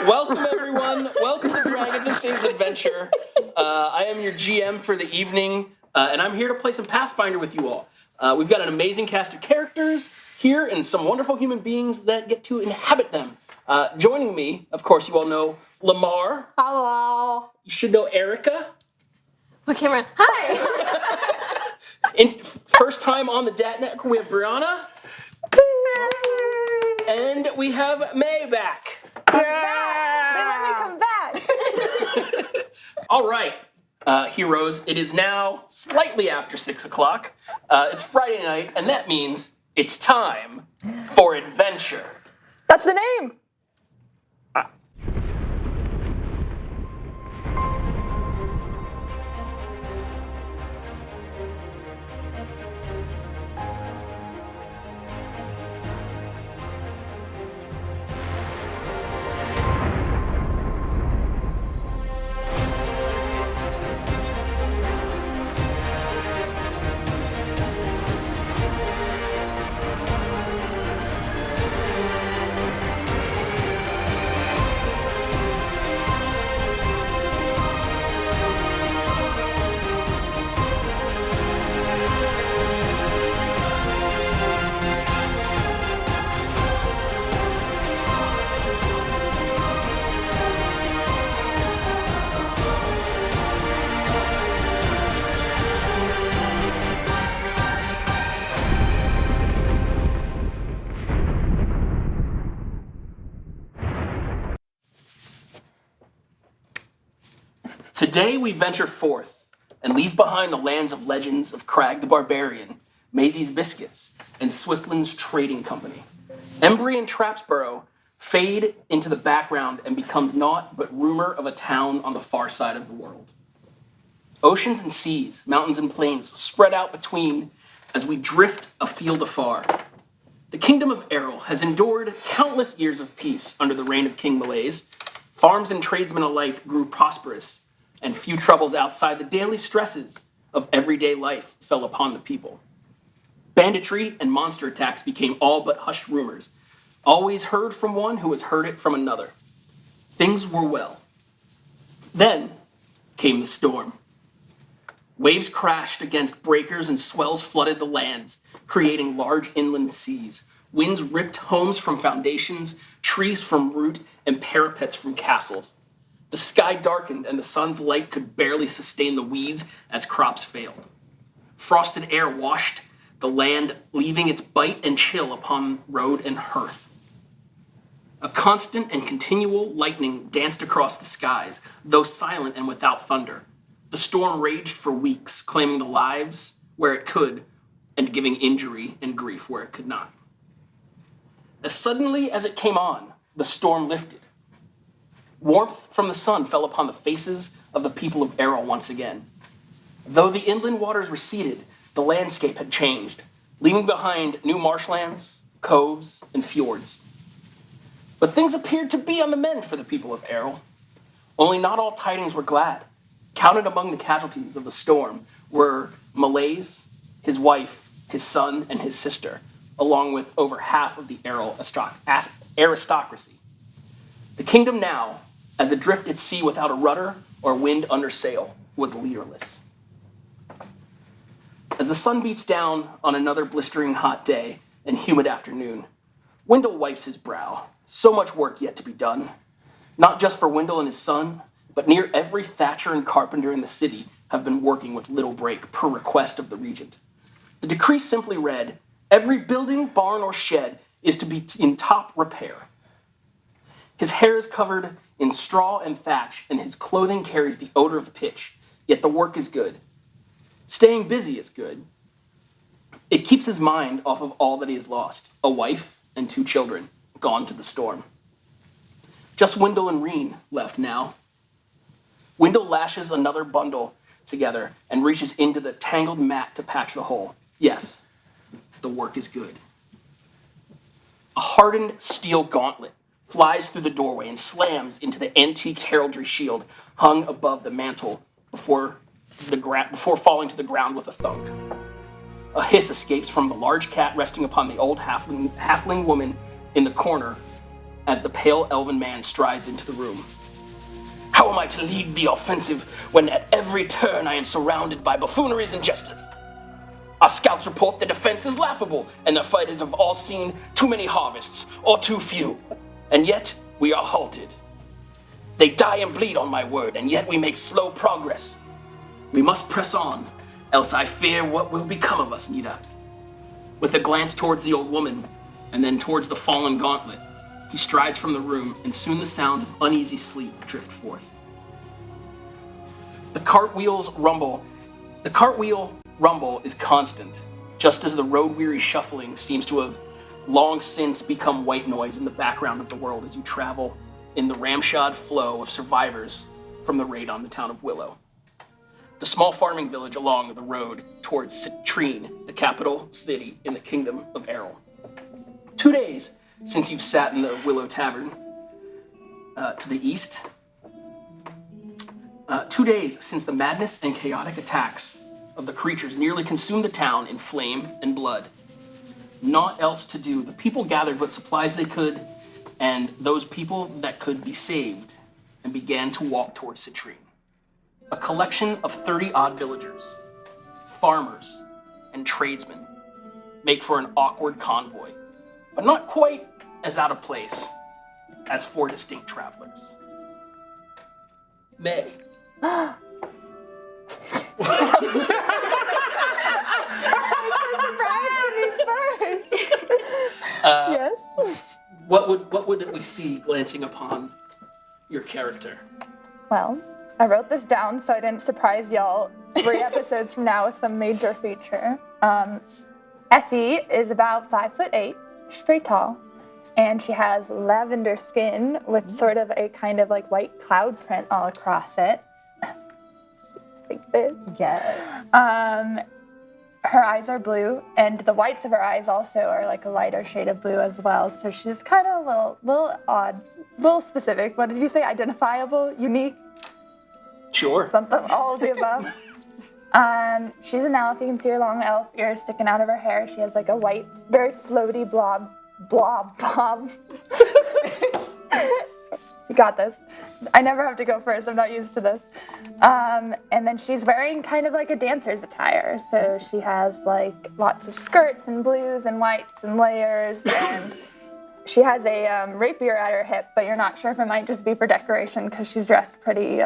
Welcome, everyone. Welcome to Dragons and Things Adventure. I am your GM for the evening, and I'm here to play some Pathfinder with you all. We've got an amazing cast of characters here and some wonderful human beings that get to inhabit them. Joining me, of course, you all know Lamar. Hello. You should know Erica. What camera? Hi. First time on the Dat Network, we have Brianna. And we have May back. They let me come back. All right, heroes, it is now slightly after 6 o'clock. It's Friday night, and that means it's time for adventure. That's the name. Today we venture forth and leave behind the lands of legends of Crag the Barbarian, Maisie's Biscuits, and Swiftland's Trading Company. Embry and Trapsborough fade into the background and becomes naught but rumor of a town on the far side of the world. Oceans and seas, mountains and plains spread out between as we drift afield afar. The Kingdom of Erohl has endured countless years of peace under the reign of King Malaise. Farms and tradesmen alike grew prosperous, and few troubles outside the daily stresses of everyday life fell upon the people. Banditry and monster attacks became all but hushed rumors, always heard from one who has heard it from another. Things were well. Then came the storm. Waves crashed against breakers and swells flooded the lands, creating large inland seas. Winds ripped homes from foundations, trees from root, and parapets from castles. The sky darkened, and the sun's light could barely sustain the weeds as crops failed. Frosted air washed the land, leaving its bite and chill upon road and hearth. A constant and continual lightning danced across the skies, though silent and without thunder. The storm raged for weeks, claiming the lives where it could, and giving injury and grief where it could not. As suddenly as it came on, the storm lifted. Warmth from the sun fell upon the faces of the people of Erohl once again. Though the inland waters receded, the landscape had changed, leaving behind new marshlands, coves, and fjords. But things appeared to be on the mend for the people of Erohl. Only not all tidings were glad. Counted among the casualties of the storm were Malaise, his wife, his son, and his sister, along with over half of the Erohl aristocracy. The kingdom now, as adrift at sea without a rudder or wind under sail, was leaderless. As the sun beats down on another blistering hot day and humid afternoon, Wendell wipes his brow. So much work yet to be done. Not just for Wendell and his son, but near every thatcher and carpenter in the city have been working with little break per request of the regent. The decree simply read, every building, barn, or shed is to be in top repair. His hair is covered in straw and thatch, and his clothing carries the odor of pitch, yet the work is good. Staying busy is good. It keeps his mind off of all that he has lost, a wife and 2 children, gone to the storm. Just Wendell and Reen left now. Wendell lashes another bundle together and reaches into the tangled mat to patch the hole. Yes, the work is good. A hardened steel gauntlet flies through the doorway and slams into the antique heraldry shield hung above the mantel before falling to the ground with a thunk. A hiss escapes from the large cat resting upon the old halfling woman in the corner as the pale elven man strides into the room. How am I to lead the offensive when at every turn I am surrounded by buffooneries and jesters? Our scouts report the defense is laughable, and the fighters have all seen too many harvests, or too few. And yet, we are halted. They die and bleed on my word, and yet we make slow progress. We must press on, else I fear what will become of us, Nita. With a glance towards the old woman, and then towards the fallen gauntlet, he strides from the room, and soon the sounds of uneasy sleep drift forth. The cartwheel rumble is constant, just as the road-weary shuffling seems to have long since become white noise in the background of the world as you travel in the ramshod flow of survivors from the raid on the town of Willow. The small farming village along the road towards Citrine, the capital city in the Kingdom of Erohl. 2 days since you've sat in the Willow Tavern to the east. 2 days since the madness and chaotic attacks of the creatures nearly consumed the town in flame and blood. Naught else to do. The people gathered what supplies they could, and those people that could be saved, and began to walk towards Citrine. A collection of 30-odd villagers, farmers, and tradesmen make for an awkward convoy, but not quite as out of place as 4 distinct travelers. May. Yes. What would we see glancing upon your character? Well, I wrote this down so I didn't surprise y'all 3 episodes from now with some major feature. Effie is about 5'8". She's pretty tall. And she has lavender skin with sort of a kind of like white cloud print all across it. Like this. Yes. Her eyes are blue, and the whites of her eyes also are like a lighter shade of blue as well. So she's kind of a little odd, little specific. What did you say? Identifiable, unique, Sure. something, all of the above. She's an elf. You can see her long elf ears sticking out of her hair. She has like a white, very floaty blob. You got this. I never have to go first. I'm not used to this. And then she's wearing kind of like a dancer's attire. So she has like lots of skirts and blues and whites and layers. And she has a rapier at her hip, but you're not sure if it might just be for decoration because she's dressed pretty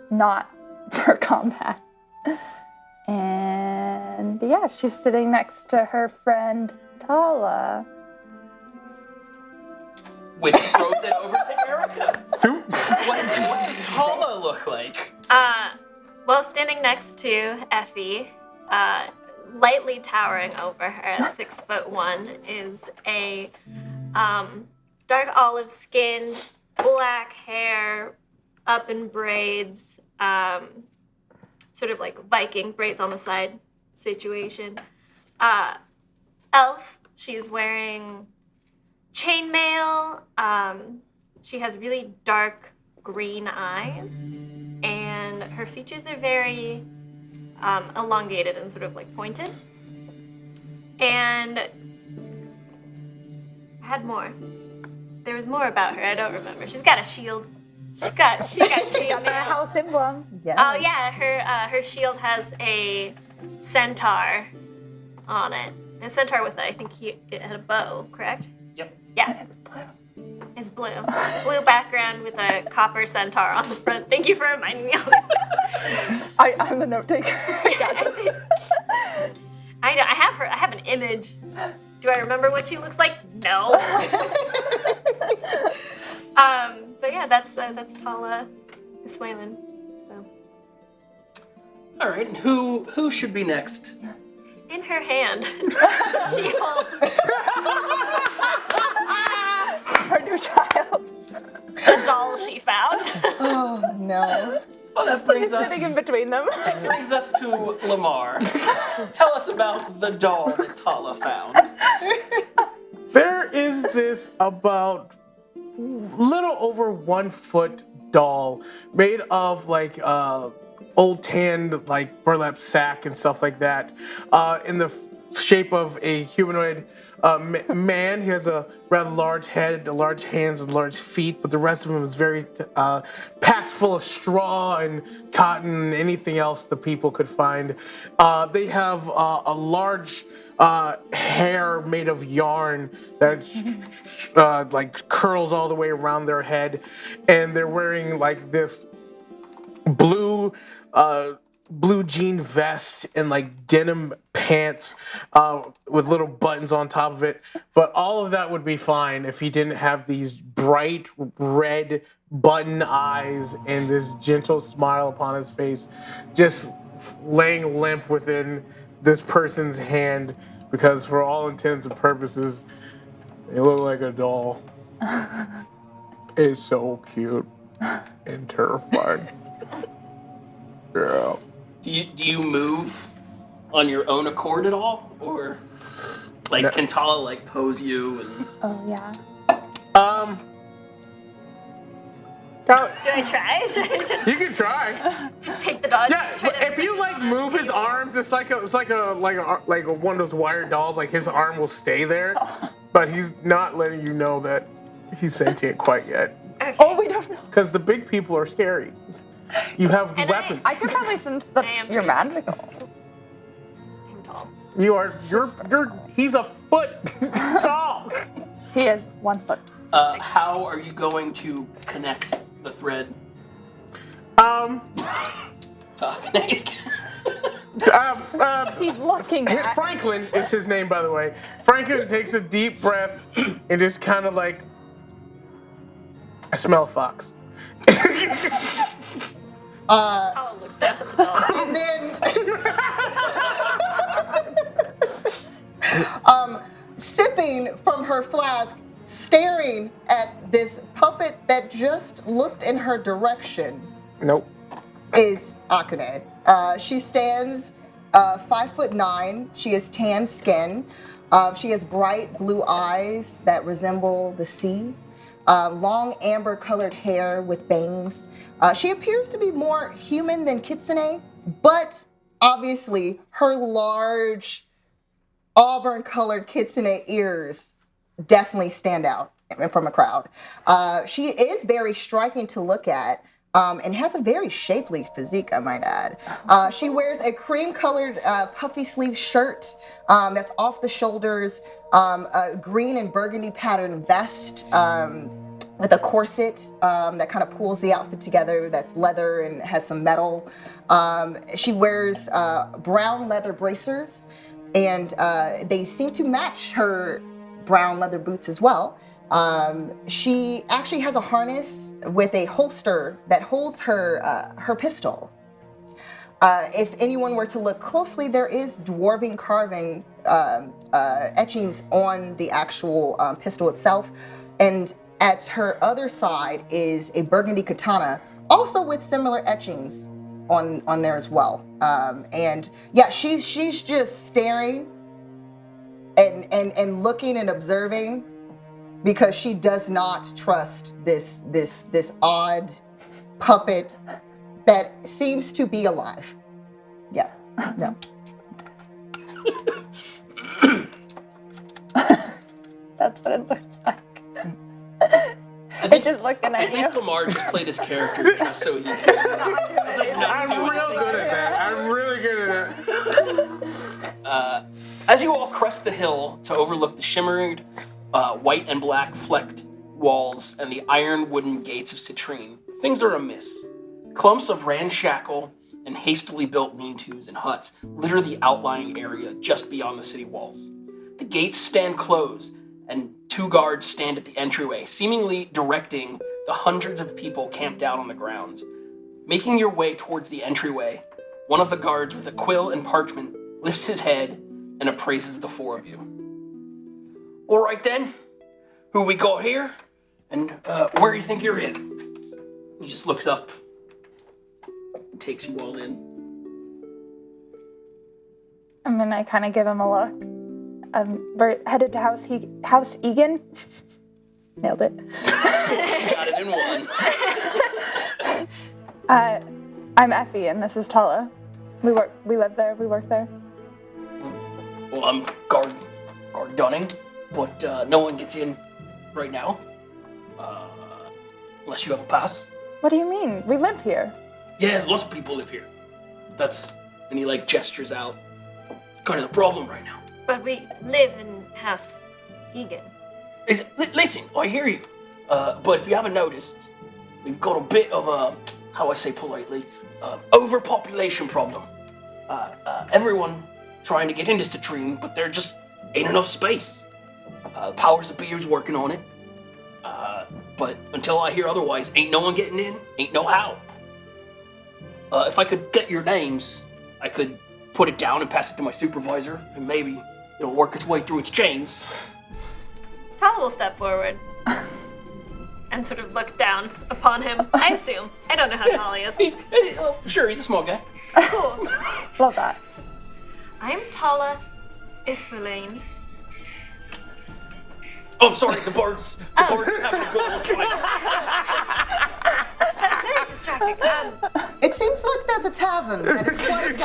not for combat. And yeah, she's sitting next to her friend Tala. Which throws it over to Erica. What does Tala look like? Well, standing next to Effie, lightly towering over her at 6'1", is a dark olive skin, black hair, up in braids, sort of like Viking braids on the side situation. Elf, she's wearing chainmail. She has really dark green eyes, and her features are very elongated and sort of like pointed. And I had more. There was more about her. I don't remember. She's got a shield. She got shield. A house emblem. Yes. Oh yeah, her shield has a centaur on it. A centaur with it had a bow, correct? Yep. Yeah. It's blue. It's blue. Blue background with a copper centaur on the front. Thank you for reminding me all these things. I'm the note taker. I have an image. Do I remember what she looks like? No. But yeah, that's Tala Iswaelin. So. All right, and who should be next? In her hand, she holds Her new child. the doll she found. Oh, no. Well, that brings us Sitting in between them. to Lamar. Tell us about the doll that Tala found. There is this about little over 1 foot doll made of like old tanned like burlap sack and stuff like that, in the shape of a humanoid man. He has a rather large head, large hands, and large feet, but the rest of him is very packed full of straw and cotton and anything else the people could find. They have a large hair made of yarn that like curls all the way around their head, and they're wearing like this blue jean vest and like denim pants with little buttons on top of it. But all of that would be fine if he didn't have these bright red button eyes and this gentle smile upon his face, just laying limp within this person's hand, because for all intents and purposes, they look like a doll. It's so cute and terrifying. Yeah. Do you move on your own accord at all, or like No. can Tala like pose you and? Oh yeah. Do I try? Should I just You can try. take the dog? Yeah, try to if you stick like him on move the his table? arms, it's like a one of those wired dolls. Like his arm will stay there, but he's not letting you know that he's sentient quite yet. Okay. Oh, we don't know. Because the big people are scary. You have And weapons. I could probably sense that I am you're pretty- magical. I'm tall. You're. He's a foot tall. He is 1 foot. How are you going to connect the thread? He's looking at. Franklin is his name, by the way. Franklin takes a deep breath and just kind of like, I smell a fox. Tala looks down at the dog. And then, sipping from her flask, staring at this puppet that just looked in her direction, Nope. is Akane. She stands 5'9". She has tan skin. She has bright blue eyes that resemble the sea. Long amber-colored hair with bangs. She appears to be more human than Kitsune, but obviously her large auburn-colored Kitsune ears definitely stand out from a crowd. She is very striking to look at. And has a very shapely physique, I might add. She wears a cream-colored puffy sleeve shirt that's off the shoulders, a green and burgundy patterned vest with a corset that kind of pulls the outfit together, that's leather and has some metal. She wears brown leather bracers, and they seem to match her brown leather boots as well. She actually has a harness with a holster that holds her pistol. If anyone were to look closely, there is dwarven carving etchings on the actual pistol itself, and at her other side is a burgundy katana, also with similar etchings on there as well. And yeah, she's just staring and looking and observing, because she does not trust this odd puppet that seems to be alive. Yeah. No. That's what it looks like. I think, Just looking I at you. think Lamar just played his character just so he can just, like, not I'm do real anything. good at that. I'm really good at that. As you all crest the hill to overlook the shimmering white and black flecked walls and the iron wooden gates of Citrine, things are amiss. Clumps of ramshackle and hastily built lean-tos and huts litter the outlying area just beyond the city walls. The gates stand closed, and 2 guards stand at the entryway, seemingly directing the hundreds of people camped out on the grounds. Making your way towards the entryway, one of the guards with a quill and parchment lifts his head and appraises the 4 of you. All right then, who we got here, and where do you think you're headed? He just looks up and takes you all in. And then I kind of give him a look. We're headed to House Egan. Nailed it. Got it in one. I'm Effie, and this is Tala. We live there. We work there. Well, I'm Guard Dunning. but no one gets in right now. Unless you have a pass. What do you mean? We live here. Yeah, lots of people live here. And he like gestures out. It's kind of the problem right now. But we live in House Egan. Listen, I hear you. But if you haven't noticed, we've got a bit of a, how I say politely, overpopulation problem. Everyone trying to get into Citrine, but there just ain't enough space. Powers of Beer's working on it. But until I hear otherwise, ain't no one getting in, ain't no how. If I could get your names, I could put it down and pass it to my supervisor, and maybe it'll work its way through its chains. Tala will step forward and sort of look down upon him. I assume. I don't know how tall he is. He's a small guy. Cool. Love that. I'm Tala Iswilane. Oh, sorry, the birds are having a good old time. That's very distracting. It seems like there's a tavern that is quite,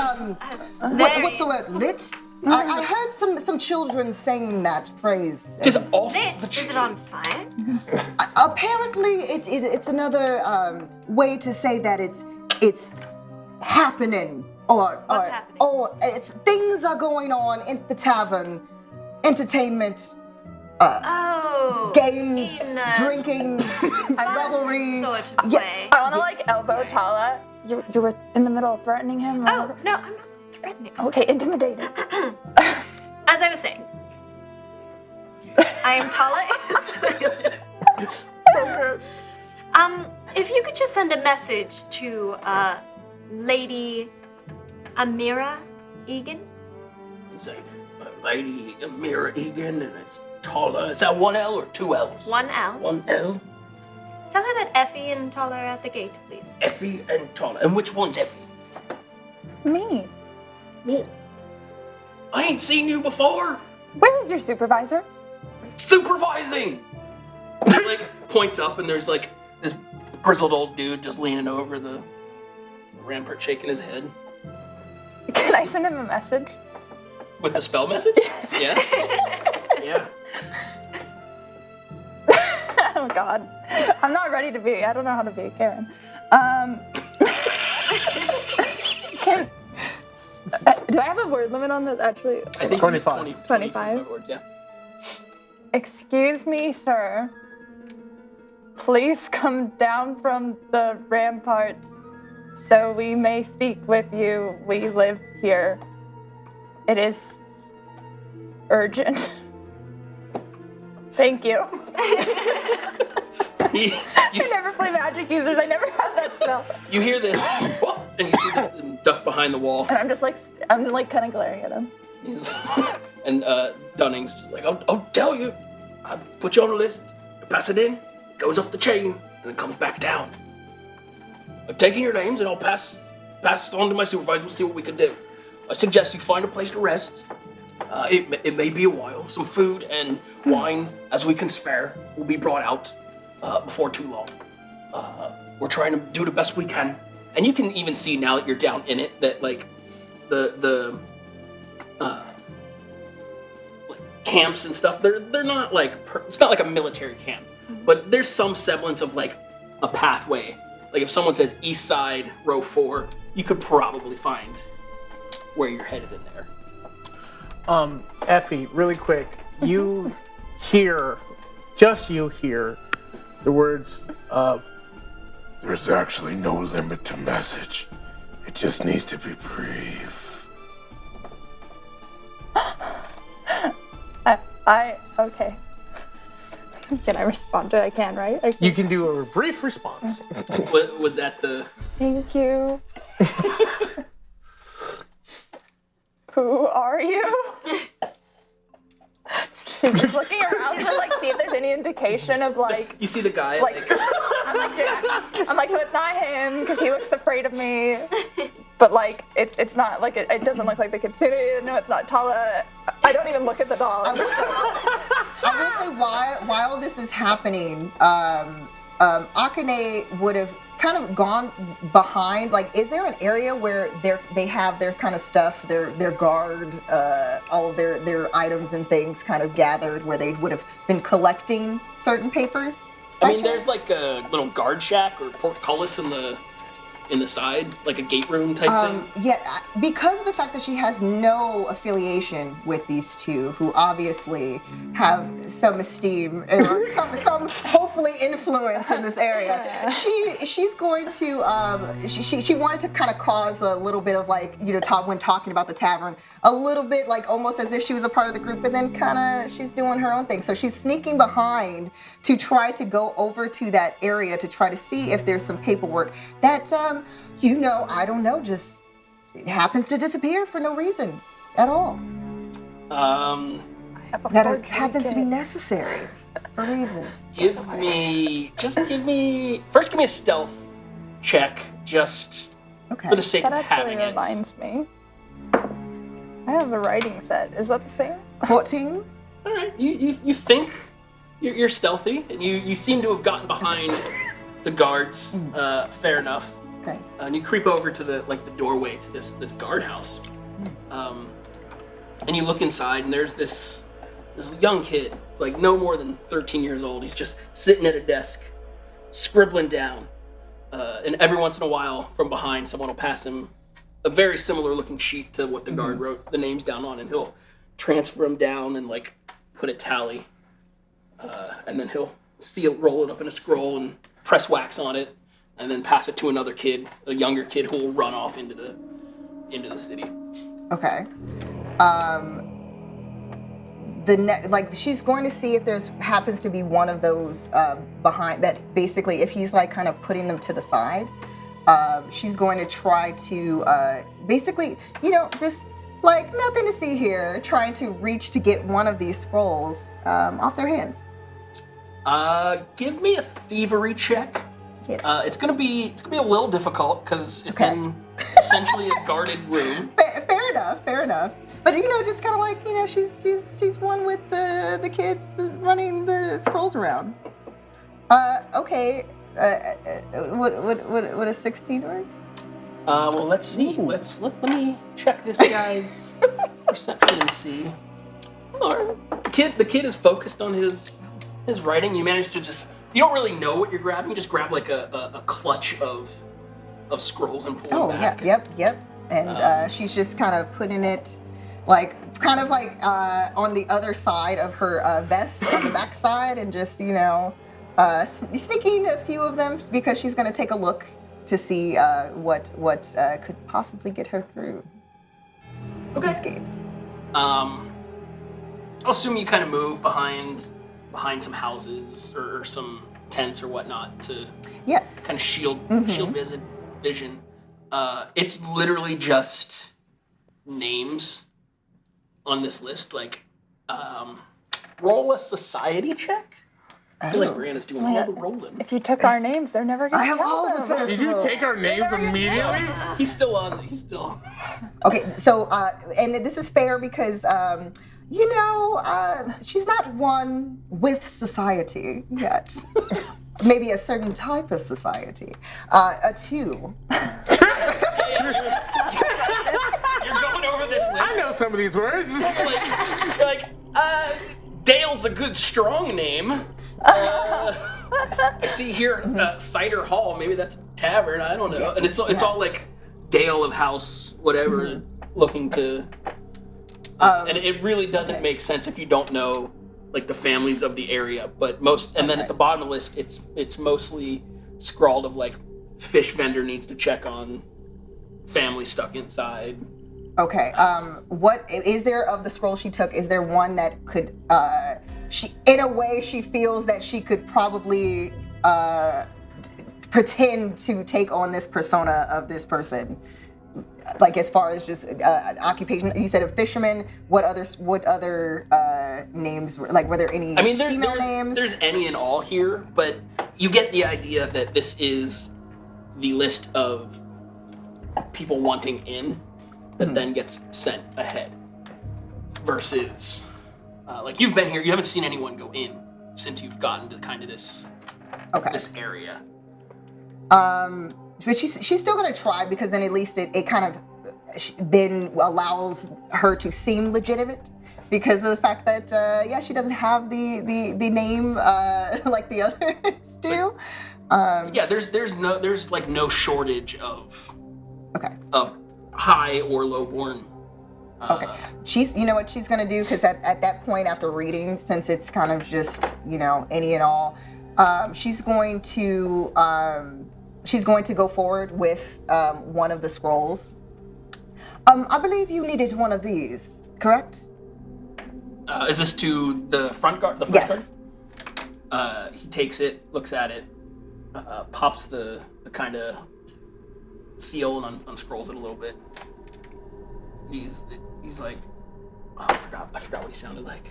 Very what's the word, lit? I heard some children saying that phrase. Just off lit. the Is it on fire? Apparently, it's another way to say that it's happening, or What's happening? or it's things are going on in the tavern, entertainment, games, in a drinking, revelry. sort of Yeah. way. I want to like elbow Tala. You were in the middle of threatening him. Oh, no, I'm not threatening. Okay, intimidated. As I was saying, I am Tala Iswilane. So good. If you could just send a message to Lady Amira Egan. Say, Lady Amira Egan, and it's Tala. Is that one L or two L's? One L. One L. Tell her that Effie and Tala are at the gate, please. Effie and Tala. And which one's Effie? Me. Well, I ain't seen you before. Where is your supervisor? Supervising! He like points up and there's like this grizzled old dude just leaning over the rampart shaking his head. Can I send him a message? With the spell message? Yeah. Yeah. Oh God, I'm not ready to be. I don't know how to be a Karen. Do I have a word limit on this? Actually, I think 25. 25? words, yeah. excuse me, sir. Please come down from the ramparts so we may speak with you. We live here. It is urgent. Thank you. You I never play magic users. I never have that spell. hear this, whoop, and you see the duck behind the wall. And I'm kind of glaring at him. And Dunning's just like, I'll tell you. I put you on a list, I pass it in, it goes up the chain, and it comes back down. I'm taking your names, and I'll pass it on to my supervisor. We'll see what we can do. I suggest you find a place to rest. It may be a while. Some food and wine, as we can spare, will be brought out before too long. We're trying to do the best we can, and you can even see now that you're down in it that like the camps and stuff. They're not like it's not like a military camp, but there's some semblance of like a pathway. Like if someone says East Side, Row 4, you could probably find where you're headed in there. Effie, really quick, you hear the words, There's actually no limit to message. It just needs to be brief. Okay. Can I respond to it? I can, right? you can do a brief response. Was that the... Thank you. Who are you? She's just looking around to like see if there's any indication of like You see the guy like I'm like so it's not him because he looks afraid of me, but like it's not like it doesn't look like the kitsune. No, it's not Tala. I don't even look at the dog. I will say while this is happening, Akane would have kind of gone behind. Like, is there an area where they have their kind of stuff, their guard, all of their items and things kind of gathered where they would have been collecting certain papers? I mean, there's like a little guard shack or portcullis in the side, like a gate room type thing. Yeah, because of the fact that she has no affiliation with these two, who obviously have some esteem or some hopefully influence in this area. She's going to she wanted to kind of cause a little bit of like, you know, talk when talking about the tavern, a little bit like almost as if she was a part of the group, but then kind of she's doing her own thing. So she's sneaking behind to try to go over to that area to try to see if there's some paperwork that you know, I don't know, just happens to disappear for no reason at all. That it happens to be necessary for reasons. Give me a stealth check, just for the sake That of actually having it. reminds me. I have a writing set. Is that the same? 14? All right, you think you're stealthy, and you seem to have gotten behind the guards. Fair enough. Okay. And you creep over to the doorway to this guardhouse, and you look inside, and there's this young kid. It's like no more than 13 years old. He's just sitting at a desk, scribbling down, and every once in a while, from behind, someone will pass him a very similar looking sheet to what the guard wrote the names down on, and he'll transfer them down and like put a tally, and then he'll roll it up in a scroll and press wax on it, and then pass it to another kid, a younger kid, who will run off into the city. Okay. She's going to see if there's happens to be one of those behind that. Basically, if he's like kind of putting them to the side, she's going to try to basically, you know, just like nothing to see here, trying to reach to get one of these scrolls off their hands. Give me a thievery check. Yes. It's gonna be a little difficult because it's in essentially a guarded room. Fair enough. But you know, just kind of like, you know, she's one with the kids running the scrolls around. Okay. Would a 16 work? Well, let's see. Let me check this guy's perception and see. All right. The kid is focused on his writing. You manage to you don't really know what you're grabbing. You just grab like a clutch of scrolls and pull it back. Yep. And she's just kind of putting it on the other side of her vest on the back side, and just, you know, sneaking a few of them because she's going to take a look to see what could possibly get her through these gates. I'll assume you kind of move behind some houses or some tents or whatnot to kind of shield vision. It's literally just names on this list. Like, roll a society check. I feel like Brianna's doing all the rolling. If you took our names, they're never going to I have all the festival. Did you take our names immediately? He's still on. He's still. Okay, so and this is fair because you know, she's not one with society yet. Maybe a certain type of society. A 2. You're going over this list. I know some of these words. You're like, Dale's a good strong name. I see here Cider Hall. Maybe that's a tavern. I don't know. And it's all like Dale of House, whatever, looking to. And it really doesn't make sense if you don't know like the families of the area. But then at the bottom of the list, it's mostly scrawled of like fish vendor needs to check on family stuck inside. Okay. What is there of the scroll she took? Is there one that could in a way she feels that she could probably pretend to take on this persona of this person? Like, as far as just occupation, you said a fisherman. What other names? Like, were there any female names? There's any and all here, but you get the idea that this is the list of people wanting in that then gets sent ahead. Versus, like, you've been here, you haven't seen anyone go in since you've gotten to kind of this area. But she's still gonna try because then at least it kind of then allows her to seem legitimate because of the fact that she doesn't have the name like the others do. There's like no shortage of Okay. of high or lowborn. Okay. You know what she's gonna do, because at that point after reading, since it's kind of just, any and all, she's going to go forward with one of the scrolls. I believe you needed one of these, correct? Is this to the front guard? The front Yes. guard? He takes it, looks at it, pops the kind of seal and unscrolls it a little bit. He's like, oh, I forgot what he sounded like.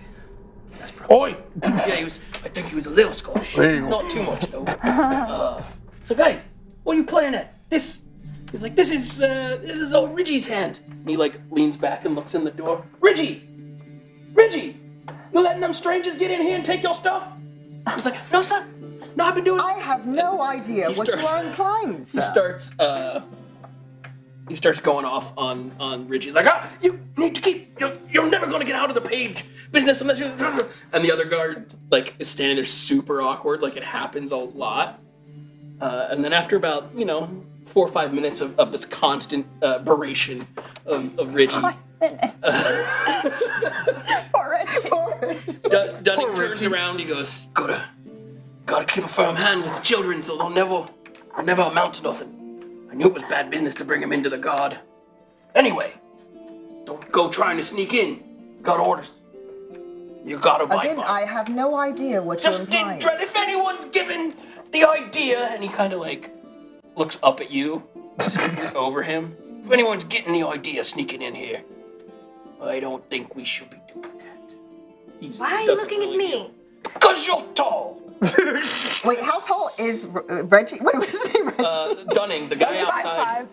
That's probably. Oi! Yeah, I think he was a little Scottish. There you go. Not too much though. So, guy, what are you playing at? He's like, this is old Ridgie's hand. And he like leans back and looks in the door. Ridgie, you letting them strangers get in here and take your stuff? He's like, no, sir. No, I've been doing this. I have no idea what you are implying, sir. He starts going off on Ridgie. He's like, you need to keep. You're never going to get out of the page business unless you. And the other guard like is standing there super awkward. Like it happens a lot. And then after about 4 or 5 minutes of this constant beration of Ridgie, Dunning turns around. He goes, gotta keep a firm hand with the children, so they'll never amount to nothing. I knew it was bad business to bring him into the guard. Anyway, don't go trying to sneak in. Got orders. You gotta abide Again, by. I have no idea what Just you're implying. if anyone's given the idea, and he kind of like looks up at you, over him. If anyone's getting the idea sneaking in here, I don't think we should be doing that. Why are you looking at me? Because you're tall. Wait, how tall is Reggie? What was his name, Reggie? Dunning, the guy outside.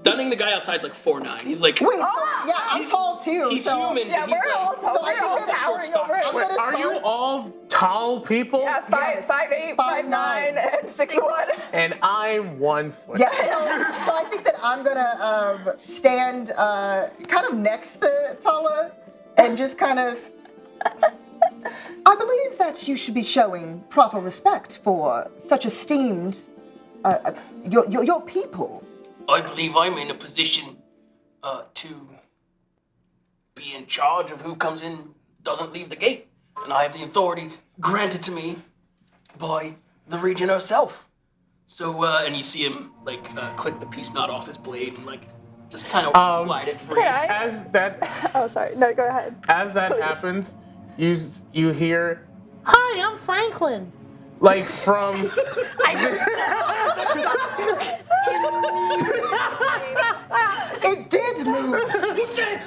Dunning, the guy outside is like 4'9". He's like. Wait, yeah, I'm tall too. He's so human. Yeah, but he's we're all like, tall. So I We're all think that's towering short over stock. it. I'm gonna Are you start- all tall people? Yeah, Yes. 5'8", 5'9", and 6'1". And I'm 1 foot. Yeah, so I think that I'm gonna stand kind of next to Tala and just kind of. I believe that you should be showing proper respect for such esteemed your people. I believe I'm in a position to be in charge of who comes in, doesn't leave the gate. And I have the authority granted to me by the regent herself. So, and you see him, like, click the peace knot off his blade and, like, just kind of slide it free. Can I? As that Oh, sorry. No, go ahead. As that happens, you hear, "Hi, I'm Franklin," like from. It did move.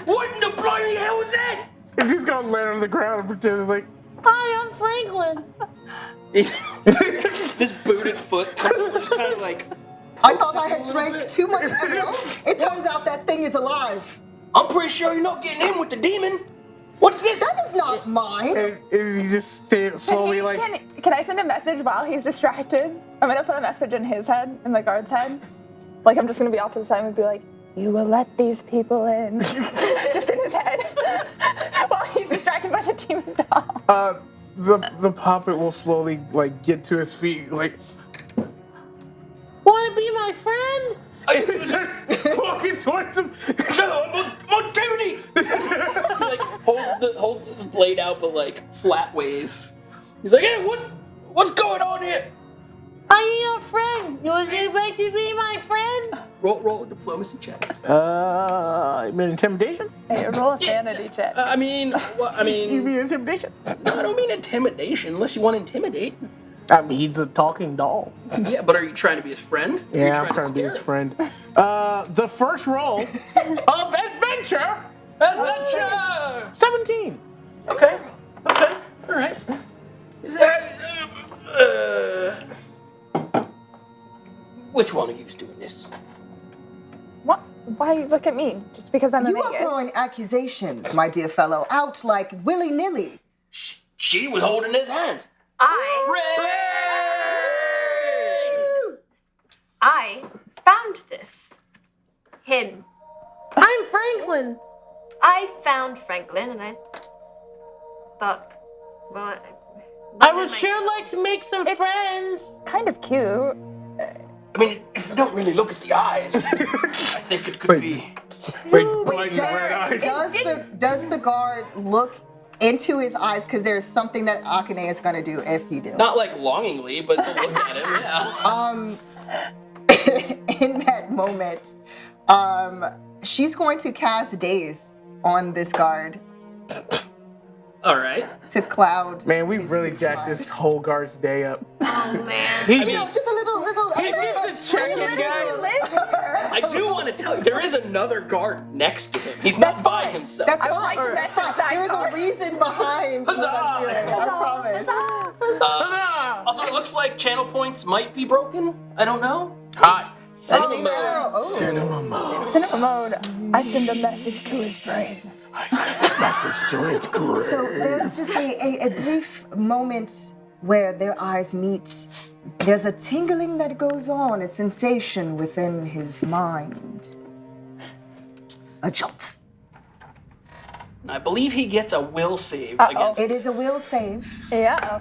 What in the bloody hell was that? And he's gonna land on the ground and pretend it's like, "Hi, I'm Franklin." This booted foot comes kind of like, I thought I had drank too much ale. It turns out that thing is alive. I'm pretty sure you're not getting in with the demon. What's this? That is not mine. And he just slowly like. Can I send a message while he's distracted? I'm gonna put a message in his head, in the guard's head. Like I'm just gonna be off to the side and be like, "You will let these people in," just in his head, while he's distracted by the demon doll. The puppet will slowly like get to his feet, like, "Want to be my friend?" And he starts walking towards him. No, I'm on duty. He like holds his blade out, but like flat ways. He's like, "Hey, what's going on here?" "Are you your friend? Would you like to be my friend?" Roll a diplomacy check. You mean intimidation? Hey, roll a sanity check. I mean, You mean intimidation? I don't mean intimidation, unless you want to intimidate. I mean, he's a talking doll. Yeah, but are you trying to be his friend? Or are you Yeah, I'm trying to be scare his him? friend. The first roll of adventure, Adventure! 17. Okay, all right. Is that, which one of you's doing this? What? Why look at me? Just because I'm a You are Vegas? throwing accusations, my dear fellow, out like willy-nilly. She was holding his hand. I found this. Hidden. I'm Franklin. I found Franklin and I thought, well, I would sure like to make some friends. Kind of cute. I mean, if you don't really look at the eyes, I think it could be. Wait, Wait, blinding red eyes. does the guard look into his eyes? Because there's something that Akane is gonna do if you do. Not like longingly, but to look at him, yeah. In that moment, she's going to cast Daze on this guard All right. to cloud. Man, we his really jacked mind. this whole guard's day up. Oh man. He mean, just, Just a little. he's just a checking guy. I do want to tell you, there is another guard next to him. He's not That's by fine. himself. That's I would fine. like to That's message fine. that There's a guard. reason behind what I'm doing. Huzzah! I promise. Huzzah! Also, it looks like channel points might be broken. I don't know. Hot. Cinema Oh, mode. no. Oh. Cinema mode. Cinema mode. I send a message to his brain. I sent a message to his grave. So there's just a brief moment where their eyes meet. There's a tingling that goes on, a sensation within his mind. A jolt. And I believe he gets a will save Uh-oh. against. It is a will save Yeah.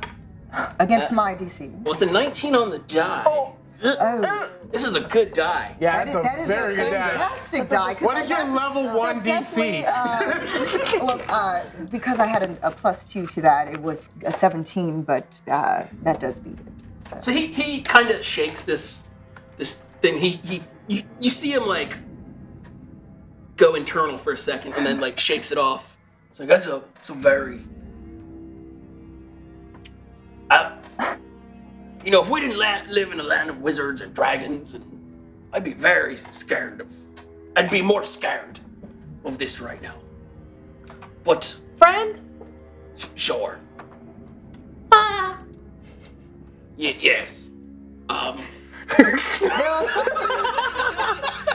against my DC. Well, it's a 19 on the die. Oh, This is a good die. Yeah, that is a very good die. fantastic die. 'cause What is your level 1 DC? Because I had a +2 to that, it was a 17, but that does beat it. So he kind of shakes this thing. You see him like go internal for a second and then like shakes it off. It's like that's a very. You know, if we didn't live in a land of wizards and dragons, and I'd be very scared of. I'd be more scared of this right now. But Friend? sure. Yes.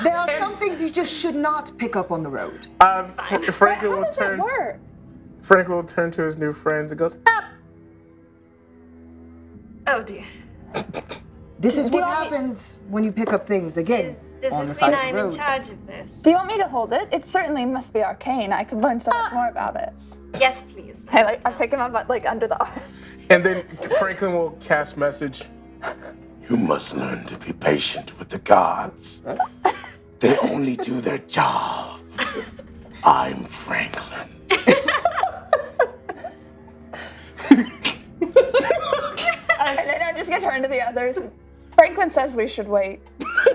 There are some things you just should not pick up on the road. Franklin How will does that turn. work? Franklin will turn to his new friends and goes, Oh dear. This is Do what you want me- happens when you pick up things again Does on the this side mean of I'm the in road. charge of this? Do you want me to hold it? It certainly must be arcane. I could learn so much more about it. Yes, please. I pick him up like under the arm. and then Franklin will cast message. You must learn to be patient with the gods. They only do their job. I'm Franklin. And then I'm just gonna turn to the others. Franklin says we should wait. you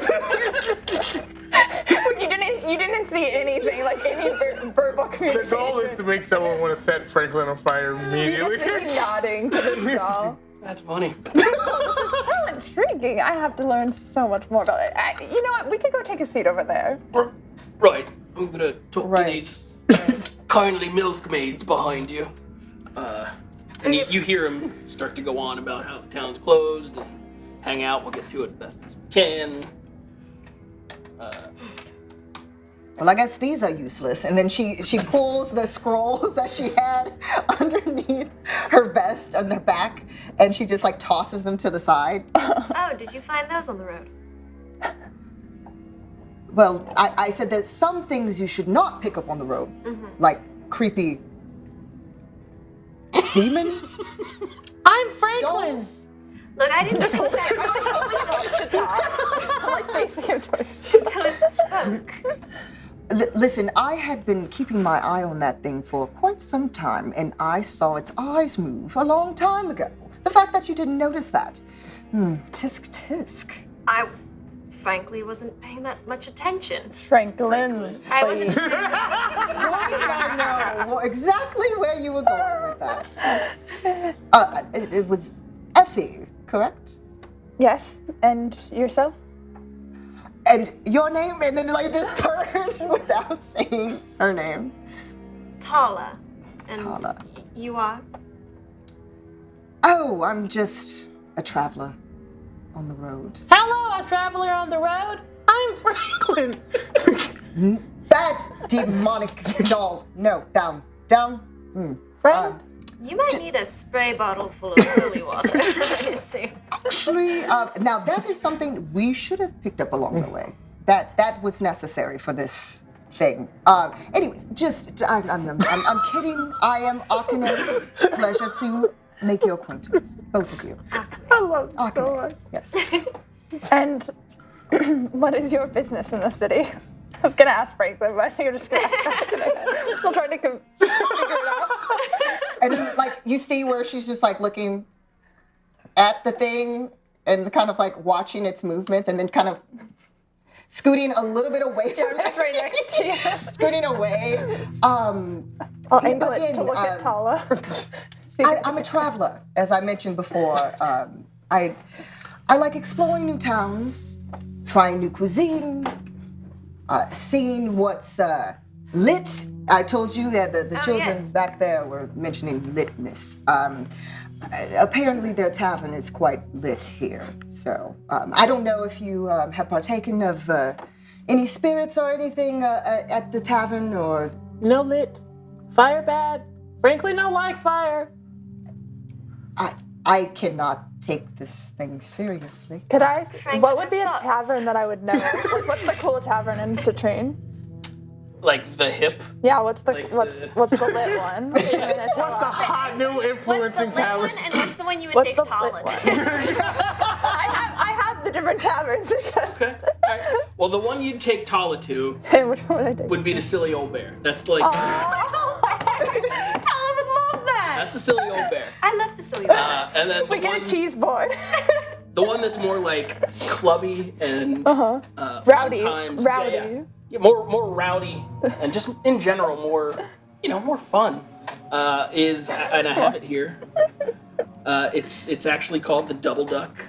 didn't see anything, like any verbal The communication. goal is to make someone want to set Franklin on fire You immediately. just see me nodding to this doll. That's funny. So intriguing. I have to learn so much more about it. You know what? We could go take a seat over there. Right. I'm gonna talk Right. to these kindly milkmaids behind you. And you hear him start to go on about how the town's closed and hang out. We'll get to it as best as we can. Well, I guess these are useless. And then she pulls the scrolls that she had underneath her vest on her back, and she just like tosses them to the side. Oh, did you find those on the road? Well, I said there's some things you should not pick up on the road, like creepy demon. I'm Franklin. Dolls. Look, I didn't I'm like facing him towards until it spoke. Listen, I had been keeping my eye on that thing for quite some time, and I saw its eyes move a long time ago. The fact that you didn't notice that. Tisk tisk. I frankly wasn't paying that much attention. Franklin. I wasn't. Boy, did I know exactly where you were going with that. It was Effie, correct? Yes, and yourself? And your name, and then like just turn without saying her name. Tala. And Tala. You are? Oh, I'm just a traveler on the road. Hello, a traveler on the road. I'm Franklin. That demonic doll. No, down. Friend? You might need a spray bottle full of holy water. I see. Actually, now that is something we should have picked up along the way. That was necessary for this thing. Anyways, I'm kidding. I am Akane. Pleasure to make your acquaintance, both of you. I love you so Akane. much. Yes. And what is your business in the city? I was gonna ask Franklin, but I think I'm just gonna ask I'm still trying to figure it out. And then, like, you see where she's just like looking at the thing and kind of like watching its movements, and then kind of scooting a little bit away from I'm just right next to you. scooting away. I'll angle it again, to look at Tala. I'm a traveler, as I mentioned before. I like exploring new towns, trying new cuisine, seeing what's lit. I told you that the children yes. back there were mentioning litness. Apparently their tavern is quite lit here. So I don't know if you have partaken of any spirits or anything at the tavern, or... No lit. Fire bad. Frankly, no like fire. I cannot take this thing seriously. Could I? Frank What would be a has thoughts. tavern that I would know? Like, what's the coolest tavern in Citrine? Like the hip. Yeah, what's the Like what's the- what's the lit one? What's the hot new What's influencing the lit talent? one, and what's the one you would What's take the Tala lit to? I have the different taverns because. Okay. All right. Well, the one you'd take Tala to Hey, which one would I take? would be the silly old bear. That's like Oh, Tala would love that. that's the silly old bear. I love the silly one. And then we get a cheese board. the one that's more like clubby and Uh-huh. fun Rowdy. times. Rowdy. Yeah, more rowdy and just in general more more fun. Is and I have it here. It's actually called the Double Duck.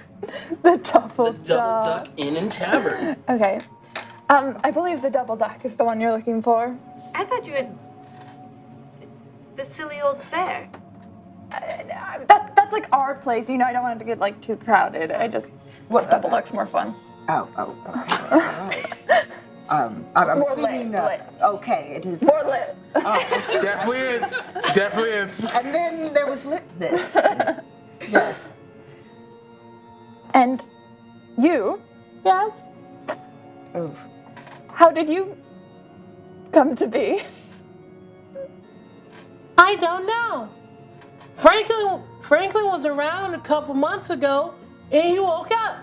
The double Double Duck Inn and Tavern. Okay. I believe the double duck is the one you're looking for. I thought you had the silly old bear. That's like our place, I don't want it to get like too crowded. What, Double duck's more fun. Oh, okay, all right. I'm More assuming, lit. okay, it is. More lit. I see. Definitely is. Definitely is. And then there was litness. Yes. And you? Yes? Oh. How did you come to be? I don't know. Franklin was around a couple months ago, and he woke up,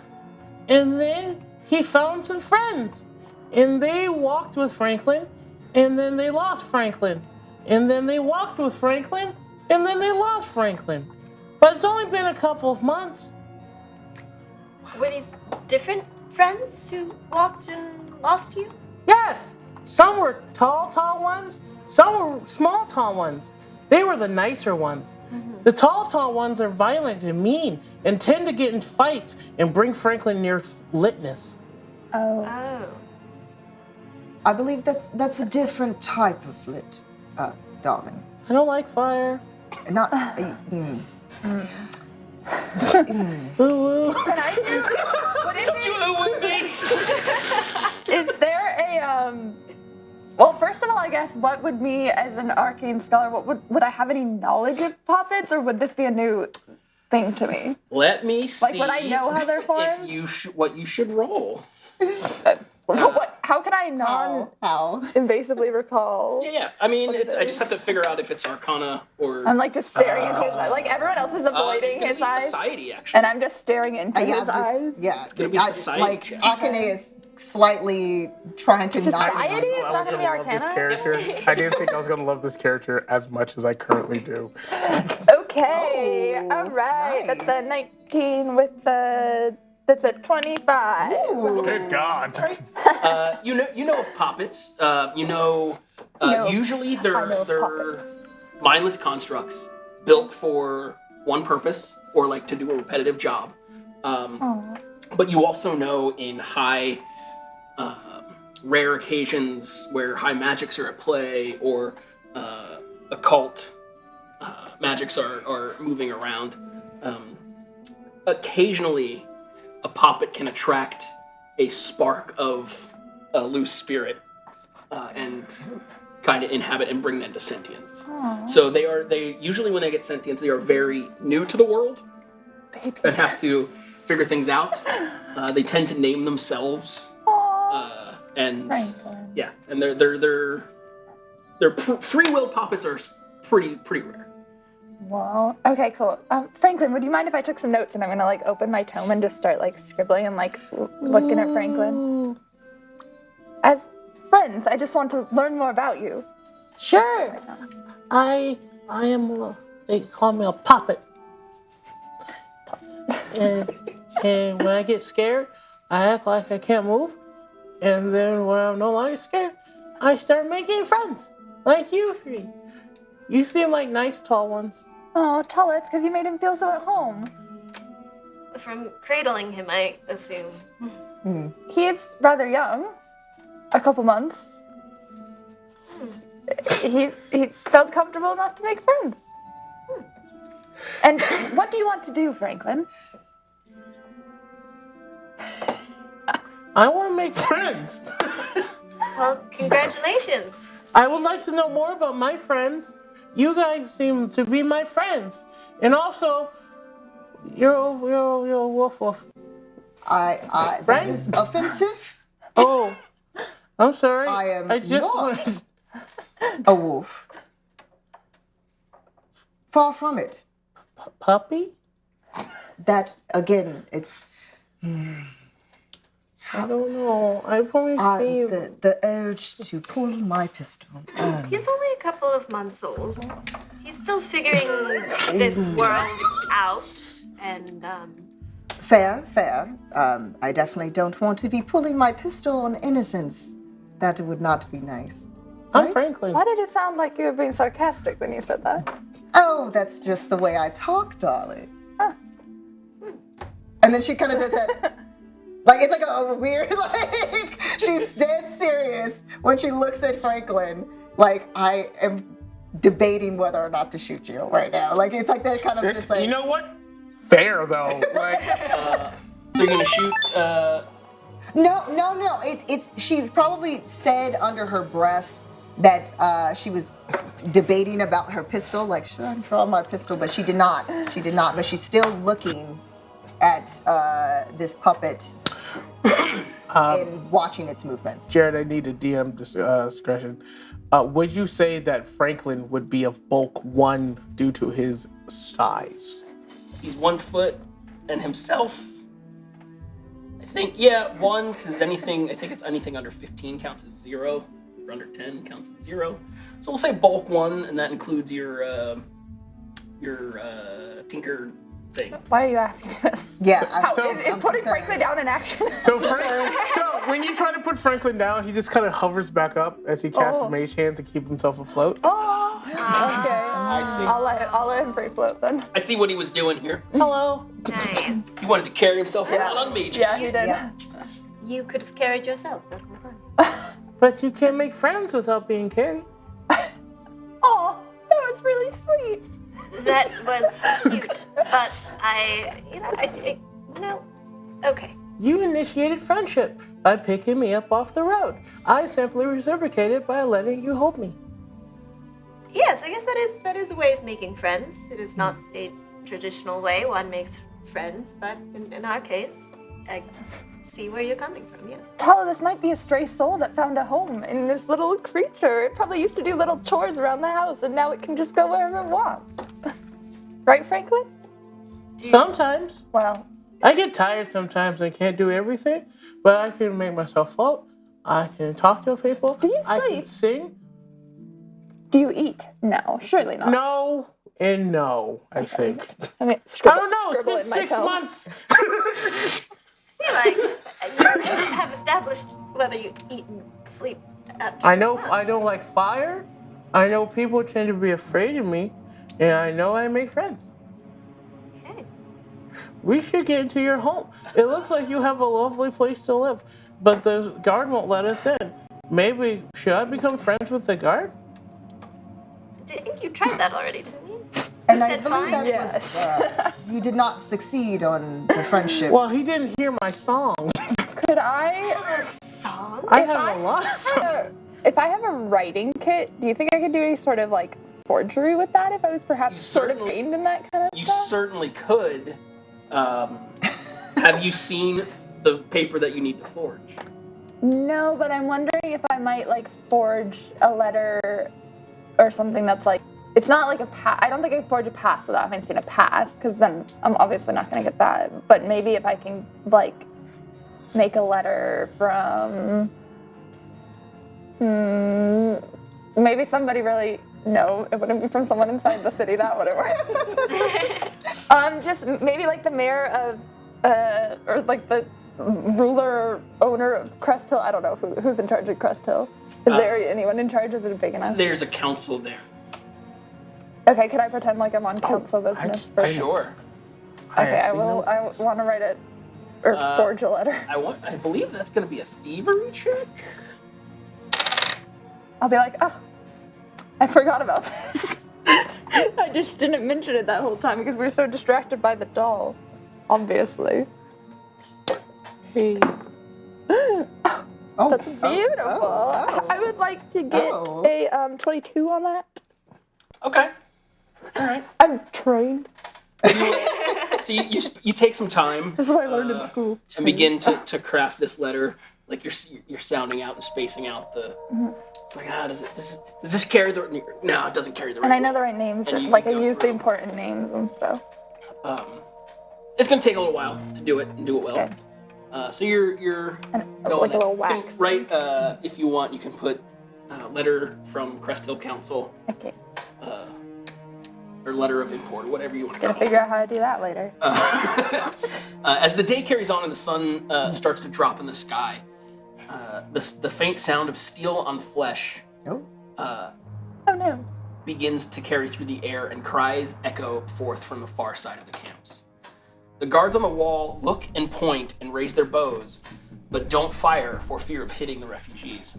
and then he found some friends, and they walked with Franklin, and then they lost Franklin, and then they walked with Franklin, and then they lost Franklin. But it's only been a couple of months. Were these different friends who walked and lost you? Yes, some were tall ones, some were small, tall ones. They were the nicer ones. The tall ones are violent and mean and tend to get in fights and bring Franklin near litness. Oh. Oh. I believe that's a different type of lit, darling. I don't like fire. Not. Ooh. Can I do? Is there a Well, first of all, I guess what would me as an arcane scholar? Would I have any knowledge of puppets, or would this be a new thing to me? Let me see. Like, would I know how they're formed? If you what you should roll. How can I How? non-invasively recall? Yeah. I mean, it I just is? have to figure out if it's Arcana or. I'm like just staring into his eyes. Like everyone else is it's avoiding gonna his be eyes, society actually. and I'm just staring into his eyes. Yeah. gonna be society like check. Akane is slightly trying to not. Society? It's not gonna be love this Arcana? character. I didn't think I was gonna love this character as much as I currently do. Okay, Oh, all right. nice. That's a 19 with the. That's a 25. Good God. You know of poppets. No. Usually I they're know of poppets. mindless constructs built for one purpose or like to do a repetitive job. But you also know in high, rare occasions where high magics are at play or occult magics are moving around. Occasionally, a poppet can attract a spark of a loose spirit and kind of inhabit and bring them to sentience. So they usually when they get sentience, they are very new to the world and have to figure things out. They tend to name themselves, and Franklin. yeah, and their free will puppets are pretty rare. Wow. Okay, cool. Franklin, would you mind if I took some notes and I'm gonna like open my tome and just start like scribbling and like looking at Franklin? As friends, I just want to learn more about you. Sure. I am. They call me a puppet. And when I get scared, I act like I can't move. And then when I'm no longer scared, I start making friends, like you three. You seem like nice tall ones. Oh, tell us, because you made him feel so at home. From cradling him, I assume. He is rather young. A couple months. He felt comfortable enough to make friends. And what do you want to do, Franklin? I want to make friends. Well, congratulations. I would like to know more about my friends. You guys seem to be my friends. And also, you're a woof woof. That Right? is offensive. Oh, I'm sorry. I am just not a wolf. Far from it. Puppy? That, again, it's I don't know. I've only seen. the urge to pull my pistol. He's only a couple of months old. He's still figuring this world out, and Fair. I definitely don't want to be pulling my pistol on innocence. That would not be nice. I'm Franklin. Why did it sound like you were being sarcastic when you said that? Oh, that's just the way I talk, darling. Oh. And then she kind of does that. Like, it's like a weird, like, she's dead serious when she looks at Franklin. Like, I am debating whether or not to shoot you right now. Like, it's like that kind of just like. You know what? Fair, though. Like, So you're gonna shoot. No. It's she probably said under her breath that she was debating about her pistol. Like, should I draw my pistol? But she did not. But she's still looking at this puppet and watching its movements. Jared, I need a DM discretion. Would you say that Franklin would be of bulk 1 due to his size? He's 1 foot, and himself. I think 1 because I think it's anything under 15 counts as 0, or under 10 counts as 0. So we'll say bulk 1, and that includes your tinker thing. Why are you asking this? Yeah. How, So- is putting concerned. Franklin down in action? So when you try to put Franklin down, he just kind of hovers back up as he casts his mage hand to keep himself afloat. Oh, okay. I see. I'll let him free float then. I see what he was doing here. Hello. nice. He wanted to carry himself around on mage. Yeah, he did. Yeah. You could have carried yourself that whole time. But you can't make friends without being carried. Oh, that was really sweet. That was cute, but okay. You initiated friendship by picking me up off the road. I simply reciprocated by letting you hold me. Yes, I guess that is a way of making friends. It is not a traditional way one makes friends, but in our case, I see where you're coming from, yes. Tala, this might be a stray soul that found a home in this little creature. It probably used to do little chores around the house, and now it can just go wherever it wants. Right, Franklin? Sometimes. Well, I get tired sometimes and can't do everything, but I can make myself float. I can talk to people. Do you I can sleep? sing. do you eat? No, surely not. No and no, I think. I mean, I don't know. It's scribble been in my 6 tome. months. I feel like you have established whether you eat and sleep after I 6 know months. I don't like fire. I know people tend to be afraid of me, and I know I make friends. Okay. We should get into your home. It looks like you have a lovely place to live, but the guard won't let us in. Maybe, should I become friends with the guard? I think you tried that already, didn't you? And You I said believe fine? that Yes. was you did not succeed on the friendship. Well, he didn't hear my song. Could I? Song? I If have I a lot of songs. If I have a writing kit, do you think I could do any sort of like forgery with that if I was perhaps You sort of certainly- trained in that kind of You stuff? certainly could. Have you seen the paper that you need to forge? No, but I'm wondering if I might like forge a letter or something that's like, it's not like a pass. I don't think I can forge a pass without having seen a pass, because then I'm obviously not going to get that. But maybe if I can like make a letter from, maybe somebody really, no, it wouldn't be from someone inside the city, that wouldn't work. Just maybe like the mayor of, or like the ruler or owner of Crest Hill. I don't know who's in charge of Crest Hill. Is there anyone in charge? Is it big enough? There's a council there. Okay, could I pretend like I'm on council business? Sure. Okay, I will. I want to write it or forge a letter. I believe that's going to be a thievery check. I'll be like, oh, I forgot about this. I just didn't mention it that whole time because we were so distracted by the doll, obviously. Hey. Oh, That's beautiful. I would like to get a 22 on that. Okay. All right. I'm trained. So you take some time. That's what I learned in school. And begin to craft this letter. Like you're sounding out and spacing out the. It's like does this carry the? No, it doesn't carry the. And I know the right names. And you Like I go use the through. important names and stuff. It's gonna take a little while to do it and do it well. Okay. So you're And going like a little you wax. can write if you want. You can put letter from Crest Hill Council Okay. or letter of import, whatever you want to Gonna call it. figure out how to do that later. As the day carries on and the sun starts to drop in the sky, the faint sound of steel on flesh Oh. Oh no. begins to carry through the air, and cries echo forth from the far side of the camps. The guards on the wall look and point and raise their bows, but don't fire for fear of hitting the refugees.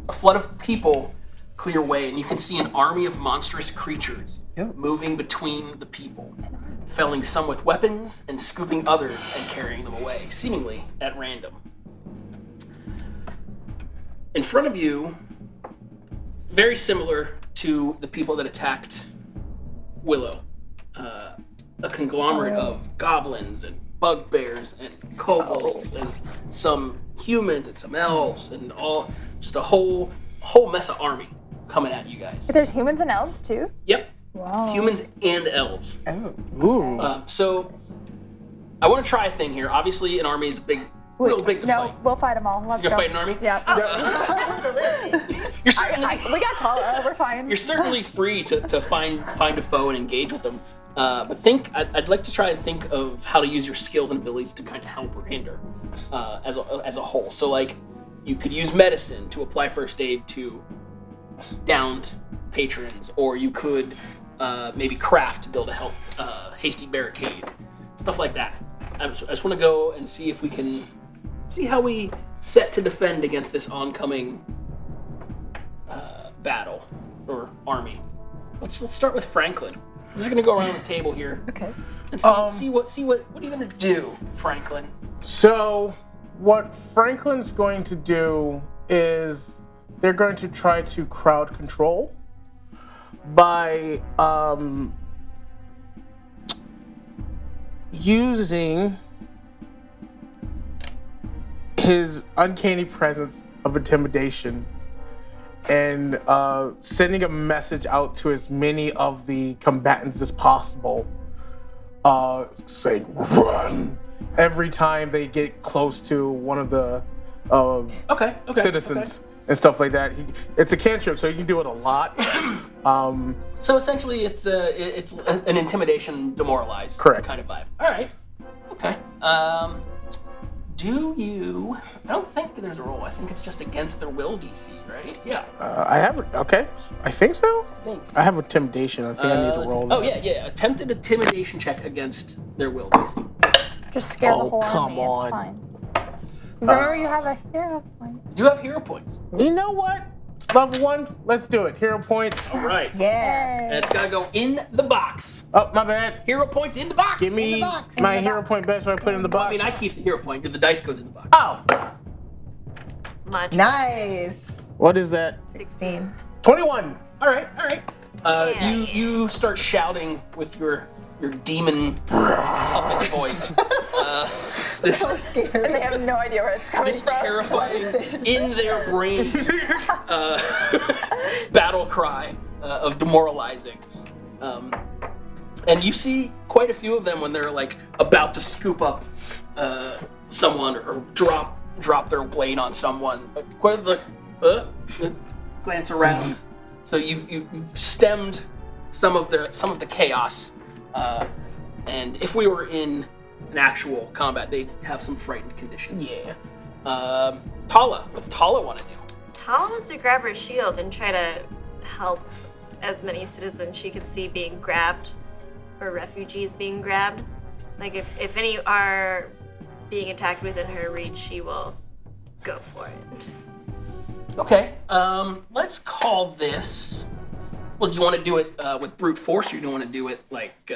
A flood of people clear way, and you can see an army of monstrous creatures moving between the people, felling some with weapons and scooping others and carrying them away, seemingly at random. In front of you, very similar to the people that attacked Willow, a conglomerate of goblins and bugbears and kobolds and some humans and some elves and all, just a whole mess of army coming at you guys. There's humans and elves too? Yep. Wow. Humans and elves. Oh. Ooh. So I want to try a thing here. Obviously, an army is real big to no, fight. we'll fight them all. Let's You're go. gonna fight an army? Yeah. Absolutely. You're certainly, We got Tala. We're fine. you're certainly free to find a foe and engage with them. But I'd like to try and think of how to use your skills and abilities to kind of help or hinder as a whole. So like, you could use medicine to apply first aid to downed patrons, or you could maybe craft to build a hasty barricade, stuff like that. I just want to go and see if we can see how we set to defend against this oncoming battle or army. Let's start with Franklin. I'm just gonna go around the table here Okay. and see what are you gonna do, Franklin? So, what Franklin's going to do is they're going to try to crowd control by using his uncanny presence of intimidation and sending a message out to as many of the combatants as possible, saying "run" every time they get close to one of the Okay. citizens and stuff like that. It's a cantrip, so you can do it a lot. So essentially, it's an intimidation, demoralize Correct. kind of vibe. All right. Okay. Do you? I don't think there's a roll. I think it's just against their will DC, right? Yeah. I have it. Okay, I think so. I think. I have intimidation. I think I need to roll. Oh that. yeah. Attempted intimidation check against their will DC. Just scare the Oh, whole come army. on. It's fine. Remember, you have a hero point. Do you have hero points? You know what? Level 1. Let's do it. Hero points. All right. Yeah. And it's gotta go in the box. Oh, my bad. Hero points in the box. Give me box. my In the hero point back so I put it in the box. I mean, I keep the hero point. The dice goes in the box. Oh, Much. Nice. what is that? 16. 21. All right. Yeah. You start shouting with your your demon puppet voice. This So scared. And they have no idea where it's coming this from. terrifying, in their brain battle cry of demoralizing. And you see quite a few of them when they're like about to scoop up someone or drop their blade on someone. Quite like glance around. So you've stemmed some of the chaos. And if we were in an actual combat, they'd have some frightened conditions. Yeah. Tala, what's Tala want to do? Tala wants to grab her shield and try to help as many citizens she could see being grabbed, or refugees being grabbed. Like if any are being attacked within her reach, she will go for it. Okay, let's call this. Well, do you want to do it with brute force, or do you want to do it like?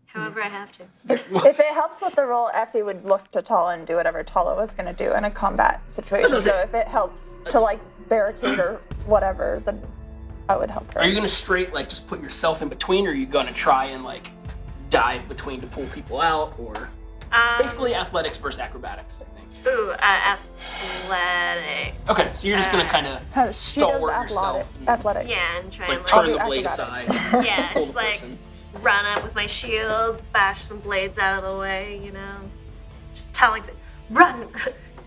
However I have to. If it helps with the roll, Effie would look to Tala and do whatever Tala was going to do in a combat situation. That's So it. if it helps to like barricade or whatever, then I would help her. Are you gonna straight like just put yourself in between, or are you gonna try and like dive between to pull people out, or basically athletics versus acrobatics, I think. Ooh, athletic. Okay, so you're just gonna kind How- of she does stalwart yourself, and, athletics. Yeah, and try like and turn do the blade acrobatics. aside. yeah, pull just the like person. run up with my shield, bash some blades out of the way, you know. Just telling it, run,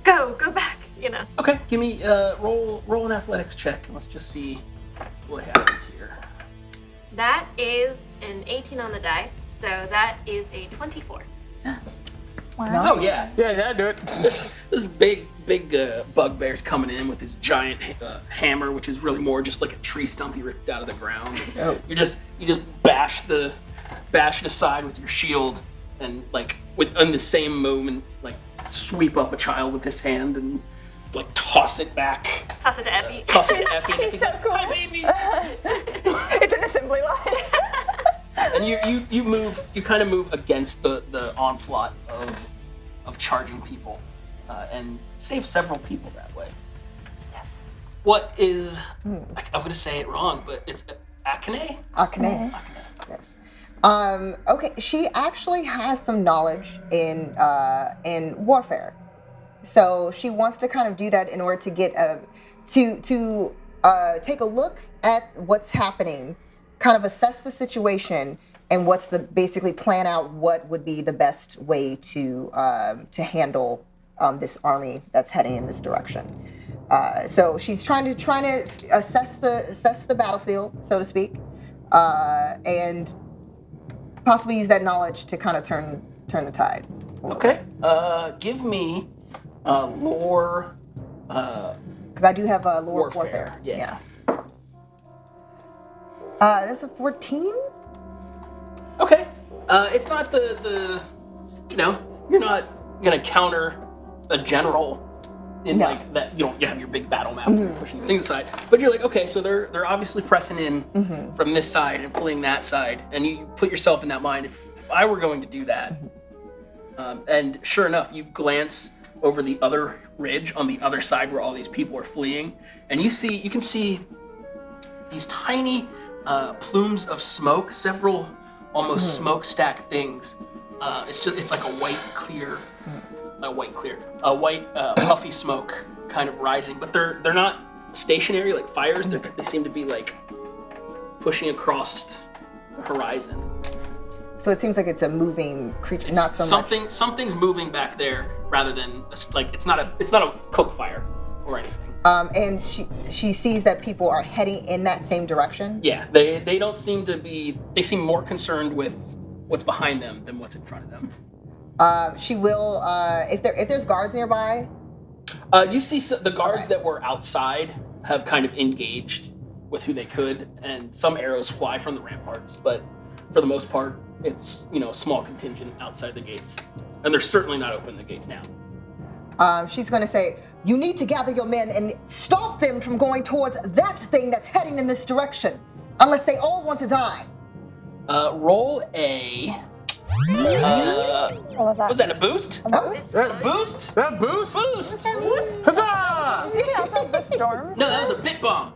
go back, you know. Okay, give me roll an athletics check, and let's just see what happens here. That is an 18 on the die, so that is a 24. Oh yeah, Yeah, do it. this big bugbear's coming in with his giant hammer, which is really more just like a tree stump you ripped out of the ground. Oh. You just bash it aside with your shield, and like in the same moment, like sweep up a child with his hand and like toss it back. Toss it to Effie. Toss it to Effie. And Effie's so like, cool. "Hi, baby." It's an assembly line. And you kind of move against the onslaught of charging people, and save several people that way. Yes. What is I'm gonna say it wrong, but it's Akane? Akane. Yes. Okay, she actually has some knowledge in warfare, so she wants to kind of do that in order to get to take a look at what's happening, kind of assess the situation, and basically plan out what would be the best way to handle this army that's heading in this direction. So she's trying to assess the battlefield, so to speak, and possibly use that knowledge to kind of turn the tide. Okay. Give me lore. Because I do have a lore warfare. Yeah. That's a 14. Okay. It's not the you're not gonna counter a general in No. like that. You have your big battle map pushing things aside, but you're like, okay, so they're obviously pressing in from this side and fleeing that side, and you put yourself in that mind. If I were going to do that, and sure enough, you glance over the other ridge on the other side where all these people are fleeing, and you can see these tiny plumes of smoke, several almost smokestack things. It's like a white puffy smoke kind of rising, but they're not stationary like fires. They seem to be like pushing across the horizon. So it seems like it's a moving creature, not so much. Something's moving back there rather than it's not a coke fire or anything. And she sees that people are heading in that same direction. Yeah, they don't seem to be. They seem more concerned with what's behind them than what's in front of them. She will, if there's guards nearby. You see the guards that were outside have kind of engaged with who they could, and some arrows fly from the ramparts, but for the most part, it's a small contingent outside the gates, and they're certainly not opening the gates now. She's going to say, "You need to gather your men and stop them from going towards that thing that's heading in this direction, unless they all want to die." Roll a. What was that? Was that a boost? It's A boost? That boost? Boost! Huzzah! Did you also have the storm? No, that was a bit bomb.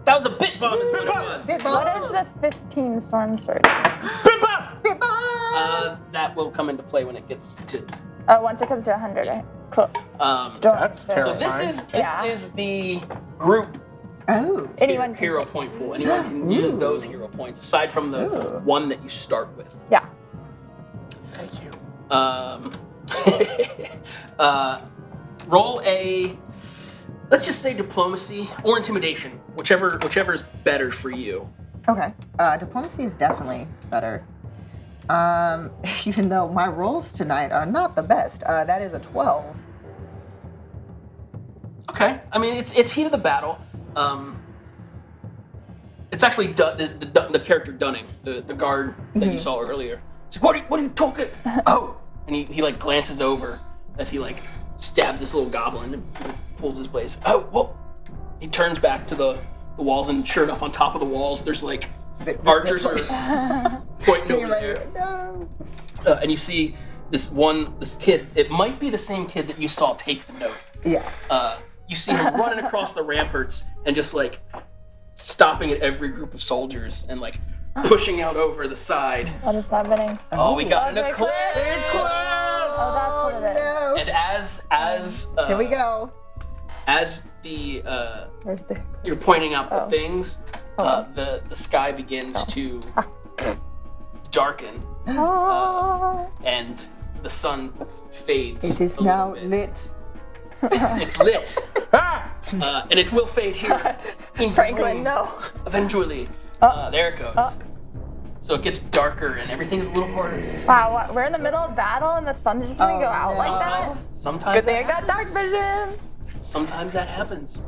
That was a bit bomb is what it was. Bit What bomb. is the 15 storm surge? Bip up! Bit bomb. That will come into play when it gets to. Oh, once it comes to 100, right? Cool. Storm That's surge. So this Yeah. is the group Oh. Anyone can hero pick. point pool. Anyone can use those hero points aside from the one that you start with. Yeah. Thank you. Roll a, let's just say diplomacy or intimidation, whichever is better for you. Okay. Diplomacy is definitely better. Even though my rolls tonight are not the best. That is a 12. Okay. I mean, it's heat of the battle. It's actually the character Dunning, the guard that you saw earlier. He's like, what are you talking? Oh, and he like glances over as he like stabs this little goblin and pulls his blade. Oh, whoa! He turns back to the walls, and sure enough, on top of the walls, there's like archers are pointing over there. No. And you see this kid. It might be the same kid that you saw take the note. Yeah. You see him running across the ramparts and just like stopping at every group of soldiers and like pushing out over the side. What is happening? Oh, we got an Oh, eclipse! Oh, that's what it is. No. And as Here we go. as the Where's the... you're pointing out the things, the sky begins to darken Oh. and the sun fades. It is a now little bit. lit. It's lit, Ah! and it will fade here. In Franklin, room, no. Eventually, there it goes. So it gets darker and everything's a little more. Wow, we're in the middle of battle and the sun's just gonna go out like that? Sometimes Good thing I that got dark happens. vision. Sometimes that happens.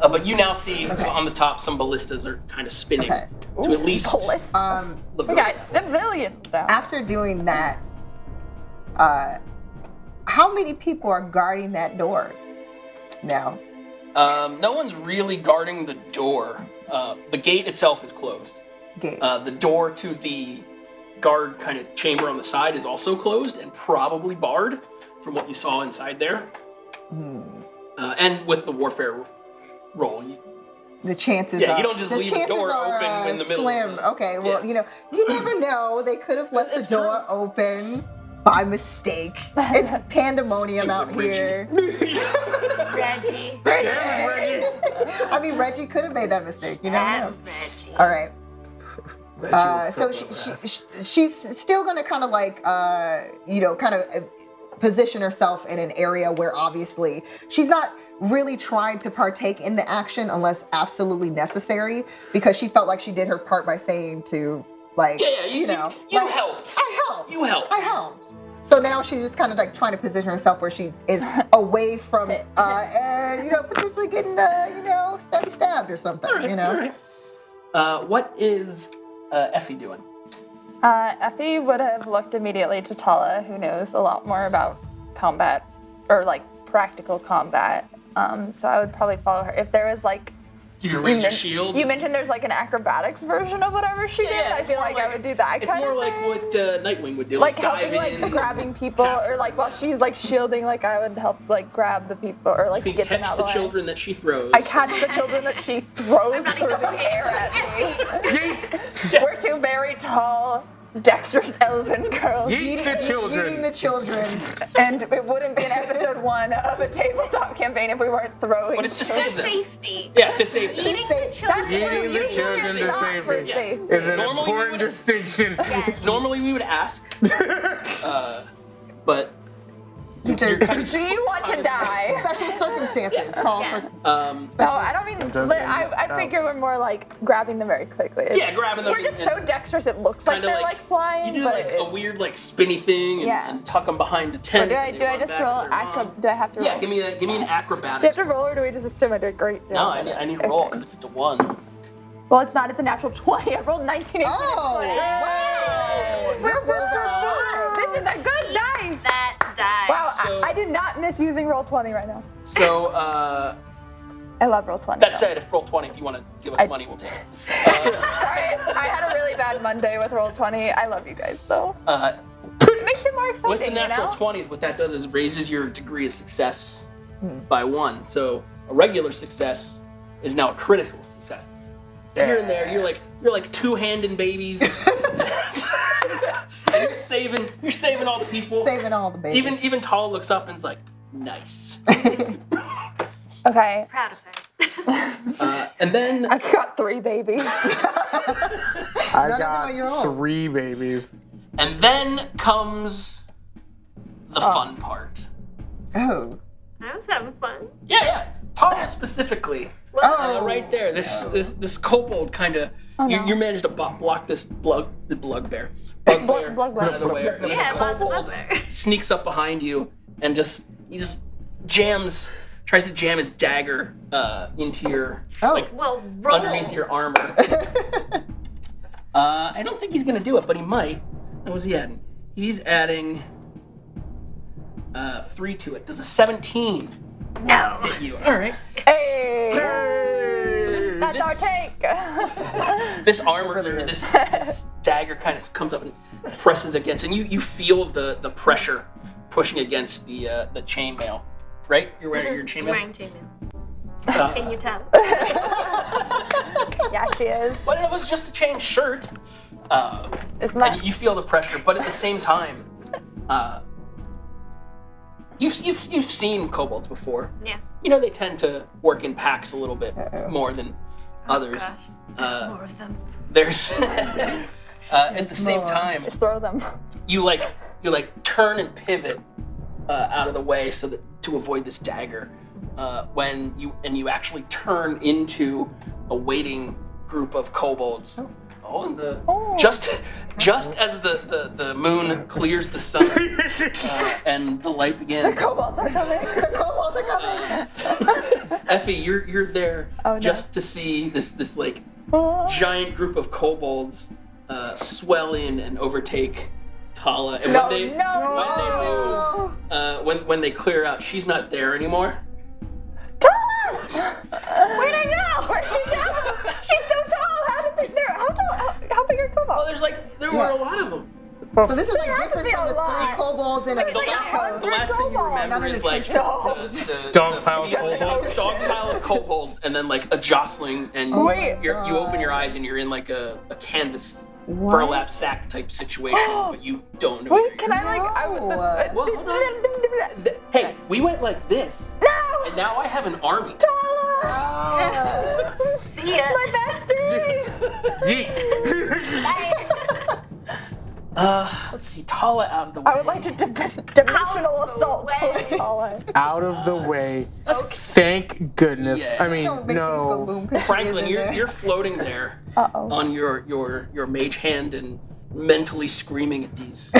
But you now see on the top some ballistas are kind of spinning Okay. to at least Ballistas. look We over. got civilians down. After doing that, how many people are guarding that door now? No one's really guarding the door. The gate itself is closed. Gate. The door to the guard kind of chamber on the side is also closed and probably barred from what you saw inside there. And with the warfare roll, The chances Yeah, are you don't just the leave the chances door are, open in the middle of Slim. the- Okay, well, Yeah. you never know. They could have left the It's door open by mistake. It's pandemonium out Stupid here. Reggie. Damn, Reggie. I mean, Reggie could have made that mistake. You never know. Reggie. All right. Reggie So she's still gonna kind of like, kind of position herself in an area where obviously she's not really trying to partake in the action unless absolutely necessary, because she felt like she did her part by saying to, like, Yeah, you like, helped. I helped. You helped. I helped. So now she's just kind of like trying to position herself where she is away from, potentially getting, stabbed or something. All right. What is Effie doing? Effie would have looked immediately to Tala, who knows a lot more about combat, or like practical combat. So I would probably follow her. If there was like, You raise your shield. you mentioned there's like an acrobatics version of whatever she did. I it's feel more like I would do that It's kind more of like thing. what Nightwing would do, Like dive helping, like in, grabbing people, capture or like them. while she's like shielding, like I would help like grab the people, or like You can get them catch out the of the way. children that she throws. I catch the children that she throws through the air at me. We're two very tall, dexterous elven girls. Yeet the children. Eating the children. And it wouldn't be an episode 1 of a tabletop campaign if we weren't throwing. But it's to children. save them. Safety. Yeah, to save them. Eating the That's children. true. Eating the You children use to that save for them. safety. Is an Normally we important would- distinction. Yes. Normally we would ask, but you're kind of Do you want to die? Special circumstances call Yes. for. No, I don't mean. Sometimes I figure we're more like grabbing them very quickly. Yeah, grabbing them We're just and- so dexterous it looks like kinda they're like flying. You do but like a it's- weird like spinny thing and, Yeah. and tuck them behind a So tent. do I and they do I run just back roll to their mom. do I have to roll? Yeah, give me an Do you acrobatics. have to roll, or do we just assume I did great? No, I need to roll because if it's a 1. Well, it's not. It's a natural 20. I rolled 19. Oh, wow. Your rolls are high. This is a good dice. That died. Wow, So- I do not miss using roll 20 right now. So I love roll 20. that though. said, if roll 20, if you want to give us money, we'll take it. Sorry, I had a really bad Monday with roll 20. I love you guys though. It makes it more exciting, With the natural you know? 20, what that does is raises your degree of success by 1. So a regular success is now a critical success. So here and there, you're like two-handing babies. And you're saving all the people. Saving all the babies. Even Tala looks up and is like, nice. Okay. Proud of her. And then I've got 3 babies. I None of them got are your own. 3 babies. comes the fun part. Oh. I was having fun. Yeah. Tala specifically. Oh. Right there. This kobold kind of. You managed to block this bugbear. Bugbear out of the way. And this Yeah, block the kobold bugbear. sneaks up behind you and just tries to jam his dagger into your Well, roll. underneath your armor. I don't think he's gonna do it, but he might. What was he adding? He's adding 3 to it. Does a 17 No. hit you? All right. Hey! So That's our take. this armor, this dagger kind of comes up and presses against, and you feel the pressure pushing against the chainmail. Right? You're wearing your chainmail. Wearing chainmail. Can you tell? Yeah, she is. But it was just a chain shirt. It's not. And you feel the pressure, but at the same time, you've seen kobolds before. Yeah. You know they tend to work in packs a little bit more than others. Gosh, there's more of them. There's at the same time, Just throw them. you turn and pivot out of the way so that to avoid this dagger. When you actually turn into a waiting group of kobolds. And just as the moon clears the sun and the light begins. Kobolds are coming. The kobolds are coming. Effie, you're there Oh, no. just to see this like giant group of kobolds swell in and overtake Tala. And No, when they no. when they clear out, she's not there anymore. Where'd I go? Where'd she go? She's so tall. How did they? How big are kobolds? There were a lot of them. So this is like There has to different be from a the 3 lot. kobolds in a The last thing you remember Not is in a like trench Dogpile of kobolds. dogpile of kobolds, and then like a jostling, and Wait. you open your eyes and you're in like a canvas burlap sack type situation, but you don't know. Wait, can I like? I would. No. Well, hold on. Hey, we went like this, No! and now I have an army. Oh. See ya. My bestie! Yeet. Let's see, Tala out of the way. I would like to dimensional Out of the assault way. Tala. Out of the way. Thank goodness. Yeah. I mean, Don't make these go no. boom. 'cause she Franklin, is in there. you're floating there Uh-oh. on your mage hand and mentally screaming at these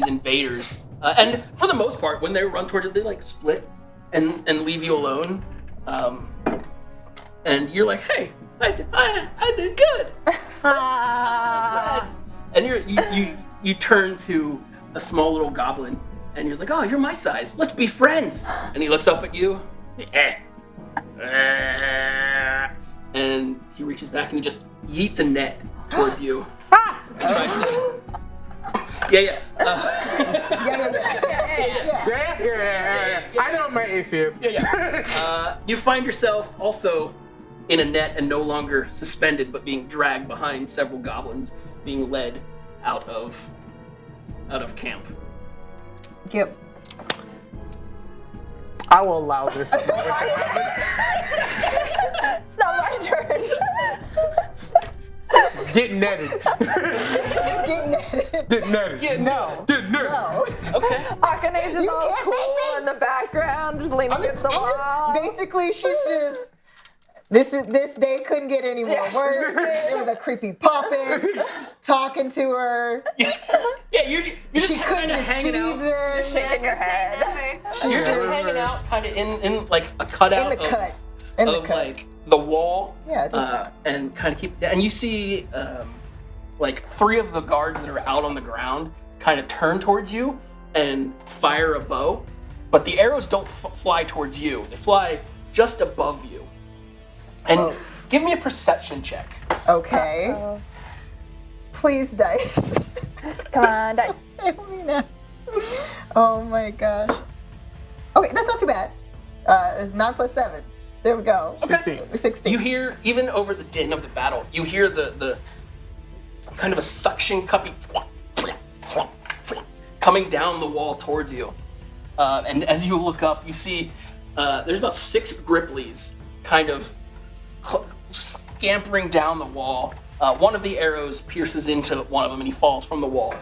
invaders. And for the most part, when they run towards it, they like split and leave you alone. And you're like, hey, I did good. And you turn to a small little goblin, and you're like, oh, you're my size. Let's be friends. And he looks up at you. And he reaches back and he just yeets a net towards you. Tries to- yeah. Yeah. I know what my AC is. You find yourself also in a net and no longer suspended, but being dragged behind several goblins, being led out of camp. Yep. I will allow this. It's not my turn. Get netted. Get netted. Get netted. No. Get netted. No. Okay. Akane's just You all can't make cool me. in the background, just leaning against the wall. Basically, she's just. This day couldn't get any more worse. There was a creepy popping, talking to her. Yeah, you're just She couldn't kind of hanging deceive out. them. Shaking your Never say head. never. She's You're just just hanging out, kind of in like a cutout in the cut. In the of cut. like the wall. Yeah, just- and kind of keep. And you see like 3 of the guards that are out on the ground kind of turn towards you and fire a bow, but the arrows don't fly towards you. They fly just above you. And Whoa. give me a perception check. Okay. Oh, Please, dice. come on, dice. Help me now. Oh my gosh. Okay, that's not too bad. It's 9 plus 7. There we go. 16. 16. You hear, even over the din of the battle, you hear the kind of a suction cuppy coming down the wall towards you. And as you look up, you see there's about 6 Grippleys kind of scampering down the wall. One of the arrows pierces into one of them and he falls from the wall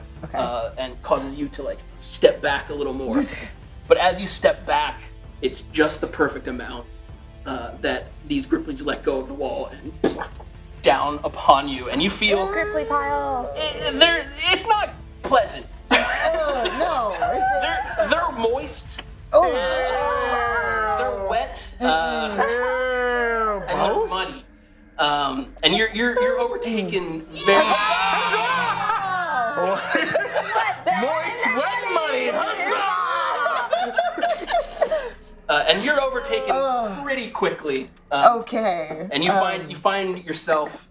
and causes you to like step back a little more. But as you step back, it's just the perfect amount that these Grippleys let go of the wall and down upon you, and you feel Gripply pile. it's not pleasant. No. They're moist. Oh. They're wet. And they're muddy. And you're overtaken very. Moist, wet money. Huzzah! And you're overtaken pretty quickly. Okay. And you find yourself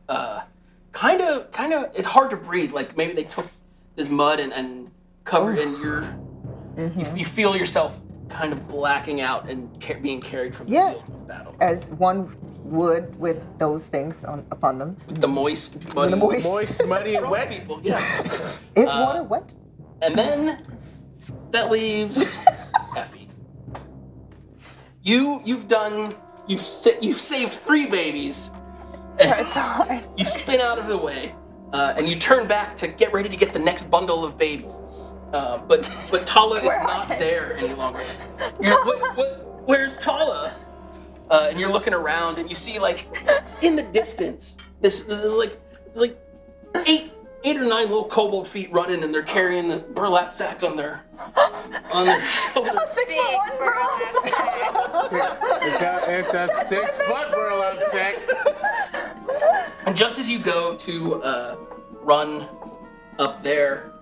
kind of. It's hard to breathe. Like maybe they took this mud and covered, and you feel yourself kind of blacking out and being carried from the field of battle. As one would with those things upon them. The moist, muddy, Moist, muddy, and wet. people. Yeah. Is water wet? And then that leaves Effie. You've saved 3 babies. It's hard. You spin out of the way, and you turn back to get ready to get the next bundle of babies. But Tala is not there any longer. Where's Tala? And you're looking around, and you see like in the distance, this is like 8 or 9 little kobold feet running, and they're carrying this burlap sack on their shoulder. 6'1" burlap sack. It's a 6-foot burlap sack. And just as you go to run up there,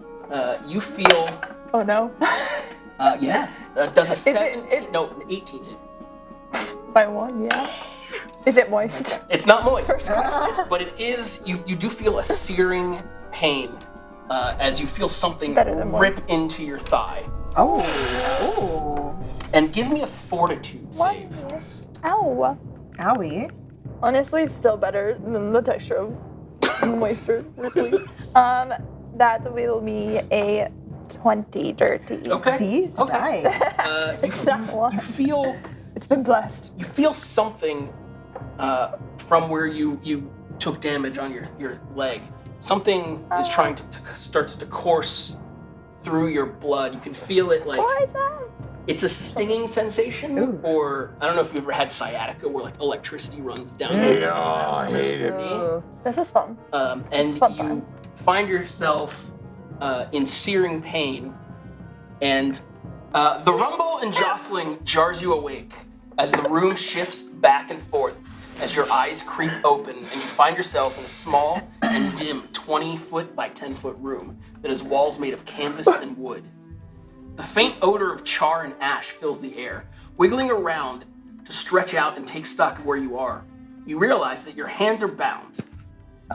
you feel. Oh no. Does a 17? No, 18 hit. By 1, yeah. Is it moist? It's not moist, but it is. You do feel a searing pain as you feel something Better than rip moist. into your thigh. Oh. And give me a fortitude save. Ow. Owie. Honestly, it's still better than the texture of moisture. That will be a 20 dirty. Okay. These Okay. dice. It's not one. You feel. It's been blessed. You feel something from where you took damage on your leg. Something is trying to starts to course through your blood. You can feel it like Why is that? it's a stinging sensation, Ooh. or I don't know if you've ever had sciatica where like electricity runs down. Yeah, I hate it. This is fun. And It's fun you time. find yourself in searing pain, and the rumble and jostling jars you awake as the room shifts back and forth as your eyes creep open and you find yourselves in a small and dim 20-foot by 10-foot room that has walls made of canvas and wood. The faint odor of char and ash fills the air. Wiggling around to stretch out and take stock of where you are, you realize that your hands are bound.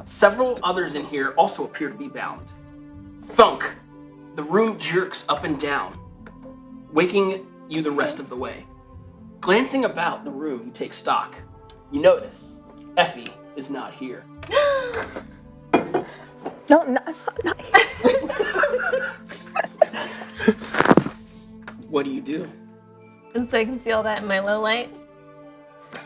Several others in here also appear to be bound. Thunk! The room jerks up and down, waking you the rest of the way. Glancing about the room, you take stock. You notice Effie is not here. No, not here. What do you do? And so I can see all that in my low light.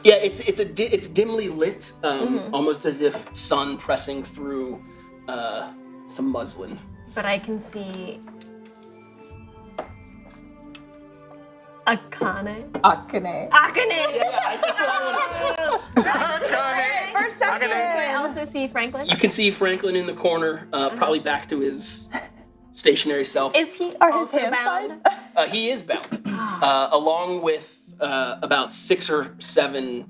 Yeah, it's dimly lit, almost as if sun pressing through some muslin. But I can see Akane. Akane. Akane! Yeah, that's what I want to say. Perception. I also see Franklin. You can see Franklin in the corner, probably back to his stationary self. Is he Are his also hands bound? He is bound, along with about 6 or 7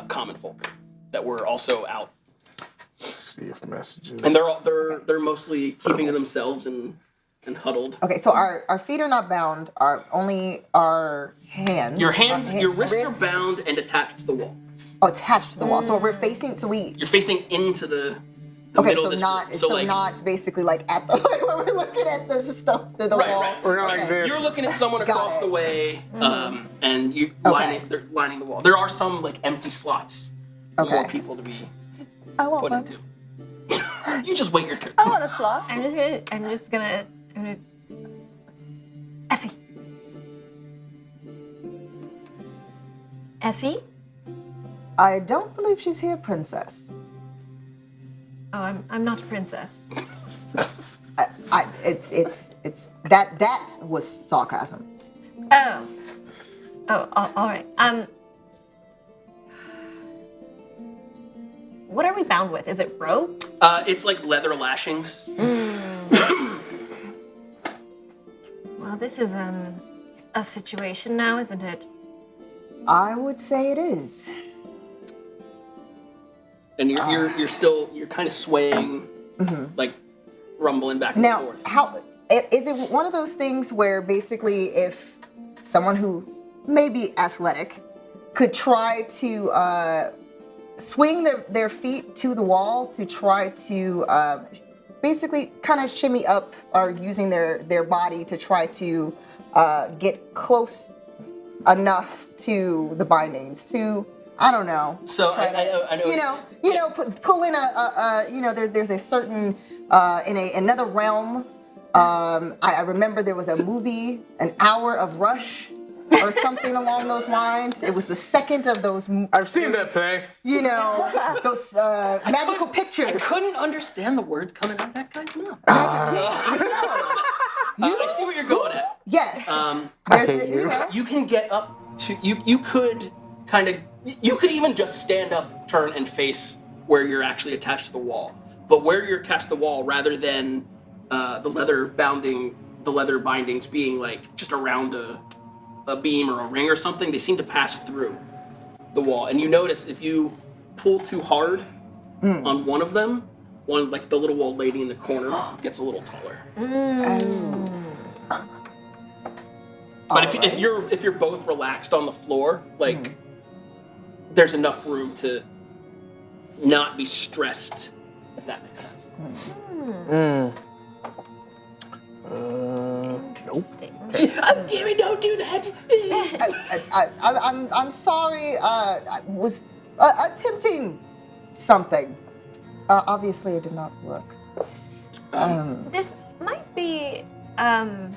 common folk that were also out, Let's see if messages. and they're mostly keeping to themselves and huddled. Okay, so our feet are not bound. Only our hands. Your hands, Our your wrists are bound and attached to the wall. Oh, attached to the wall. So we're facing. So we. You're facing into the Okay, middle so of this not room. so like, not basically like at the where we're looking at the stuff the Right, wall. right. We're not like this. You're looking at someone Got across it. the way, and you Okay. they're lining the wall. There are some like empty slots for more Okay. people to be I want put one. into. You just wait your turn. I want a slot. I'm just gonna. Effie. Effie? I don't believe she's here, princess. Oh, I'm not a princess. It's that was sarcasm. Oh. All right. What are we bound with? Is it rope? It's like leather lashings. Well, this is a situation now, isn't it? I would say it is. And you're kind of swaying, like rumbling back and Now, forth. how is it one of those things where basically if someone who may be athletic could try to swing their feet to the wall to try to basically kind of shimmy up or using their body to try to get close enough to the bindings to, I don't know. So try I know. pull in there's a certain in another realm. I remember there was a movie, An Hour of Rush, or something along those lines. It was the second of those. I've seen that thing. Those magical pictures. I couldn't understand the words coming out of that guy's mouth. I see what you're going at. Yes. I hate you. You can get up to you could kind of you could even just stand up, turn, and face where you're actually attached to the wall. But where you're attached to the wall, rather than the leather bindings being like just around a beam or a ring or something, they seem to pass through the wall. And you notice if you pull too hard on one of them, like the little old lady in the corner gets a little taller. But if you're both relaxed on the floor, like there's enough room to not be stressed, if that makes sense. Interesting. Gary, don't do that. I'm sorry. I was attempting something. Obviously, it did not work. This might be, and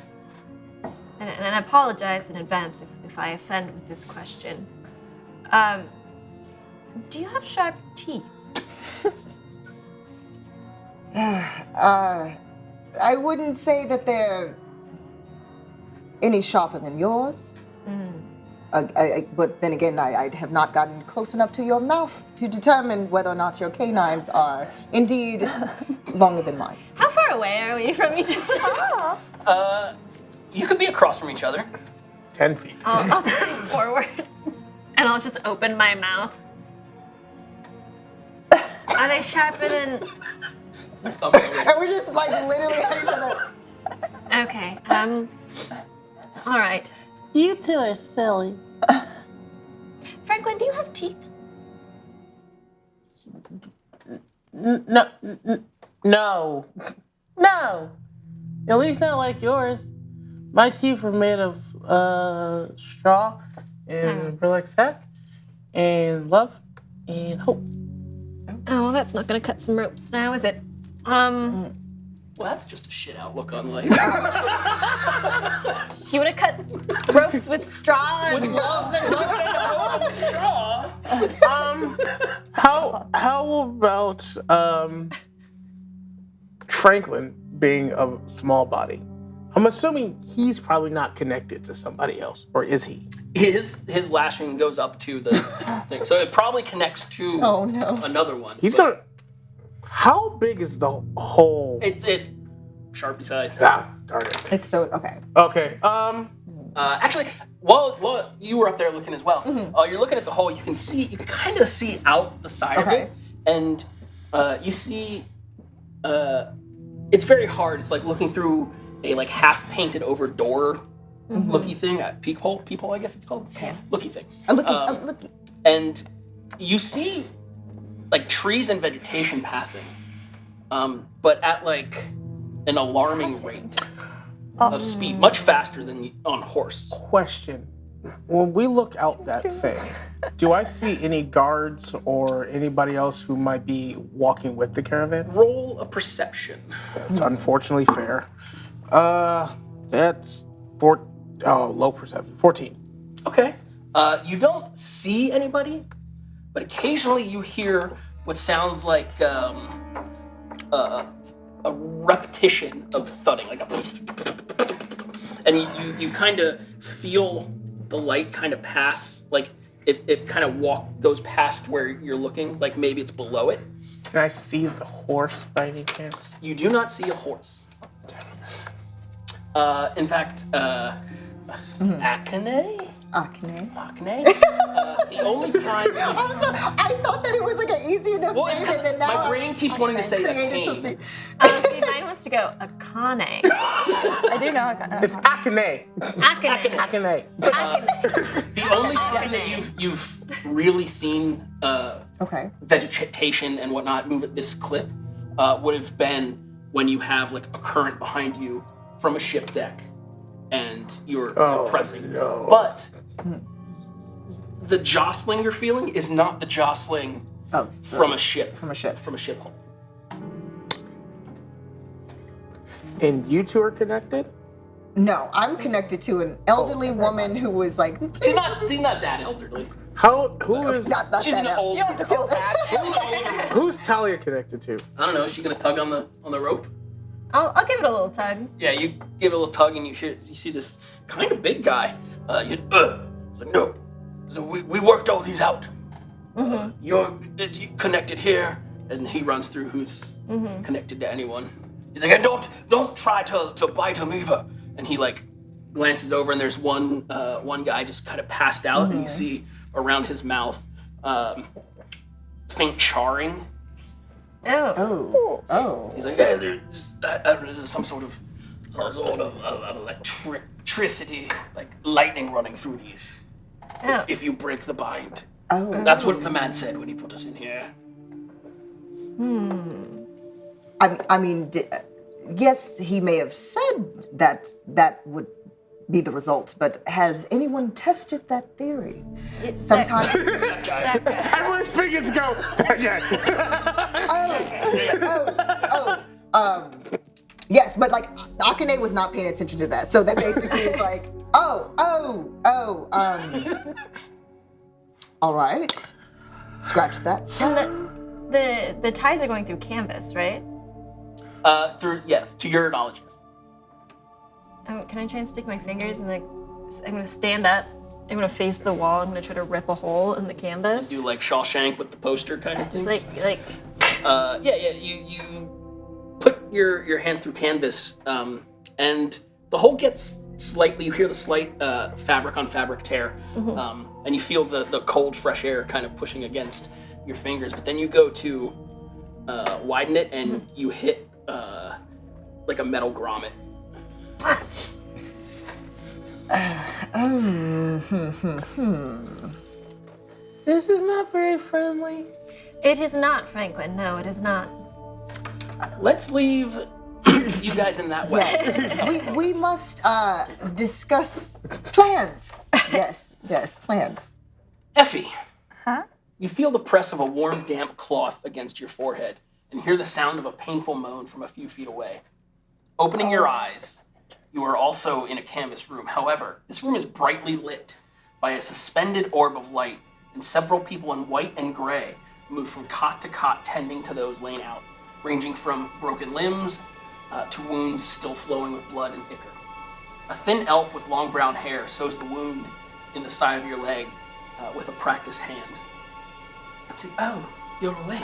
I apologize in advance if I offend with this question. Do you have sharp teeth? I wouldn't say that they're any sharper than yours. But then again, I have not gotten close enough to your mouth to determine whether or not your canines are indeed longer than mine. How far away are we from each other? You could be across from each other. 10 feet. I'll step forward and I'll just open my mouth. Are they sharper than? And we're just like literally at each other. Okay. All right. You two are silly. Franklin, do you have teeth? No. At least not like yours. My teeth were made of straw and relaxac and love and hope. Oh, well, that's not gonna cut some ropes now, is it? Well, that's just a shit outlook on life. You would have cut ropes with straw and love and straw. How about Franklin being a small body? I'm assuming he's probably not connected to somebody else, or is he? His lashing goes up to the thing, so it probably connects to another one. He's gonna. How big is the hole? It Sharpie size. Ah, darn it. It's so okay. Okay. Actually, while you were up there looking as well, you're looking at the hole. You can kind of see out the side of it, and you see it's very hard. It's like looking through a like half painted over door looky thing, peephole I guess it's called. Looky thing. Looky. And you see like trees and vegetation passing, but at like an alarming rate of speed, much faster than on horse. Question. When we look out that thing, do I see any guards or anybody else who might be walking with the caravan? Roll a perception. That's unfortunately fair. That's low perception. 14. Okay. You don't see anybody, but occasionally you hear what sounds like a repetition of thudding, like a, and you kind of feel the light kind of pass, like it kind of goes past where you're looking, like maybe it's below it. Can I see the horse by any chance? You do not see a horse. In fact, Akane? Akane. The only time Also, I thought that it was like an easy enough well, it's name, 'cause and then now my brain keeps wanting to say created Akane. something. See, mine wants to go Akane. I do know. It's Akane. Akane. Akane. Akane. The only time that you've really seen Okay. vegetation and whatnot move at this clip would have been when you have like a current behind you from a ship deck and you're pressing. No. But the jostling you're feeling is not the jostling from a ship. From a ship. From a ship hull. And you two are connected? No, I'm connected to an elderly woman who was like, She's not that elderly. Who is not She's that an old. You don't have to feel bad. She's an older. who's Talia connected to? I don't know. Is she gonna tug on the rope? I'll give it a little tug. Yeah, you give it a little tug and you see this kind of big guy. It's like, no, so we worked all these out. You're connected here, and he runs through who's connected to anyone. He's like, and don't try to bite him either. And he like glances over, and there's one guy just kind of passed out, and you see around his mouth faint charring. oh. He's like, yeah, there's some sort of electricity, like lightning running through these. Oh. If you break the bind. Oh. That's what the man said when he put us in here. I mean, yes, he may have said that would be the result, but has anyone tested that theory? Sometimes. Everyone's fingers go. Yes, but like Akane was not paying attention to that, so that basically is like, all right, scratch that. And the ties are going through canvas, right? To your knowledge, yes. Can I try and stick my fingers and like I'm gonna stand up. I'm gonna face the wall. I'm gonna try to rip a hole in the canvas. Do like Shawshank with the poster kind of thing. Just like. You put your hands through canvas, and the hole gets slightly. You hear the slight fabric on fabric tear, and you feel the cold, fresh air kind of pushing against your fingers. But then you go to widen it, and you hit like a metal grommet. Blast. This is not very friendly. It is not, Franklin. No, it is not. Let's leave you guys in that way. Yes, we must discuss plans. Yes, plans. Effie. Huh? You feel the press of a warm, damp cloth against your forehead and hear the sound of a painful moan from a few feet away. Opening your eyes, you are also in a canvas room. However, this room is brightly lit by a suspended orb of light, and several people in white and gray move from cot to cot tending to those laying out, ranging from broken limbs to wounds still flowing with blood and ichor. A thin elf with long brown hair sews the wound in the side of your leg with a practiced hand. Oh, you're awake.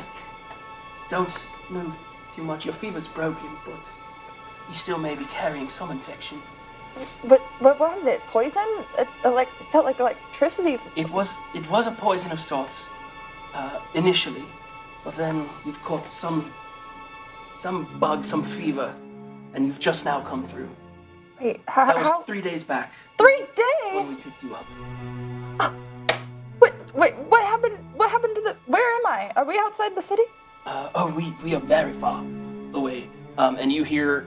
Don't move too much. Your fever's broken, but you still may be carrying some infection. What was it? Poison? It felt like electricity. It was a poison of sorts initially, but then you've caught some bug, some fever, and you've just now come through. Wait, That was how? 3 days back 3 when we days? picked you up. Wait, what happened? What happened to the? Where am I? Are we outside the city? We are very far. away. And you hear,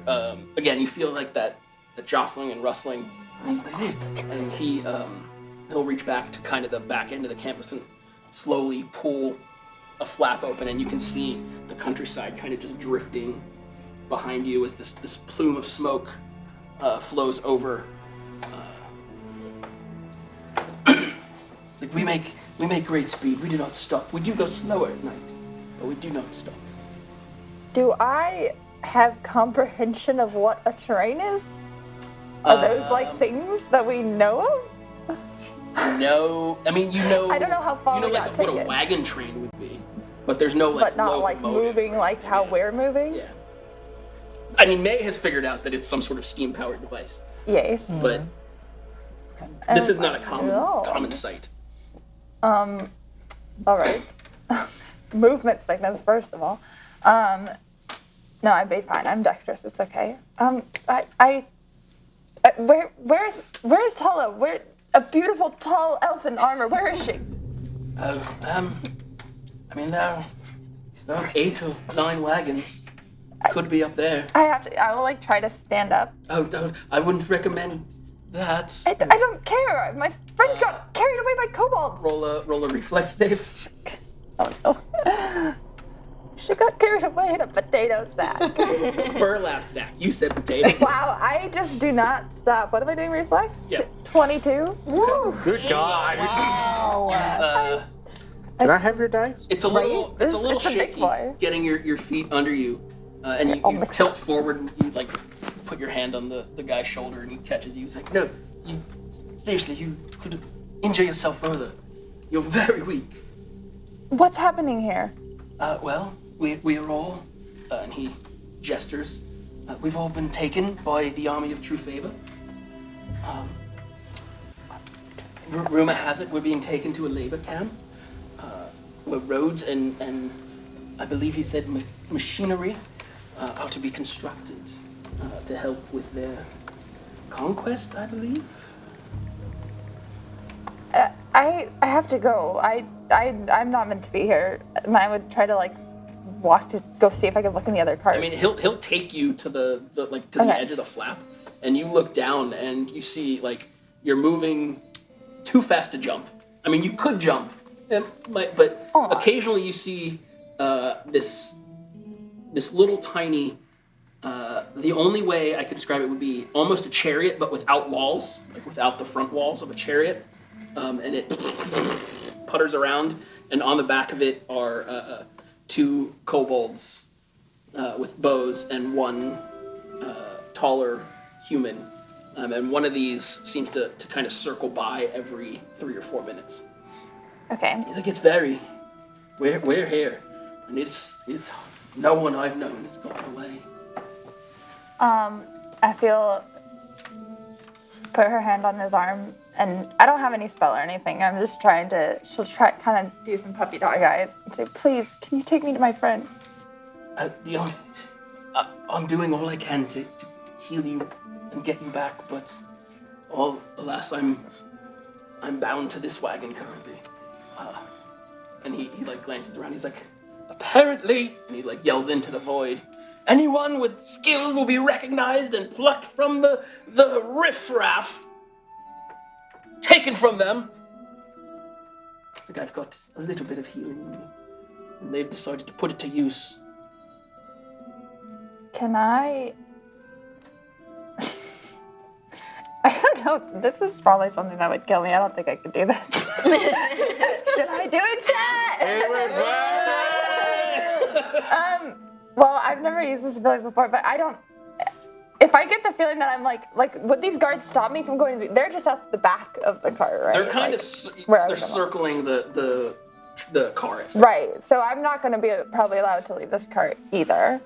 again, you feel like that jostling and rustling. And he's like, "Hey," and he'll reach back to kind of the back end of the campus and slowly pull a flap open, and you can see the countryside kind of just drifting behind you as this plume of smoke flows over. It's like, we make great speed. We do not stop. We do go slower at night, but we do not stop. Do I have comprehension of what a terrain is? Are those like things that we know of? No, I mean, you know. I don't know how far you know, we like got what a taken. wagon train would be, but there's no like But not like locomotive. moving like how we're moving? Yeah. I mean, May has figured out that it's some sort of steam-powered device, Yes. but this is not a common sight. All right. Movement sickness, first of all. No, I'd be fine. I'm dexterous. It's okay. Where's Tala? Where a beautiful tall elf in armor? Where is she? Oh, I mean, there are 8 or 9 wagons. Could be up there. I will like try to stand up. Oh, don't. I wouldn't recommend that. I don't care. My friend got carried away by kobolds. Roll a reflex save. Oh no. She got carried away in a potato sack. Burlap sack. You said potato. Wow, I just do not stop. What am I doing, reflex? Yeah. 22? Woo! Good God. Oh, Can I have your dice? It's a little. It's a little It's a big shaky. boy. Getting your feet under you, and you tilt forward and you like put your hand on the guy's shoulder and he catches you. He's like, "No, you seriously, you could injure yourself further. You're very weak." What's happening here? Well, we are all, and he gestures, we've all been taken by the army of True Favor. Rumor has it we're being taken to a labor camp, where roads and I believe he said machinery are to be constructed to help with their conquest, I believe. I have to go. I'm not meant to be here. And I would try to like walk to go see if I could look in the other cart. I mean, he'll take you to the Okay. edge of the flap, and you look down and you see like you're moving too fast to jump. I mean, you could jump, but occasionally you see this little tiny. The only way I could describe it would be almost a chariot, but without walls, like without the front walls of a chariot, and it putters around, and on the back of it are 2 kobolds with bows and 1 taller human, and one of these seems to kind of circle by every 3 or 4 minutes. Okay. He's like, we're here, and it's no one I've known has gone away. I feel put her hand on his arm, and I don't have any spell or anything. I'm just trying to. She'll try kind of do some puppy dog eyes and say, "Please, can you take me to my friend?" I'm doing all I can to heal you and get you back, but alas, I'm bound to this wagon currently. And he like glances around. He's like, apparently, and he like yells into the void. Anyone with skills will be recognized and plucked from the riffraff, taken from them. I think I've got a little bit of healing in me, and they've decided to put it to use. Can I? I don't know. This is probably something that would kill me. I don't think I could do this. Should I do it, chat? Well, I've never used this ability before, but I don't. If I get the feeling that I'm like, would these guards stop me from going? They're just at the back of the car, right? They're kind Like, of where I they're was going. circling the car itself. Right. So I'm not going to be probably allowed to leave this cart either.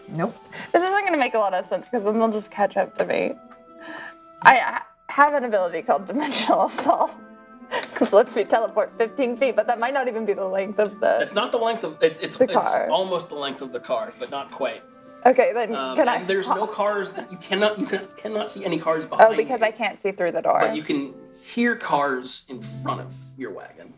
nope. This isn't going to make a lot of sense because then they'll just catch up to me. I have an ability called Dimensional Assault. Because lets me teleport 15 feet, but that might not even be the length of the... It's not the length of it's car. almost the length of the car, but not quite. Okay, then can I... And there's no cars that you cannot see any cars behind. Oh, because you, I can't see through the door. But you can hear cars in front of your wagon.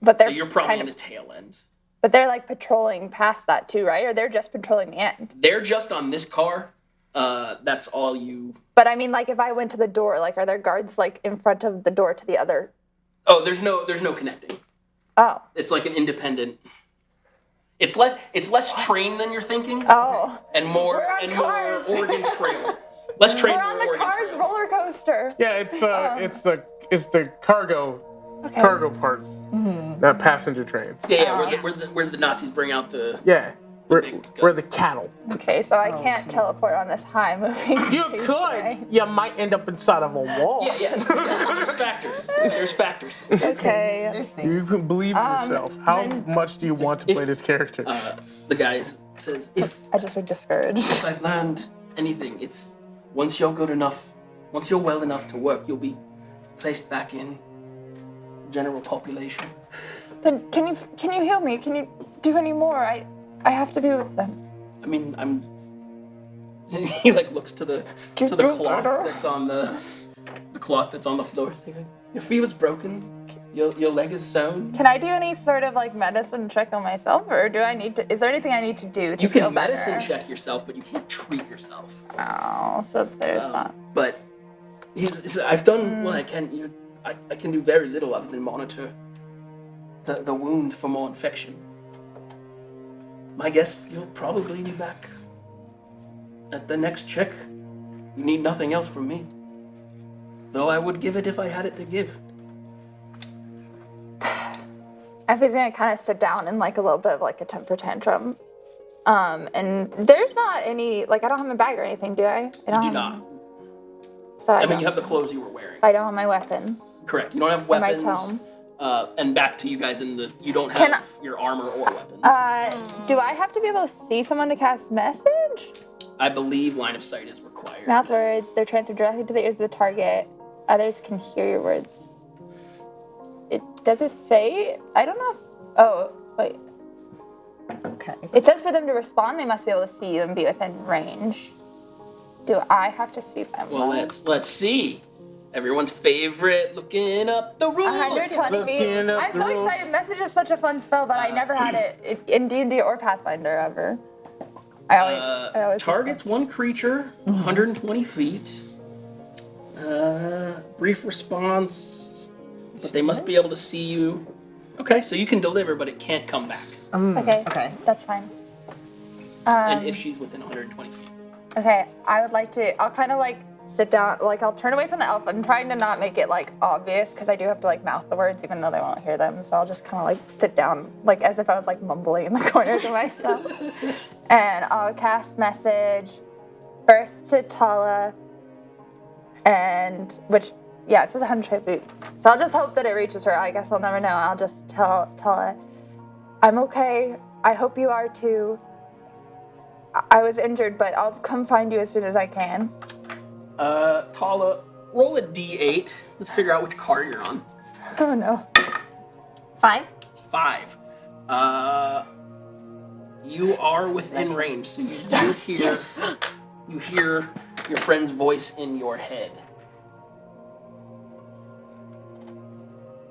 But they're So you're probably kind in of, the tail end. But they're like patrolling past that too, right? Or they're just patrolling the end. They're just on this car. That's all you. But I mean, like, if I went to the door, like, are there guards like in front of the door to the other? Oh, there's no connecting. Oh. It's like an independent. It's less train than you're thinking. Oh. And more We're on cars. Oregon Trail. Less train. We're on the Oregon Cars Trail. roller coaster. Yeah, it's the cargo Okay. parts, not passenger trains. Yeah, where the Nazis bring out the. Yeah, big we're the guns. cattle. Okay, so I can't teleport on this high moving. You stage, could. right? You might end up inside of a wall. Yeah. There's factors. There's factors. Okay. There's You things. can believe in yourself. How then- much do you want to play this character? The guy says, if I just would discouraged. I've learned anything, it's once you're well enough to work, you'll be placed back in the general population. Then can you heal me? Can you do any more? I have to be with them. I mean, he like looks to the cloth that's on the cloth that's on the floor. Thinking, your fever's broken. Your leg is sewn. Can I do any sort of like medicine check on myself, or do I need to? Is there anything I need to do to You feel can medicine better? check yourself, but you can't treat yourself. Oh, so there's that. But I've done what I can. I can do very little other than monitor the wound for more infection. My guess, you'll probably be back at the next check. You need nothing else from me. Though I would give it if I had it to give. Effie's gonna kind of sit down in like a little bit of like a temper tantrum. And there's not any, like, I don't have my bag or anything, do I? I don't You have- do not. So I mean, you have the clothes you were wearing. I don't have my weapon. Correct. You don't have my weapons. tome. And back to you guys you don't Can have your armor or weapons. Do I have to be able to see someone to cast message? I believe line of sight is required. Mouth words, they're transferred directly to the ears of the target. Others can hear your words. Does it say? I don't know. Oh, wait. Okay. It says for them to respond, they must be able to see you and be within range. Do I have to see them? Well, let's see. Everyone's favorite, looking up the rules. 120 feet. Looking up I'm the so rules. excited. Message is such a fun spell, but I never had it in D&D or Pathfinder ever. I always Targets one creature, 120 feet. Brief response, but they must be able to see you. Okay, so you can deliver, but it can't come back. Okay, that's fine. And if she's within 120 feet. Okay, I would like to, I'll kind of like sit down, like I'll turn away from the elf. I'm trying to not make it like obvious because I do have to like mouth the words even though they won't hear them. So I'll just kind of like sit down like as if I was like mumbling in the corner to myself. And I'll cast message first to Tala and it says 100 feet. So I'll just hope that it reaches her. I guess I'll never know. I'll just tell Tala, I'm okay. I hope you are too. I was injured, but I'll come find you as soon as I can. Tala, roll a d8. Let's figure out which car you're on. Oh no. 5. 5. You are within range, so you do hear you hear your friend's voice in your head.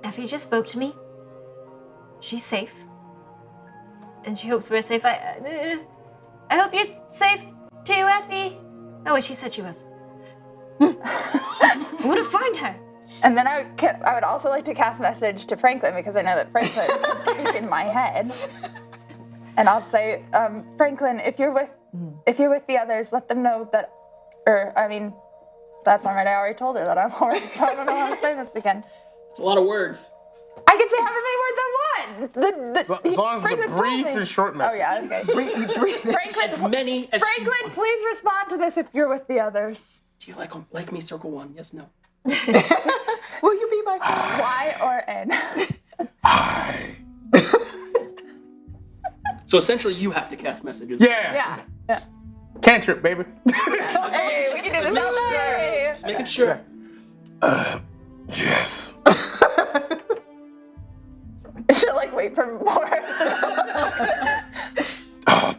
Effie just spoke to me. She's safe. And she hopes we're safe. I hope you're safe too, Effie. Oh, wait, she said she was. I want to find her. And then I would also like to cast message to Franklin because I know that Franklin can speak in my head. And I'll say, Franklin, if you're with the others, let them know that, that's not right. I already told her that I'm alright, so I don't know how to say this again. It's a lot of words. I can say however many words I want. As long as Franklin it's a told brief me. and short message. Oh yeah, okay. As many as she Franklin, wants. please respond to this if you're with the others. Do you like me? Circle 1. Yes, no. Will you be my friend? Y or N? So essentially, you have to cast messages. Yeah. Yeah. Cantrip, baby. Hey, we can do this all day. Just making sure. Yes. She'll like wait for more.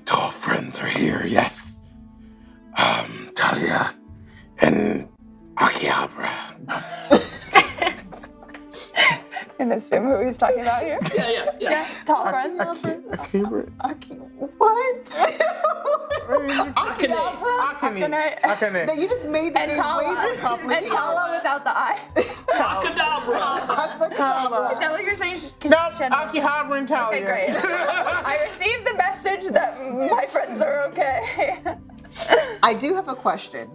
Tall friends are here, yes. Talia and Akihabra. And assume who he's talking about here. Yeah. Yeah, tall friends. What? Akane. No, you just made the And name way more Tala. And complicated. Tala without the I. Takadabra. Is that what you're saying? Nope, General? Akihabara and Talia. Okay, great. I received the message that my friends are okay. I do have a question.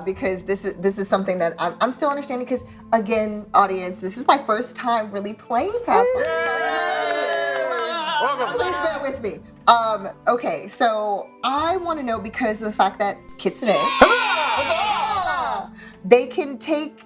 Because this is something that I'm still understanding. Because again, audience, this is my first time really playing Pathfinder. Welcome. Please bear with me. Okay, so I want to know because of the fact that Kitsune, they can take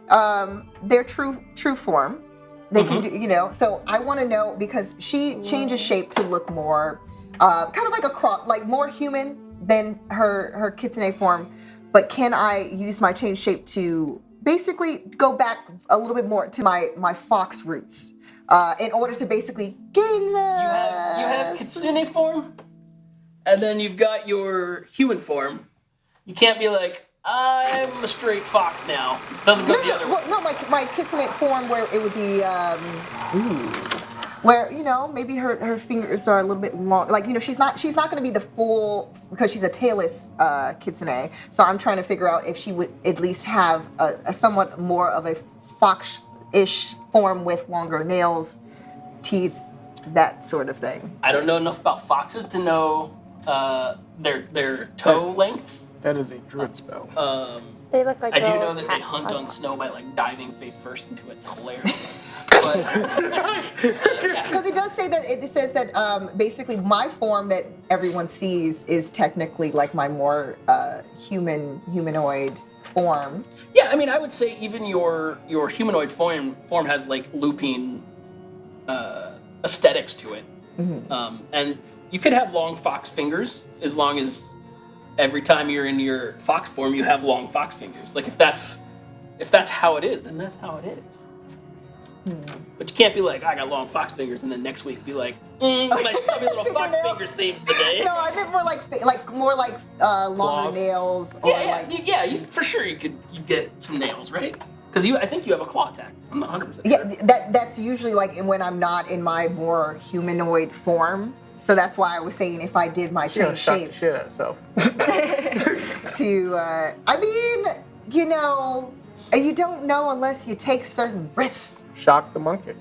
their true form. They can do, So I want to know because she changes shape to look more, kind of like like more human than her Kitsune form. But can I use my change shape to basically go back a little bit more to my fox roots in order to basically gain the... You have Kitsune form, and then you've got your human form. You can't be like, I'm a straight fox now. Doesn't go the other way. No, my Kitsune form where it would be... where maybe her fingers are a little bit long, like she's not going to be the full because she's a tailless Kitsune. So I'm trying to figure out if she would at least have a somewhat more of a fox-ish form with longer nails, teeth, that sort of thing. I don't know enough about foxes to know their toe lengths. That is a druid spell. They look like I do little know that they cat hunt on bugs. snow by like diving face first into it. It's hilarious. But Because it does say that it says that basically my form that everyone sees is technically like my more humanoid form. yeah, I mean, I would say even your humanoid form has like looping aesthetics to it, and you could have long fox fingers as long as every time you're in your fox form you have long fox fingers. Like if that's how it is, then that's how it is. But you can't be like, I got long fox fingers, and then next week be like, my stubby little fox finger saves the day. No, I meant more like longer Claws. nails or You, for sure you get some nails, right? Because I think you have a claw attack. I'm not 100% Yeah, sure. that's usually like when I'm not in my more humanoid form. So that's why I was saying if I did my She's gonna change shock shape the shit out of herself. to, I mean, you don't know unless you take certain risks. Shock the monkey.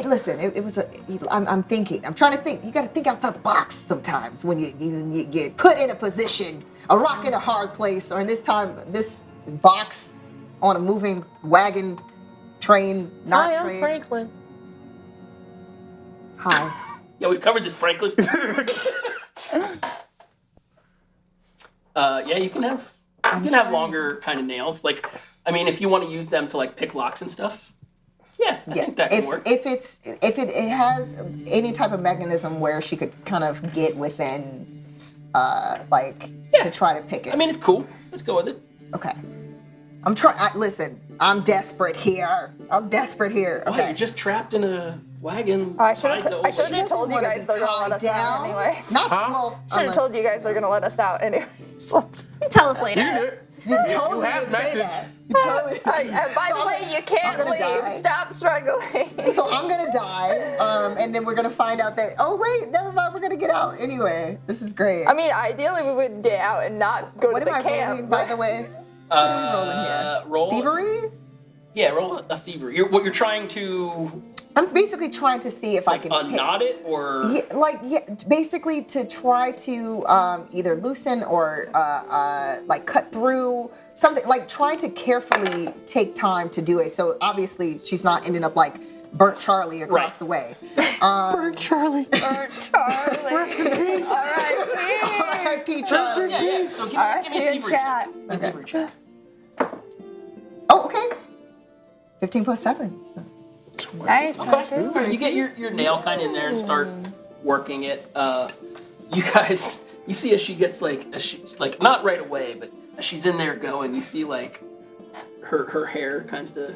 Listen, it was I'm thinking. I'm trying to think. You got to think outside the box sometimes when you get put in a position, a rock in a hard place, or in this box on a moving wagon, train, not Hi, I'm train. Franklin. Hi. Yeah, we've covered this, Franklin. Yeah, you can have longer kind of nails. Like, I mean, if you want to use them to like pick locks and stuff, I think that can work. If it has any type of mechanism where she could kind of get within, to try to pick it. I mean, it's cool. Let's go with it. Okay. Listen, I'm desperate here. Okay. Oh, you're just trapped in a wagon. Oh, I should tied to have old- told you guys they're gonna let us out anyway. Not Huh? well. Should have unless- told you guys they're gonna let us out anyway. Tell us later. You totally have did say message. that. You totally. By the way, you can't gonna leave. die. Stop struggling. So I'm gonna die, and then we're gonna find out that never mind, we're gonna get out anyway. This is great. I mean, ideally we would get out and not go what to am the I camp. rolling, by the way? What are we rolling here? Roll. Thievery? Yeah, roll a thievery. You're trying to I'm basically trying to see if I like can unknot it or. basically to try to either loosen or like cut through something, like trying to carefully take time to do it. So obviously she's not ending up like Burnt Charlie across Right. the way. Burnt Charlie. Charlie. Rest in peace. R.I.P. Charlie. Yeah. So give me a in thievery chat. check. A thievery check. Oh, okay. 15 plus 7. So. Nice. Okay. Alright, you get your nail kind of in there and start working it. You guys, you see as she's like not right away, but as she's in there going, you see like her hair kind of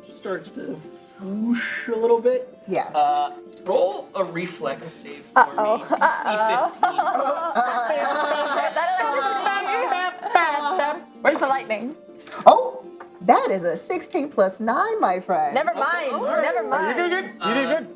starts to whoosh a little bit. Yeah. Roll a reflex save for me. DC 15. Where's the lightning? Oh, That is a 16 plus 9, my friend. Never mind. Never mind. You did good. You did good.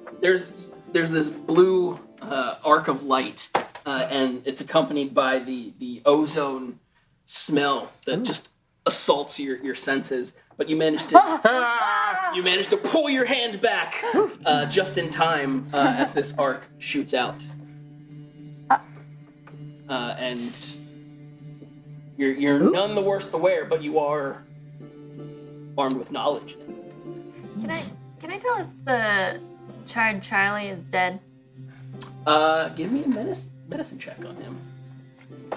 There's this blue arc of light, and it's accompanied by the ozone smell that just assaults your senses. But you managed to pull your hand back just in time as this arc shoots out, and you're none the worse the wear, but you are armed with knowledge. Can I tell if the charred Charlie is dead? Give me a medicine check on him.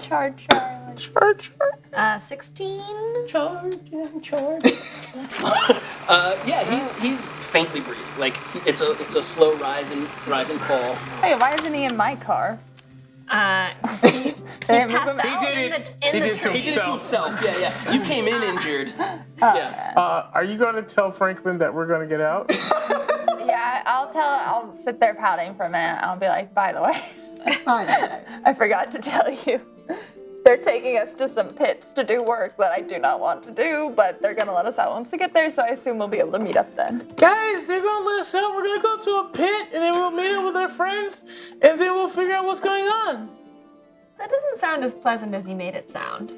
Charge. 16. Charge. Yeah, he's faintly breathing. Like it's a slow rise and fall. Hey, why isn't he in my car? He passed out He did it. in He the did it to tree. He did it to himself. Yeah. You came in injured. Oh, Yeah. Are you going to tell Franklin that we're going to get out? Yeah, I'll sit there pouting for a minute. I'll be like, by the way, Fine. I forgot to tell you. They're taking us to some pits to do work that I do not want to do, but they're gonna let us out once we get there, so I assume we'll be able to meet up then. Guys, they're going to let us out. We're going to go to a pit, and then we'll meet up with our friends, and then we'll figure out what's going on. That doesn't sound as pleasant as you made it sound.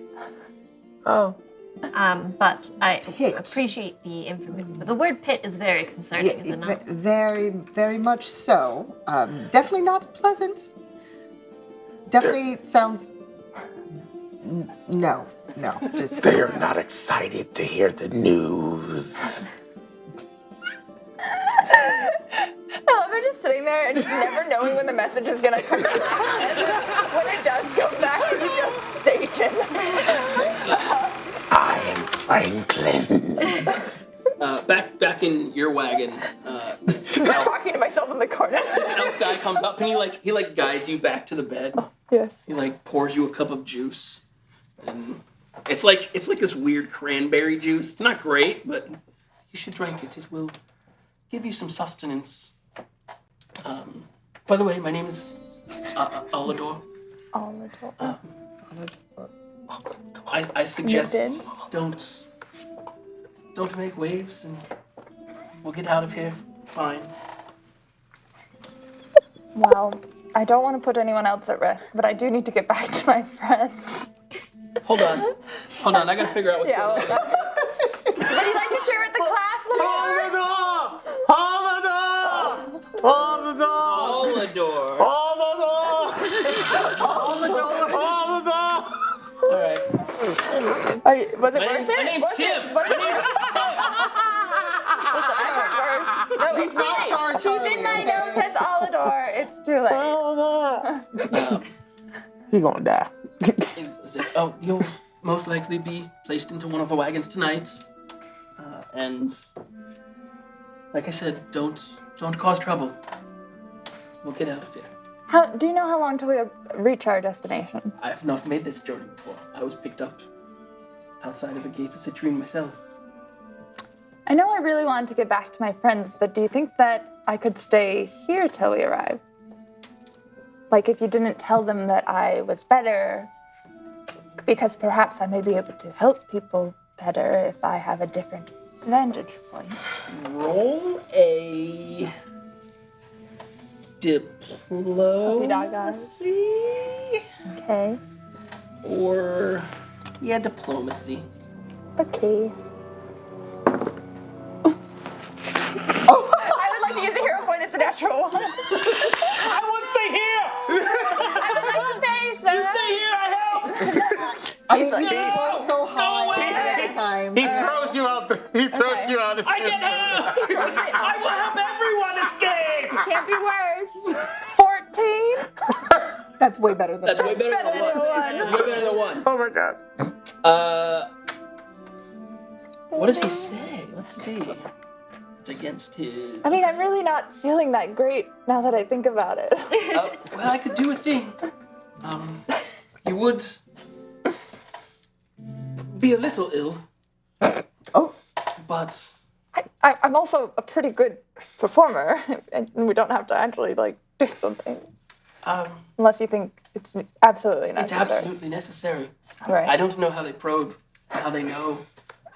Oh. But I Pit. appreciate the information. The word pit is very concerning, is it not? Very, very much so. Definitely not pleasant. Definitely sounds. No. Just. They are not excited to hear the news. I love her just sitting there and just never knowing when the message is gonna come back. And when it does come back, it's just Satan. I am Franklin. Back in your wagon, this Just talking to myself in the corner. elf guy comes up and he guides you back to the bed. Yes. He pours you a cup of juice, and it's like this weird cranberry juice. It's not great, but you should drink it. It will give you some sustenance. By the way, my name is Alador. I suggest You did? don't make waves, and we'll get out of here fine. Well, I don't want to put anyone else at risk, but I do need to get back to my friends. Hold on. I gotta figure out what's Yeah. going on. Would you like to share with the class, Hold Lamar? the door! Hold the door! Hold the door! Alador. Hold the door! Hold the door! Hold the door! All right. Was it My worth it? name's Was Tim. it- was it worth it? Listen, I went first. No, it's He's not too late. charged He's in my notes as Alador. It's too late. Hold the door! He gonna die. Is it, oh, you'll most likely be placed into one of the wagons tonight. And like I said, don't cause trouble. We'll get out of here. Do you know how long till we reach our destination? I have not made this journey before. I was picked up outside of the gates of Citrine myself. I know I really wanted to get back to my friends, but do you think that I could stay here till we arrive? Like if you didn't tell them that I was better, because perhaps I may be able to help people better if I have a different vantage point. Roll a diplomacy Okay. or diplomacy. Okay. I would like to use a hero point. It's a natural one. I want to stay here. I would like to pay, sir. You stay here. I help. I mean, you like, did roll so high ahead of time. He throws you out. He throws Okay. you out. I can help. I will help everyone escape. Can't be worse. 14. That's way better than That's way better better than than one. one. That's way better than one. Oh my god. What does he say? Let's see. It's against his. I mean, I'm really not feeling that great now that I think about it. Well, I could do a thing. You would be a little ill, Oh, but I'm also a pretty good performer, and we don't have to actually do something unless you think it's absolutely it's necessary. absolutely necessary. All right. I don't know how they probe, how they know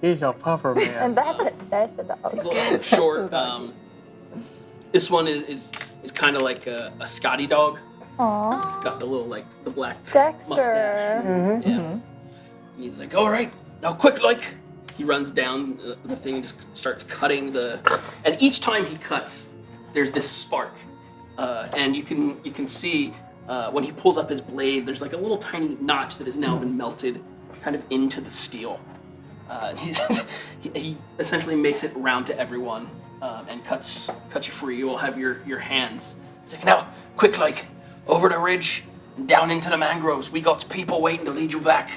He's your pupper man. And that's a dog. It's a little short. This one is kind of like a Scotty dog. Aww. He's got the little the black Dexter. mustache. Mm-hmm. Yeah. And he's like, all right, now quick, He runs down the thing and just starts cutting and each time he cuts, there's this spark. And you can see when he pulls up his blade, there's like a little tiny notch that has now been melted kind of into the steel. He essentially makes it round to everyone and cuts you free. You will have your hands. He's like, now, quick, over the ridge and down into the mangroves. We got people waiting to lead you back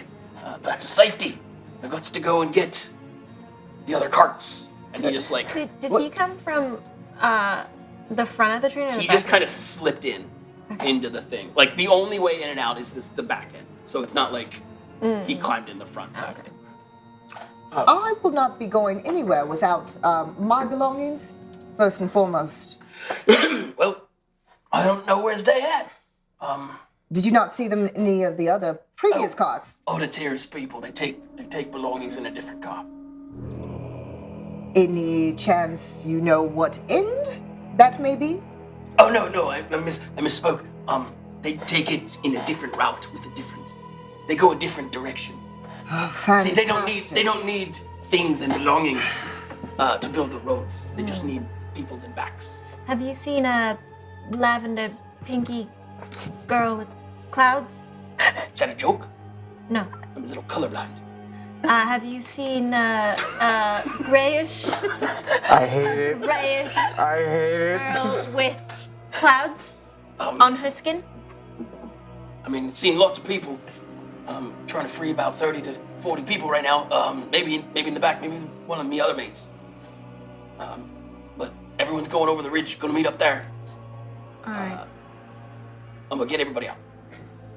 to safety. I got to go and get the other carts. And he just Did he come from the front of the train or the he back? just kind of slipped into the thing. Like the only way in and out is the back end. So it's not like he climbed in the front side. Okay. I will not be going anywhere without my belongings, first and foremost. Well, I don't know where's they at. Did you not see them in any of the other previous carts? Oh, the Tears people, they take belongings in a different car. Any chance you know what end that may be? Oh no, I misspoke. They take it in a different route they go a different direction. Fantastic. See, they don't need things and belongings to build the roads. They just need peoples and backs. Have you seen a lavender pinky girl with clouds? Is that a joke? No. I'm a little colorblind. Have you seen grayish, I hate it. grayish I hate it. girl with clouds on her skin? I mean, seen lots of people. Trying to free about 30 to 40 people right now. Maybe in the back, maybe one of me other mates. But everyone's going over the ridge, gonna meet up there. All right. I'm gonna get everybody out.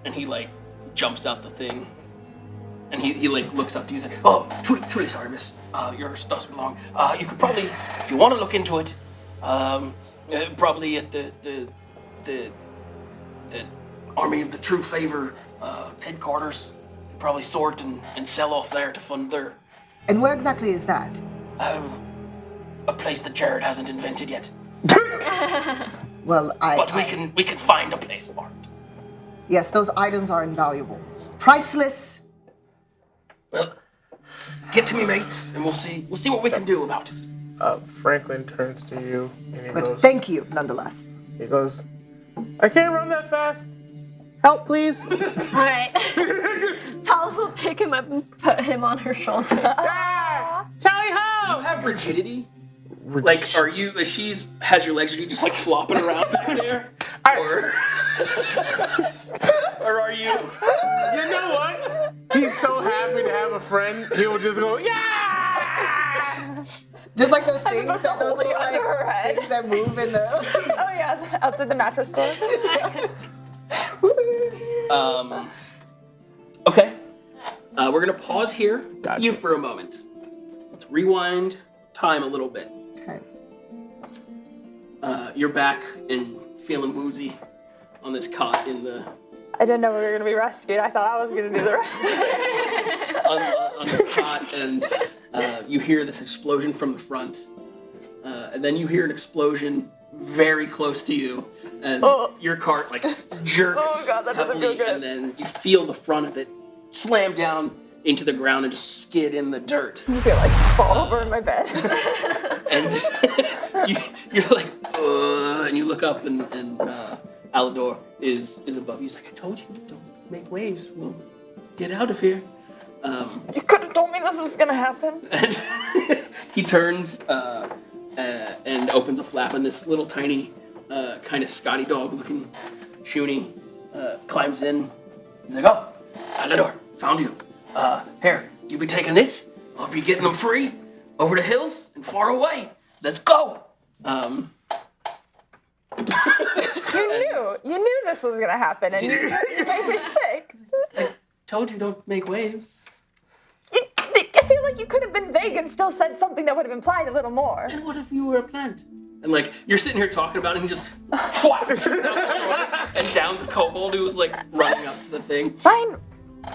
And he jumps out the thing. And he looks up to you and says, oh, truly sorry, miss. Your stuff doesn't belong. You could probably, if you want to look into it, probably at the Army of the True Favor headquarters. Probably sort and sell off there to fund their And where exactly is that? a place that Jared hasn't invented yet. Well, But we can find a place for it. Yes, those items are invaluable. Priceless. Well, get to me, mates, and we'll see what we can do about it. Franklin turns to you and he But goes, thank you, nonetheless. he goes, I can't run that fast. Help, please. All right. Tala will pick him up and put him on her shoulder. Ah! Tally ho! Do you have rigidity? Are you, as she's has your legs, are you just flopping around back there? Or are you? You know what? He's so happy to have a friend. He will just go, yeah! Just like those things, supposed to those hold little it under her head. things that move in the. Oh yeah, outside the mattress store. Okay. We're gonna pause here. Gotcha. You for a moment. Let's rewind time a little bit. Okay. You're back and feeling woozy on this cot in the I didn't know we were gonna be rescued. I thought I was gonna do the rescue. on this cot, and you hear this explosion from the front, and then you hear an explosion very close to you as your cart jerks Oh, God, that doesn't heavily, feel good. and then you feel the front of it slam down into the ground and just skid in the dirt. I'm just gonna fall over in my bed. And you're like, and you look up, and Alador is above you. He's like, I told you, don't make waves. We'll get out of here. You could have told me this was gonna happen. And he turns and opens a flap, and this little tiny, kind of Scotty dog looking Shuni climbs in. He's like, oh, Alador, found you. Here, you be taking this. I'll be getting them free over the hills and far away. Let's go. You knew this was gonna happen, and you made me sick. Told you don't make waves. I feel like you could have been vague and still said something that would have implied a little more. And what if you were a plant? And you're sitting here talking about it, and he just shoots out the door and downs a kobold who was running up to the thing. Fine.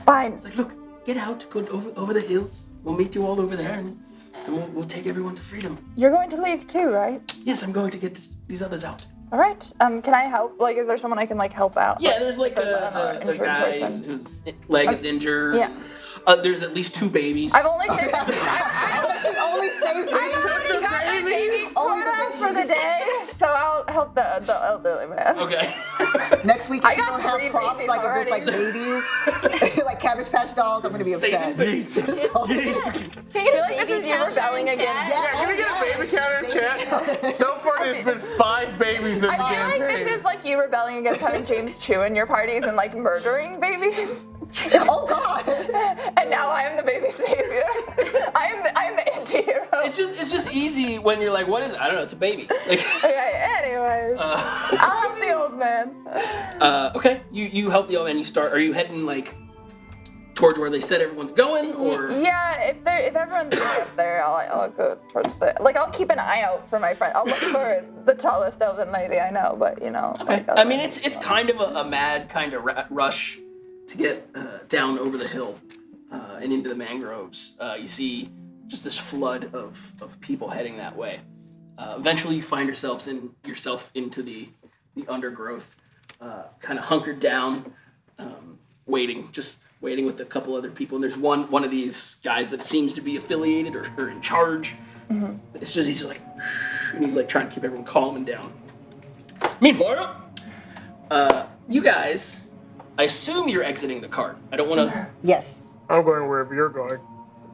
It's like, look, get out, go over the hills. we'll meet you all over there, and we'll take everyone to freedom. You're going to leave too, right? Yes, I'm going to get these others out. All right. Can I help? Like, is there someone I can like help out? Yeah, there's like there's a injured guy person. whose leg is injured. Yeah. There's at least 2 babies. I've only taken. She only saves I already got my baby quota for the day, so I'll help the elderly man. Okay. Next week, if I you got don't have 3 props babies like of just like babies, like Cabbage Patch Dolls, I'm gonna be upset. Satan. Taking like this is you rebelling again. Yeah, Can we get a baby counter in chat? So far, there's been 5 babies in the I feel like campaign. this is like you rebelling against having James chew in your parties and like murdering babies. Oh God! And now I am the baby savior. I am the anti-hero. It's just easy when you're like, what is it? I don't know. It's a baby. Like. Okay, anyways. I'll help the old man. Okay. You help the old man. You start. Are you heading like towards where they said everyone's going, or? Yeah, if everyone's up there, I'll go towards I'll keep an eye out for my friend. I'll look for the tallest elven lady I know, but you know. Okay. I mean, it's kind of a mad kind of rush to get down over the hill and into the mangroves. You see just this flood of people heading that way. Eventually, you find yourself into the undergrowth, kind of hunkered down, waiting with a couple other people. And there's one of these guys that seems to be affiliated or in charge. Mm-hmm. He's just like, and he's like trying to keep everyone calm and down. Meanwhile, you guys, I assume you're exiting the cart. I don't want to. Yes. I'm going wherever you're going.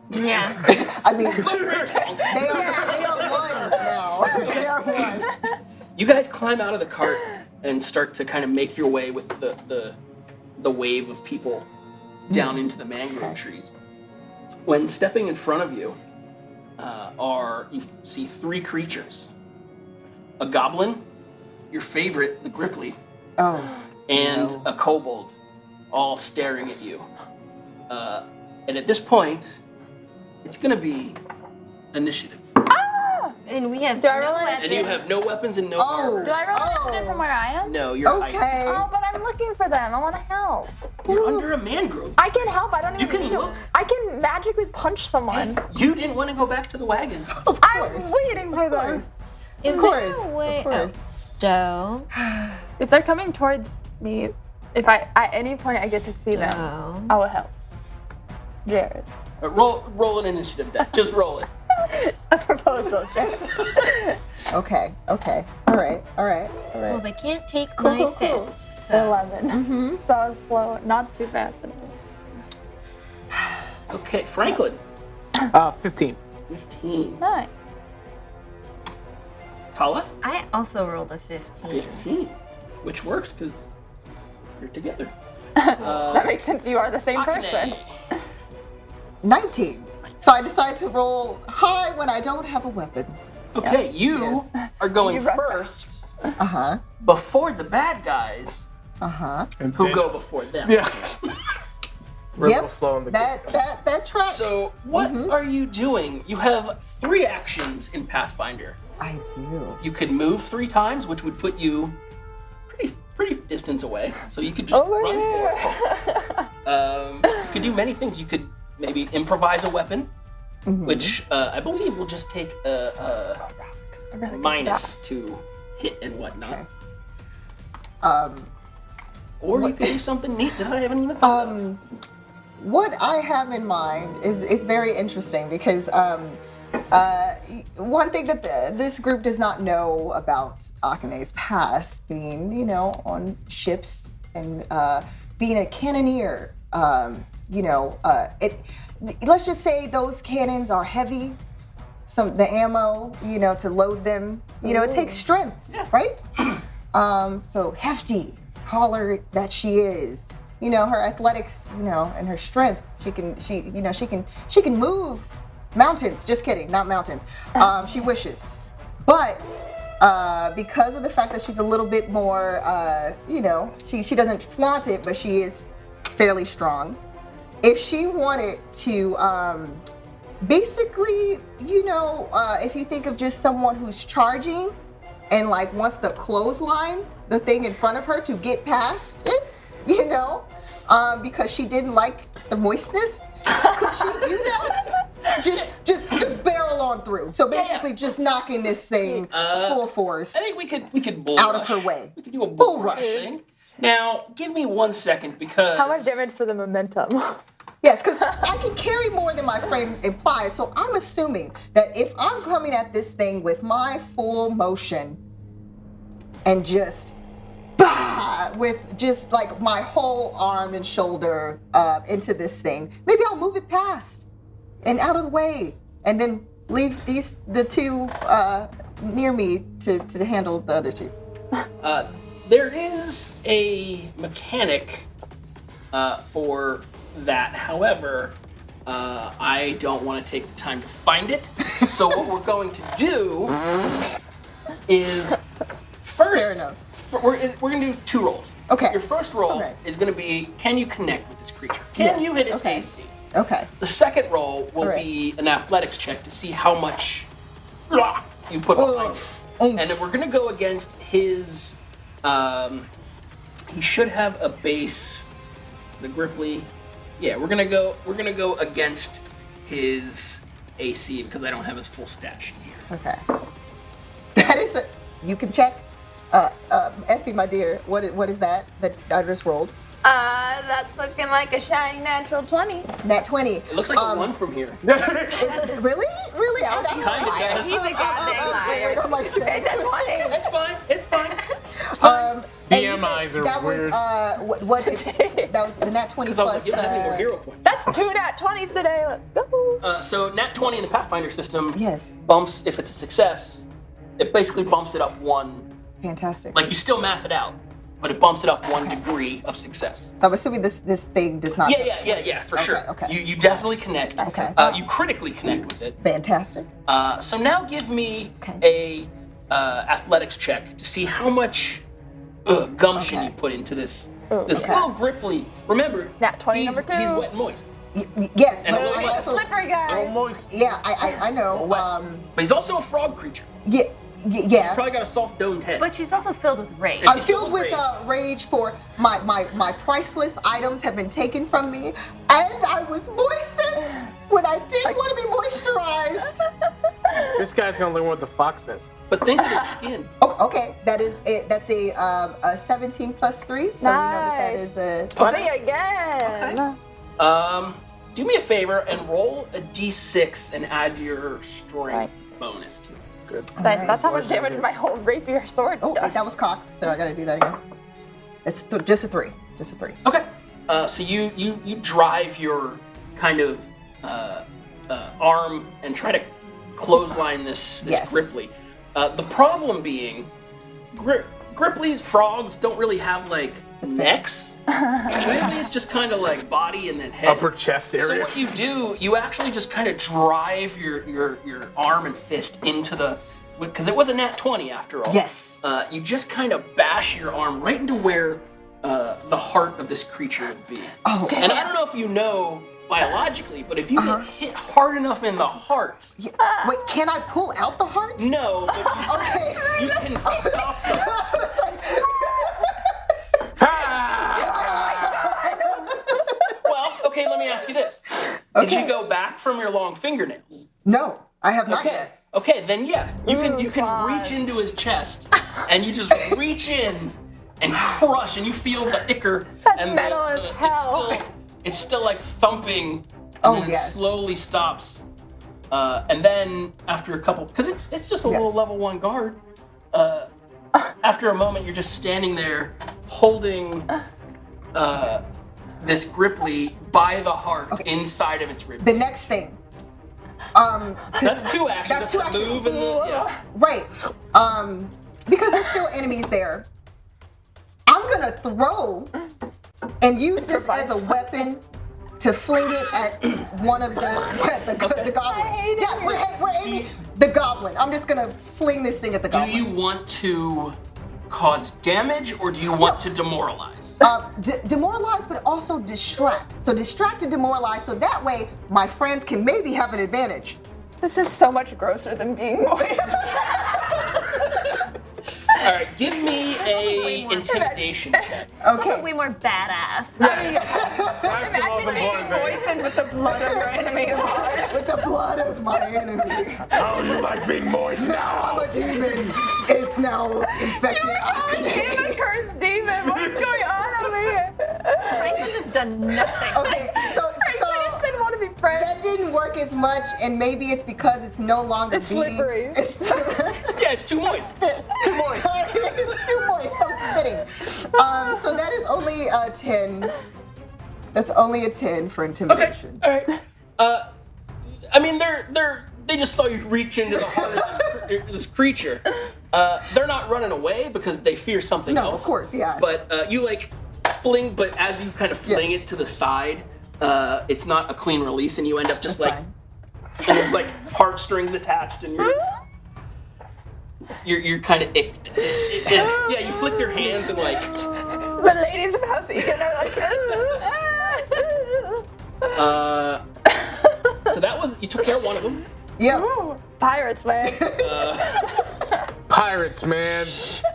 Yeah. I mean, they are one now. They are one. You guys climb out of the cart and start to kind of make your way with the wave of people down into the mangrove trees. When stepping in front of you, you see 3 creatures: a goblin, your favorite, the Gripply, and a kobold, all staring at you. And at this point, it's gonna be initiative. And we have Do I roll it? And you have no weapons and no Oh. armor. Do I roll initiative from where I am? No, you're Okay. Oh, but I'm looking for them. I want to help. You're under a mangrove. I can help. I don't even can need to. look. I can magically punch someone. You didn't want to go back to the wagon. Of I'm course. waiting for them. Is Of there course, a way? of course. Oh, Stowe. If they're coming towards me, if I at any point I get to see them, Stowe. I will help. Jared. Roll an initiative then. Just roll it. A proposal, Jared. Okay. All right. Well, they can't take Cool, my cool, cool. fist. So 11. So I was slow, not too fast. Okay, Franklin. 15. 15. Nice. Tala. I also rolled a 15. 15. Which works because you're together. That makes sense. You are the same person. Akane. 19. So I decided to roll high when I don't have a weapon. Okay, you Yes. are going You run first Uh-huh. before the bad guys And who then- go before them. Yeah. We're a little Yep. slow in the That tracks. So what are you doing? You have 3 actions in Pathfinder. I do. You could move 3 times, which would put you pretty distance away. So you could just Over run here. forward. You could do many things. You could maybe improvise a weapon, which I believe will just take a really good minus to hit and whatnot. Okay. Or you could do something neat that I haven't even thought of. What I have in mind is very interesting because one thing that this group does not know about Akane's past, being, on ships and being a cannoneer, let's just say those cannons are heavy. The ammo, to load them, it takes strength, right? So hefty, holler that she is. Her athletics, and her strength. She can move mountains. Just kidding, not mountains. She wishes, but because of the fact that she's a little bit more, she doesn't flaunt it, but she is fairly strong. If she wanted to, basically, if you think of just someone who's charging and like wants to clothesline the thing in front of her to get past it, because she didn't like the moistness. Could she do that? just barrel on through. So basically, just knocking this thing full force I think we could bull out rush. of her way. We could do a bull Bull rush rush. thing. Now, give me 1 second because How much damage for the momentum? Yes, because I can carry more than my frame implies. So I'm assuming that if I'm coming at this thing with my full motion and just with just like my whole arm and shoulder into this thing, maybe I'll move it past and out of the way, and then leave the two near me to handle the other two. there is a mechanic for that. However, I don't want to take the time to find it. So what we're going to do is first. Fair enough. We're going to do 2 rolls. Okay. Your first roll Okay. is going to be, can you connect with this creature? Can Yes, you hit its okay. AC? Okay. The second roll will Alright. be an athletics check to see how much you put behind it. Oof. And then we're going to go against his. He should have a base. It's the Gripply. Yeah, we're gonna go against his AC because I don't have his full stat sheet here. Okay. That is you can check. Effie, my dear, what is that I just rolled? That's looking like a shiny natural 20. Nat 20. It looks like a 1 from here. Really? Really? I don't Kinda know. does. He's a goddamn liar. I'm like, It's a 20. It's fine. It's fine. and you DMIs said are that weird. Was what that was the Nat 20 Because I was plus. like, you don't have any more hero points. That's 2 nat 20s today. Let's go. So Nat 20 in the Pathfinder system Yes. bumps if it's a success. It basically bumps it up 1. Fantastic. Like you still math it out, but it bumps it up 1 degree of success. So I'm assuming this thing does not. Yeah, for sure. Okay. You definitely connect. Okay. You critically connect with it. Fantastic. So now give me Okay. a athletics check to see how much gumption Okay. you put into this Okay. little Gripply. Remember, Nat 20 he's, number 2. he's wet and moist, Yes, And but a little I bit. also. Slippery guy. Almost. Yeah, I know. but he's also a frog creature. Yeah. Probably got a soft domed head. But she's also filled with rage. I'm She's filled filled with with rage for my priceless items have been taken from me, and I was moistened when I didn't want to be moisturized. This guy's gonna learn what the fox says. But think of his skin. Oh, okay, that is it. That's a 17 plus 3, so we know that Nice. is a 20 again. Do me a favor and roll a d6 and add your strength bonus to it. Good. That's how much damage my whole rapier sword Oh, does. that was cocked, so I gotta do that again. It's just a 3. Just a 3. Okay. So you drive your kind of arm and try to clothesline this Yes. Gripply. The problem being, Gripplies, frogs don't really have like necks. Gripplies just kind of like body and then head. Upper chest So area. what you do, you actually just kind of drive your arm and fist into the, because it was a nat 20 after all. Yes. You just kind of bash your arm right into where the heart of this creature would be. Oh, And I don't know if you know biologically, but if you get hit hard enough in the heart, yeah. Wait, can I pull out the heart? no, but Okay. you can stop the. Well, okay, let me ask you this. Did Okay. you go back from your long fingernails? No, I have not Okay. yet. Okay, then yeah, you can fun. reach into his chest and you just reach in and crush and you feel the ichor That's and metal as hell. it's still like thumping and Oh, then it yes. slowly stops. And then after a couple, because it's just a Yes. little level 1 guard. After a moment, you're just standing there holding this Gripply by the heart inside of its rib. The next thing. That's 2 actions. That's 2 a actions. move and the, yeah. Right. Because there's still enemies there. I'm gonna throw and use this as a weapon to fling it at one of the goblin. hate it. Yeah, we're aiming the goblin. I'm just gonna fling this thing at the Do goblin. you want to cause damage or do you want to demoralize? Demoralize, but also distract. So distract and demoralize, so that way my friends can maybe have an advantage. This is so much grosser than being moist. All right, give me a intimidation check. Also Okay. way more badass. That's the most Imagine being important thing. moistened with the blood of your enemies. With the blood of my enemy. How you like being moist Now I'm now? a demon. It's now infected. I'm a cursed demon. What's going on over here? Franklin has done nothing. Okay, so I didn't want to be friends. that didn't work as much, and maybe it's because it's no longer It's beating. slippery. It's Yeah, it's too moist. too moist. Sorry, it was too moist. I'm spitting. So that is only a 10. That's only a 10 for Okay. intimidation. All right. I mean, they just saw you reach into the heart of this creature. They're not running away because they fear something No, else. of course, yeah. But you like fling, but as you kind of fling Yes. it to the side, it's not a clean release, and you end up just That's like, fine. and there's like heartstrings attached, and you're kind of icked. Yeah, you flick your hands and like. The ladies of House Egan are like, So that was you took care of one of them. Yep. pirates, man. Pirates, man.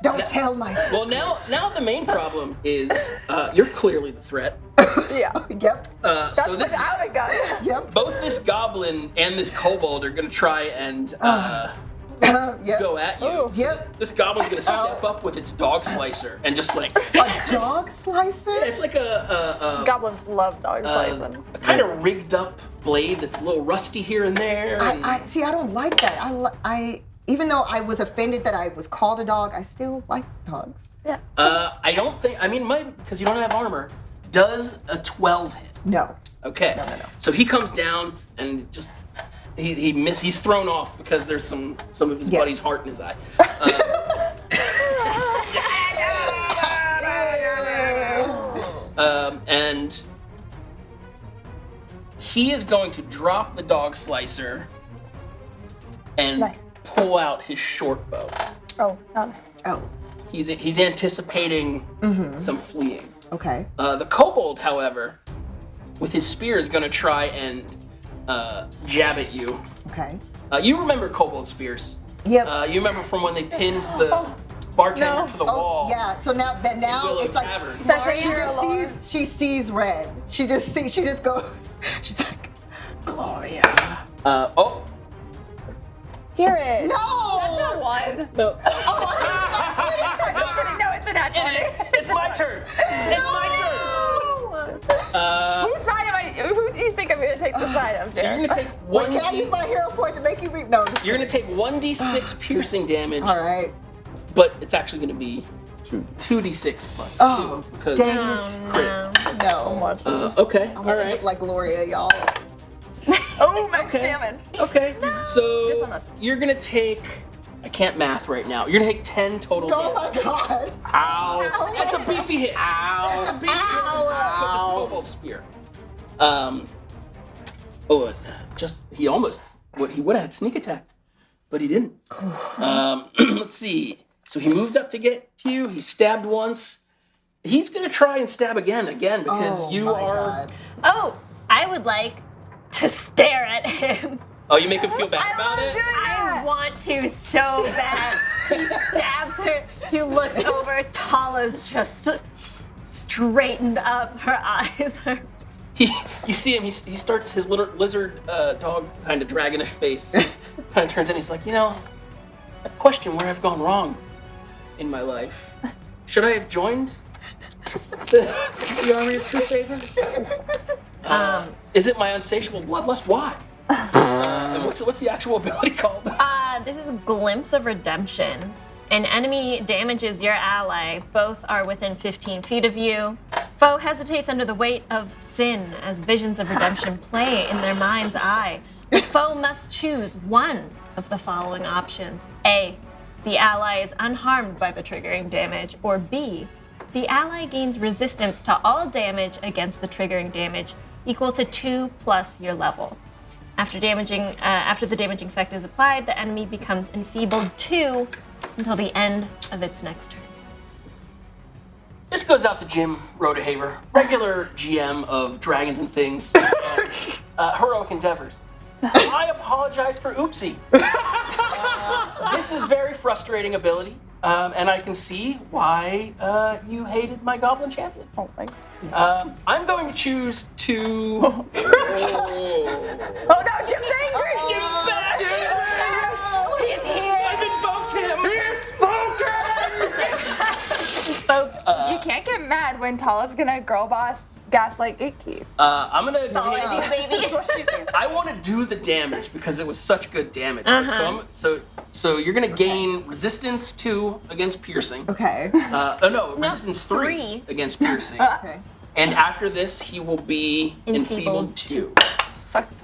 Don't tell my Well, now the main problem is you're clearly the threat. Yeah. Yep. That's So this without a gun. Yep. both this goblin and this kobold are gonna try and Yep. go at you. Ooh. Yep. This goblin's gonna step up with its dog slicer and just like A dog slicer? it's like a Goblins love dog slicing. kind of rigged up blade that's a little rusty here and there. And I see. I don't like that. I even though I was offended that I was called a dog, I still like dogs. Yeah. I don't think. I mean, because you don't have armor. Does a 12 hit? No. Okay. No. So he comes down and just he's thrown off because there's some of his Yes. buddy's heart in his eye. And he is going to drop the dog slicer and Nice. pull out his short bow. Oh, no. Oh. He's anticipating some fleeing. Okay. The kobold, however, with his spear is going to try and jab at you. Okay. You remember kobold spears? Yep. You remember from when they pinned the bartender No. to the Oh wall? yeah. So now Willow it's like Tavern. Especially she your just lord. sees red. She just goes. She's like, Gloria. Oh Jared. No. That's a one. no! No, it's a nat 20. It's my turn. It's my turn. Whose side am I? Who do you think I'm gonna take the side of, So you're Jared? gonna take Wait, one. can I use my hero point to make you reap? No. You're gonna take 1d6 piercing damage, All right. but it's actually gonna be 2d6 plus Oh, 2 because dang it. crit. No. Okay. I'm All gonna end right. up like Gloria, y'all. Oh, max Okay. damage. Okay. Just So on this. you're gonna take. I can't math right now. You're gonna take 10 total Oh damage. my god. Ow! That's a beefy hit. Ow! That's a beefy hit. Ow. This kobold spear. He almost. He would have had sneak attack, but he didn't. Let's see. So he moved up to get to you. He stabbed once. He's gonna try and stab again, because Oh you my are. God. Oh, I would like to stare at him. Oh, you make him feel bad about it. I want to so bad. He stabs her. He looks over. Tala's just straightened up. Her eyes are. You see him. He starts his little lizard dog kind of dragging his face. Kind of turns in. He's like, I've questioned where I've gone wrong in my life. Should I have joined the army of true favor? Is it my unsatiable bloodlust? Why? And what's the actual ability called? This is Glimpse of Redemption. An enemy damages your ally. Both are within 15 feet of you. Foe hesitates under the weight of sin as visions of redemption play in their mind's eye. The foe must choose one of the following options. A, the ally is unharmed by the triggering damage. Or B, the ally gains resistance to all damage against the triggering damage equal to 2 plus your level. After the damaging effect is applied, the enemy becomes enfeebled 2 until the end of its next turn. This goes out to Jim Rodehaver, regular GM of Dragons and Things and Heroic Endeavors. I apologize for Oopsie. This is very frustrating ability. And I can see why you hated my goblin champion. Oh my. I'm going to choose to. Oh no, Jim's angry! Jim's back! He's here! I've invoked him! He's spoken! You can't get mad when Tala's gonna girl boss gaslight gatekeep. I'm gonna That's what she do. I want to do the damage because it was such good damage. So you're gonna gain resistance 2 against piercing. Okay. Resistance 3 against piercing. Okay. And after this, he will be enfeebled 2.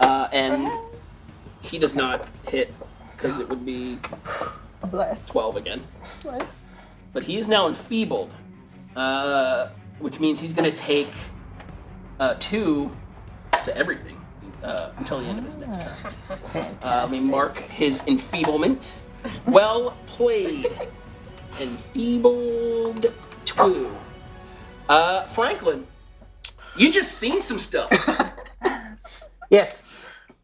And he does not hit because it would be A bless. 12 again. Bless. But he is now enfeebled, which means he's gonna take 2 to everything until the end of his next turn. Let me mark his enfeeblement. Well played. Enfeebled 2. Franklin, you just seen some stuff. Yes.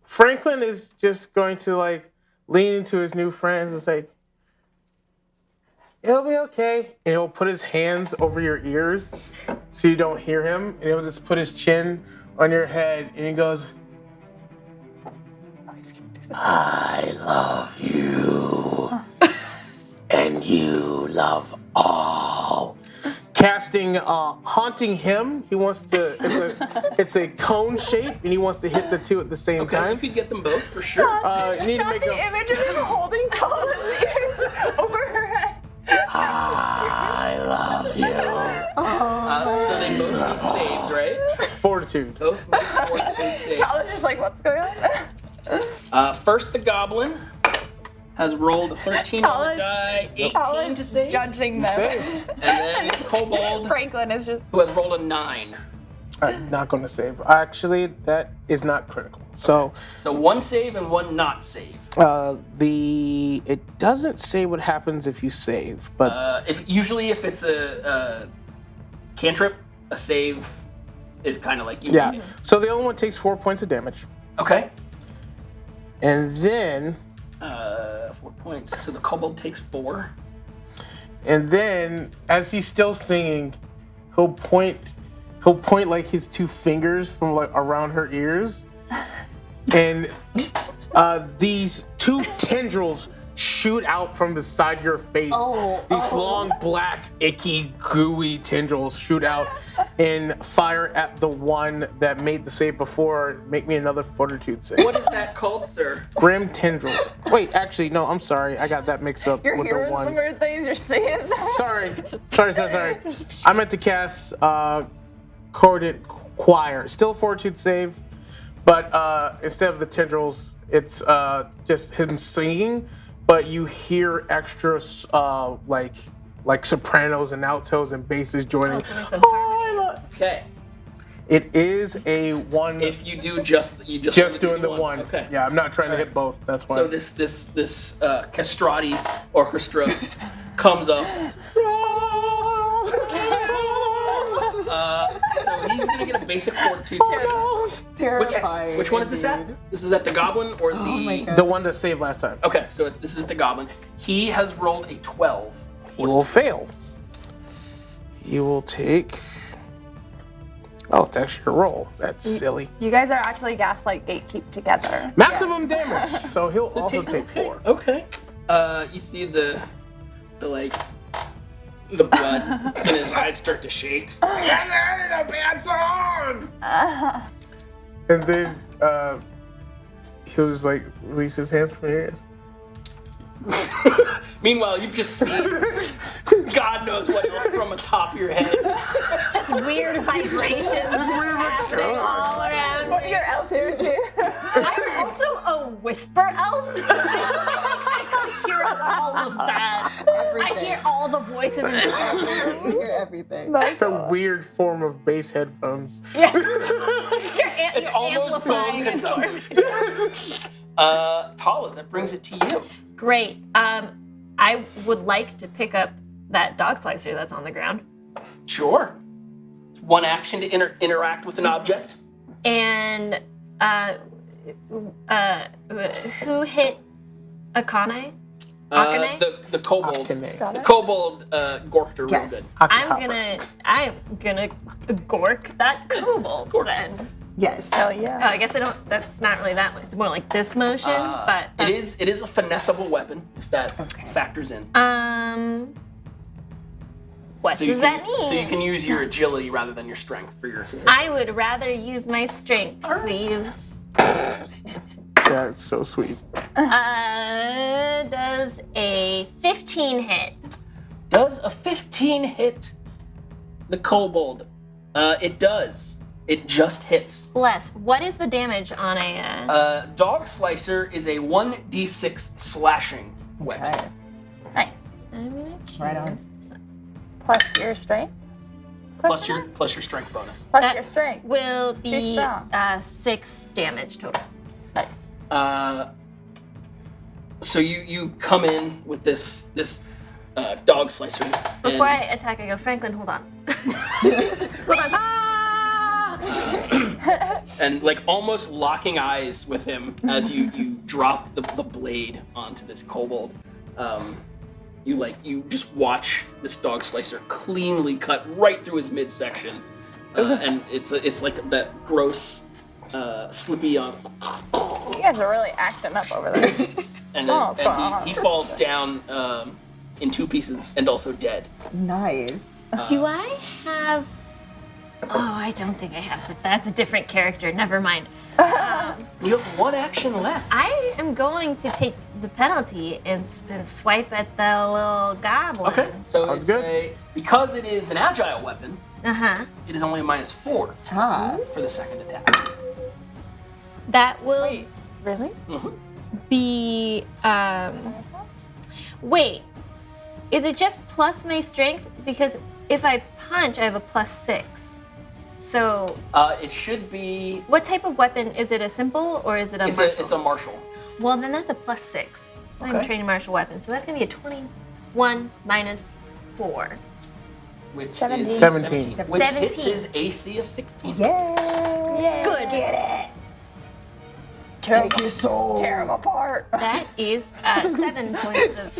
Franklin is just going to like lean into his new friends and say, "It'll be okay." And he'll put his hands over your ears so you don't hear him. And he'll just put his chin on your head and he goes, I love you. And you love all. casting haunting him. He wants to. It's a cone shape, and he wants to hit the 2 at the same Okay, time. you could get them both for sure. You need to make The a. image of him holding Tala's ears over her head. I love you. So they both need saves, right? Fortitude. Both need fortitude saves. Tala's just like, what's going on? First, the goblin has rolled a 13 on the die, 18 to Tala's save. judging them. Save. And then Kobold, Franklin is just. who has rolled a 9. Not going to save. Actually, that is not critical. So, So 1 save and 1 not save. it doesn't say what happens if you save, but If it's a cantrip, a save is kind of like you. yeah. So the other one takes 4 points of damage, Okay. and then 4 points. So the kobold takes 4. as he's still singing, he'll point like his 2 fingers from like around her ears, and these 2 tendrils shoot out from the side of your face. These long, black, icky, gooey tendrils shoot out and fire at the one that made the save before. Make me another fortitude save. What is that called, sir? Grim tendrils. Wait, actually, no, I'm sorry. I got that mixed up You're with the hearing some one. weird things. You're seeing some. Sorry. I meant to cast Corded Choir. Still a fortitude save, but instead of the tendrils, it's just him singing, but you hear extra like sopranos and altos and basses joining. Okay. It is a 1. If you do just doing the 1. Okay. Yeah, I'm not trying to hit both. That's why. So this castrati orchestra comes up. So he's gonna get a basic fortitude save. Terrifying. Which one is this at? This is at the goblin or the? Oh my God. The one that saved last time. Okay, so this is at the goblin. He has rolled a 12. He will fail. He will take. Oh, it's actually a roll. That's silly. You guys are actually gaslight gatekeep together. Maximum damage. So he'll also take 4. Okay. You see the blood in his eyes start to shake. A bad song. And then he'll just like release his hands from your ears. Meanwhile, you've just seen God knows what else from atop your head. Just weird vibrations happening all around. What are your elf ears here? I'm also a whisper elf, so I can hear all of that. Everything. I hear all the voices and You hear everything. It's a weird form of bass headphones. It's almost bone conducted. Tala, that brings it to you. Great. I would like to pick up that dog slicer that's on the ground. Sure. It's 1 action to interact with an object. And who hit Akane? Akane? The kobold. Akane. Got The it. kobold gorked her real Yes. good. I'm gonna gork that kobold Gork. then. Yes. Hell Oh, yeah. I guess I don't. That's not really that much. It's more like this motion, but It is a finessable weapon if that Okay. factors in. What So you does can, that mean? So you can use your agility rather than your strength for your attack. I would rather use my strength, please. Yeah, it's so sweet. Does a 15 hit? Does a 15 hit the kobold? It does. It just hits. Bless. What is the damage on a? Dog Slicer is a 1d6 slashing weapon. Okay. Nice. I'm gonna choose Right on. this one. Plus your strength. Plus your strength bonus. Plus That your strength. will She's be strong. 6 damage total. Nice. So you come in with this dog slicer. Before I and, attack, I go, Franklin, hold on. Hold on. and like almost locking eyes with him as you drop the blade onto this kobold. You just watch this dog slicer cleanly cut right through his midsection, and it's like that gross, slippy on. You guys are really acting up over there. And, Oh, what's going on? he falls down in 2 pieces and also dead. Nice. Do I have? Oh, I don't think I have. But that's a different character. Never mind. You have 1 action left. I am going to take the penalty and swipe at the little goblin. Okay, so Sounds it's good. because it is an agile weapon, it is only a -4 Ah. for the second attack. That will Wait, really? be. Wait. Is it just plus my strength? Because if I punch, I have a +6. So, It should be. what type of weapon is it? A simple or is it a martial? It's a martial. Well, then that's a +6. So I'm Okay. training martial weapon. So that's gonna be a 21 minus 4. Which 17. is 17. Which hits 17. his AC of 16. Yay. Yay. Good. Get it. Tear Take your soul. him apart. That is 7 points of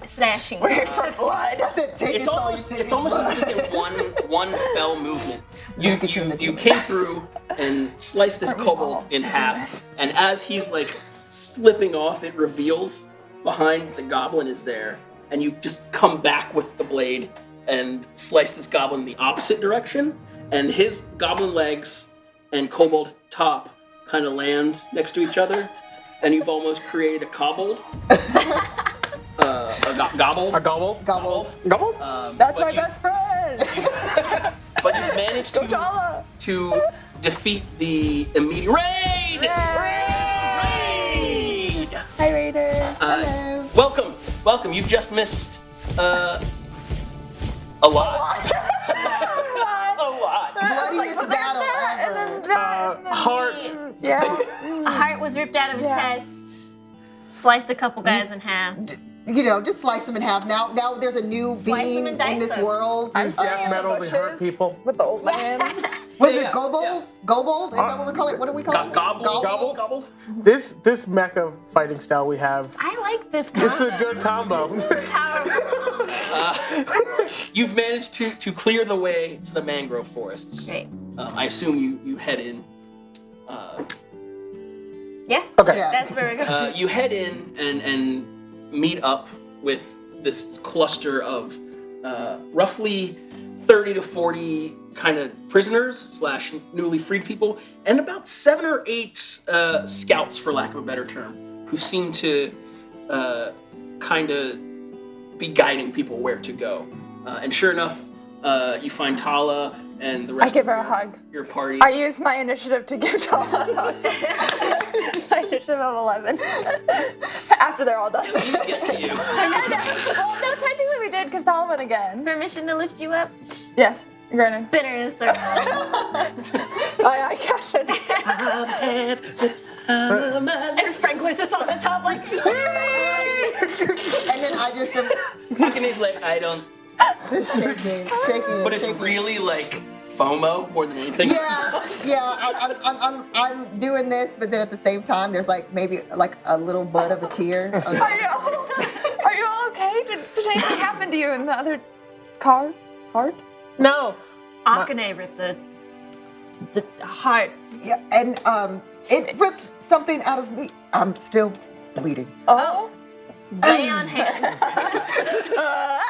slashing. Wait for blood. Take It's your soul, almost take it's his almost blood. as if it's in one fell movement. You Make it in the you teeth. came through and sliced this kobold in half, and as he's like slipping off, it reveals behind the goblin is there, and you just come back with the blade and slice this goblin in the opposite direction, and his goblin legs and kobold top kind of land next to each other, and you've almost created a kobold. Gobble. A gobble? Gobbled. Gobble? That's but my you- best friend. But you've managed T'Challa. to defeat the immediate raid. Raid! Hi, Raiders. Hello. Welcome. You've just missed a lot. A lot. Bloodiest battle And then ever. that. and then Heart. me. Yeah. A heart was ripped out of a Yeah. chest. Sliced a couple guys in half. You know, just slice them in half. Now there's a new Slice them being and dice in this them. world. I'm sitting in the metal to hurt bushes people. with the old man. What is Yeah, it? Gobold? yeah. Gobold? Is that what we call it? What do we call it? Gobble. This mecha fighting style we have, I like this it's combo. a good combo. Powerful. You've managed to clear the way to the mangrove forests. Great. I assume you head in. Yeah. Okay. Yeah. That's where we're going. You head in and meet up with this cluster of roughly 30 to 40 kind of prisoners / newly freed people, and about 7 or 8 scouts, for lack of a better term, who seem to kind of be guiding people where to go. And sure enough, you find Tala and the I rest give of her a hug. your party. I use my initiative to give Tala a hug. My initiative of 11. After they're all done. We didn't get to you. Well, no, technically we did because Tala went again. Permission to lift you up? Yes, grinning. Spin her in a circle. I catch it. And Franklin's just on the top like, And then I just am Akane's like, I don't. just shaking. But it's really like FOMO more than anything. Yeah. I'm doing this, but then at the same time, there's like maybe like a little bud of a tear. I know. Are did anything happen to you in the other car? Heart? No. Akane ripped the heart. Yeah, and it ripped something out of me. I'm still bleeding. Oh. Lay on hands. I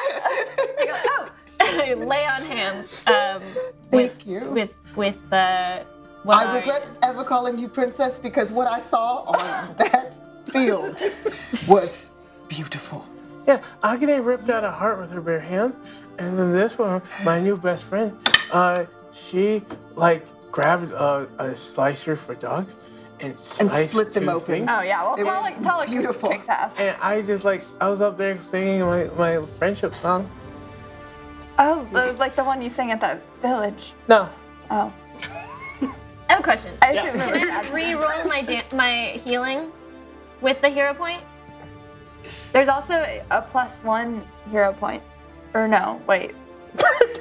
go, oh. I lay on hands. Thank you. With what I regret ever calling you princess because what I saw on that field was beautiful. Yeah, Akane ripped out a heart with her bare hand, and then this one, my new best friend, she like grabbed a slicer for dogs and sliced split them two open. things. Oh yeah, well It was tell her beautiful. kicks ass. And I just like, I was up there singing my friendship song. Oh, like the one you sang at that village. No. Oh. I have a question. I assume it was Can I bad. re-roll my healing with the hero point? There's also a +1 hero point. Or no, wait.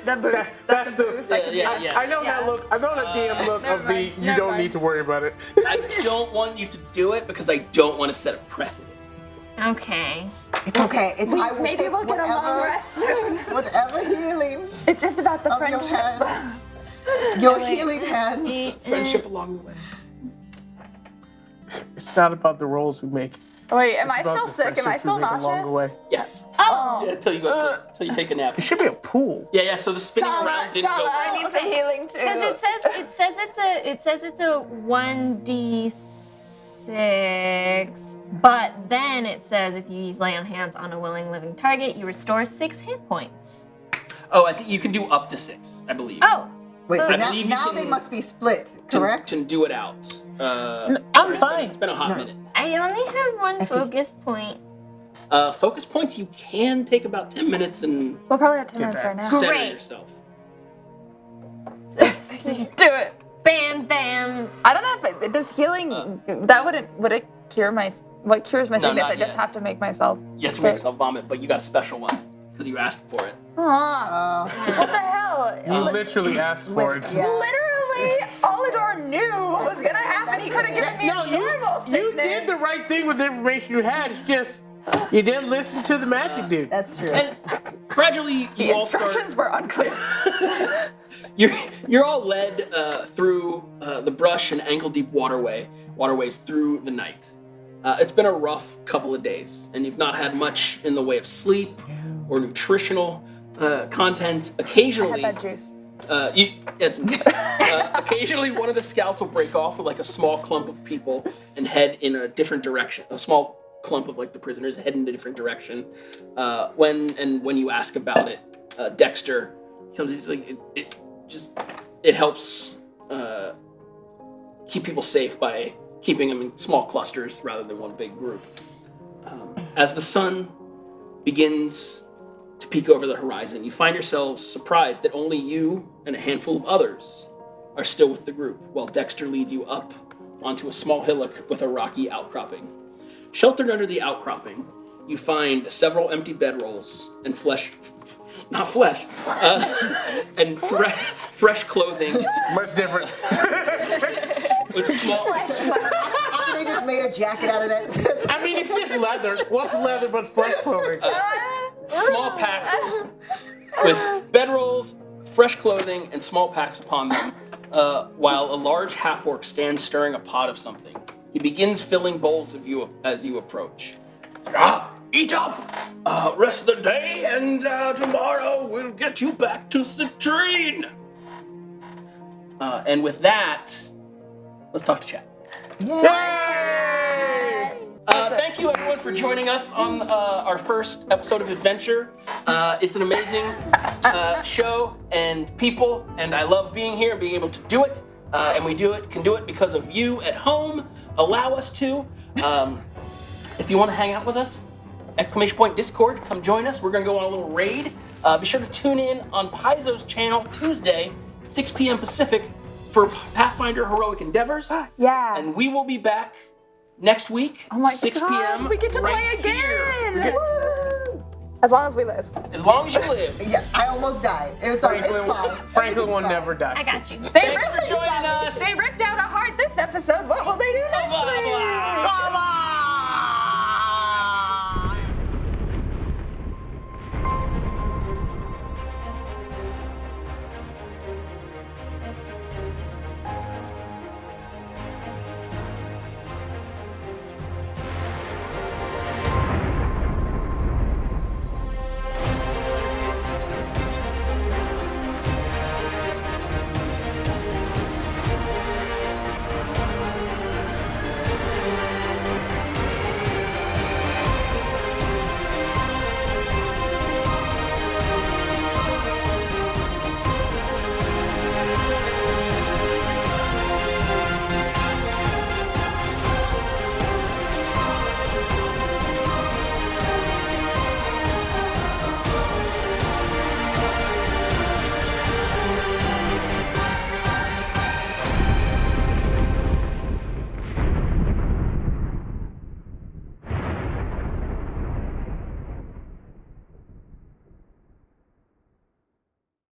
The boost. That's the the- boost. I can yeah, do. yeah. I know that look. I know that DM look never of the. mind, You never don't mind. need to worry about it. I don't want you to do it because I don't want to set a precedent. Okay. It's okay. I will Maybe take we'll get a long rest soon. whatever healing It's just about the of your friendship. hands. Your healing hands. Friendship along the way. It's not about the rolls we make. Wait, am It's I about still the sick? Am I friendships we still make along the nauseous? way. Yeah. Oh. Yeah, until you go sleep, until you take a nap. It should be a pool. Yeah, so the spinning Tala, around didn't Tala, go. I need some healing too. Because it says it's a 1d6, but then it says if you use lay on hands on a willing living target, you restore 6 hit points. Oh, I think you can do up to 6, I believe. Oh, Wait, I but now, believe you now can- they must be split, to, correct? to do it out. I'm fine. It's been a hot minute. I only have 1 focus point. Focus points, you can take about 10 minutes and We'll probably have 10 minutes right now. center Great. yourself. Do it. Bam, bam. I don't know if it does healing. That would it cure my? What cures my No, sickness? not I just yet. have to make myself. You have to sick. make yourself vomit, but you got a special one because you asked for it. Aw. What the hell? You literally asked for it. Yeah. Literally, Olador knew what was gonna happen. He could have given me No, a normal you sickness. did the right thing with the information you had. It's just you didn't listen to the magic dude. That's true. And gradually, The you all start. instructions were unclear. You're all led through the brush and ankle-deep waterways through the night. It's been a rough couple of days, and you've not had much in the way of sleep or nutritional content. Occasionally, I had that juice. occasionally, one of the scouts will break off with like a small clump of people and head in a different direction. A small clump of like the prisoners head in a different direction. When you ask about it, Dexter comes. He's like, it helps keep people safe by keeping them in small clusters rather than one big group. As the sun begins to peek over the horizon, you find yourselves surprised that only you and a handful of others are still with the group, while Dexter leads you up onto a small hillock with a rocky outcropping. Sheltered under the outcropping, you find several empty bedrolls and and fresh clothing Much different. with small. They just made a jacket out of that. I mean, it's just leather. What's leather but fresh clothing? Small packs with bedrolls, fresh clothing, and small packs upon them, while a large half-orc stands stirring a pot of something. He begins filling bowls of you as you approach. Eat up! Rest of the day, and tomorrow we'll get you back to Citrine! And with that, let's talk to chat. Thank you everyone for joining us on our first episode of Adventure. It's an amazing show and people, and I love being here and being able to do it. And we can do it because of you at home. Allow us to. If you want to hang out with us, Discord, come join us. We're gonna go on a little raid. Be sure to tune in on Paizo's channel Tuesday, 6 p.m. Pacific, for Pathfinder Heroic Endeavors. Yeah. And we will be back next week, Oh my 6 God, p.m. we get to right play here. again. Woo! As long as we live. As long as you live. Yeah, I almost died. It's fine. Franklin will Everything's never I die. got you. Thanks for joining us. They ripped out a heart this episode. What will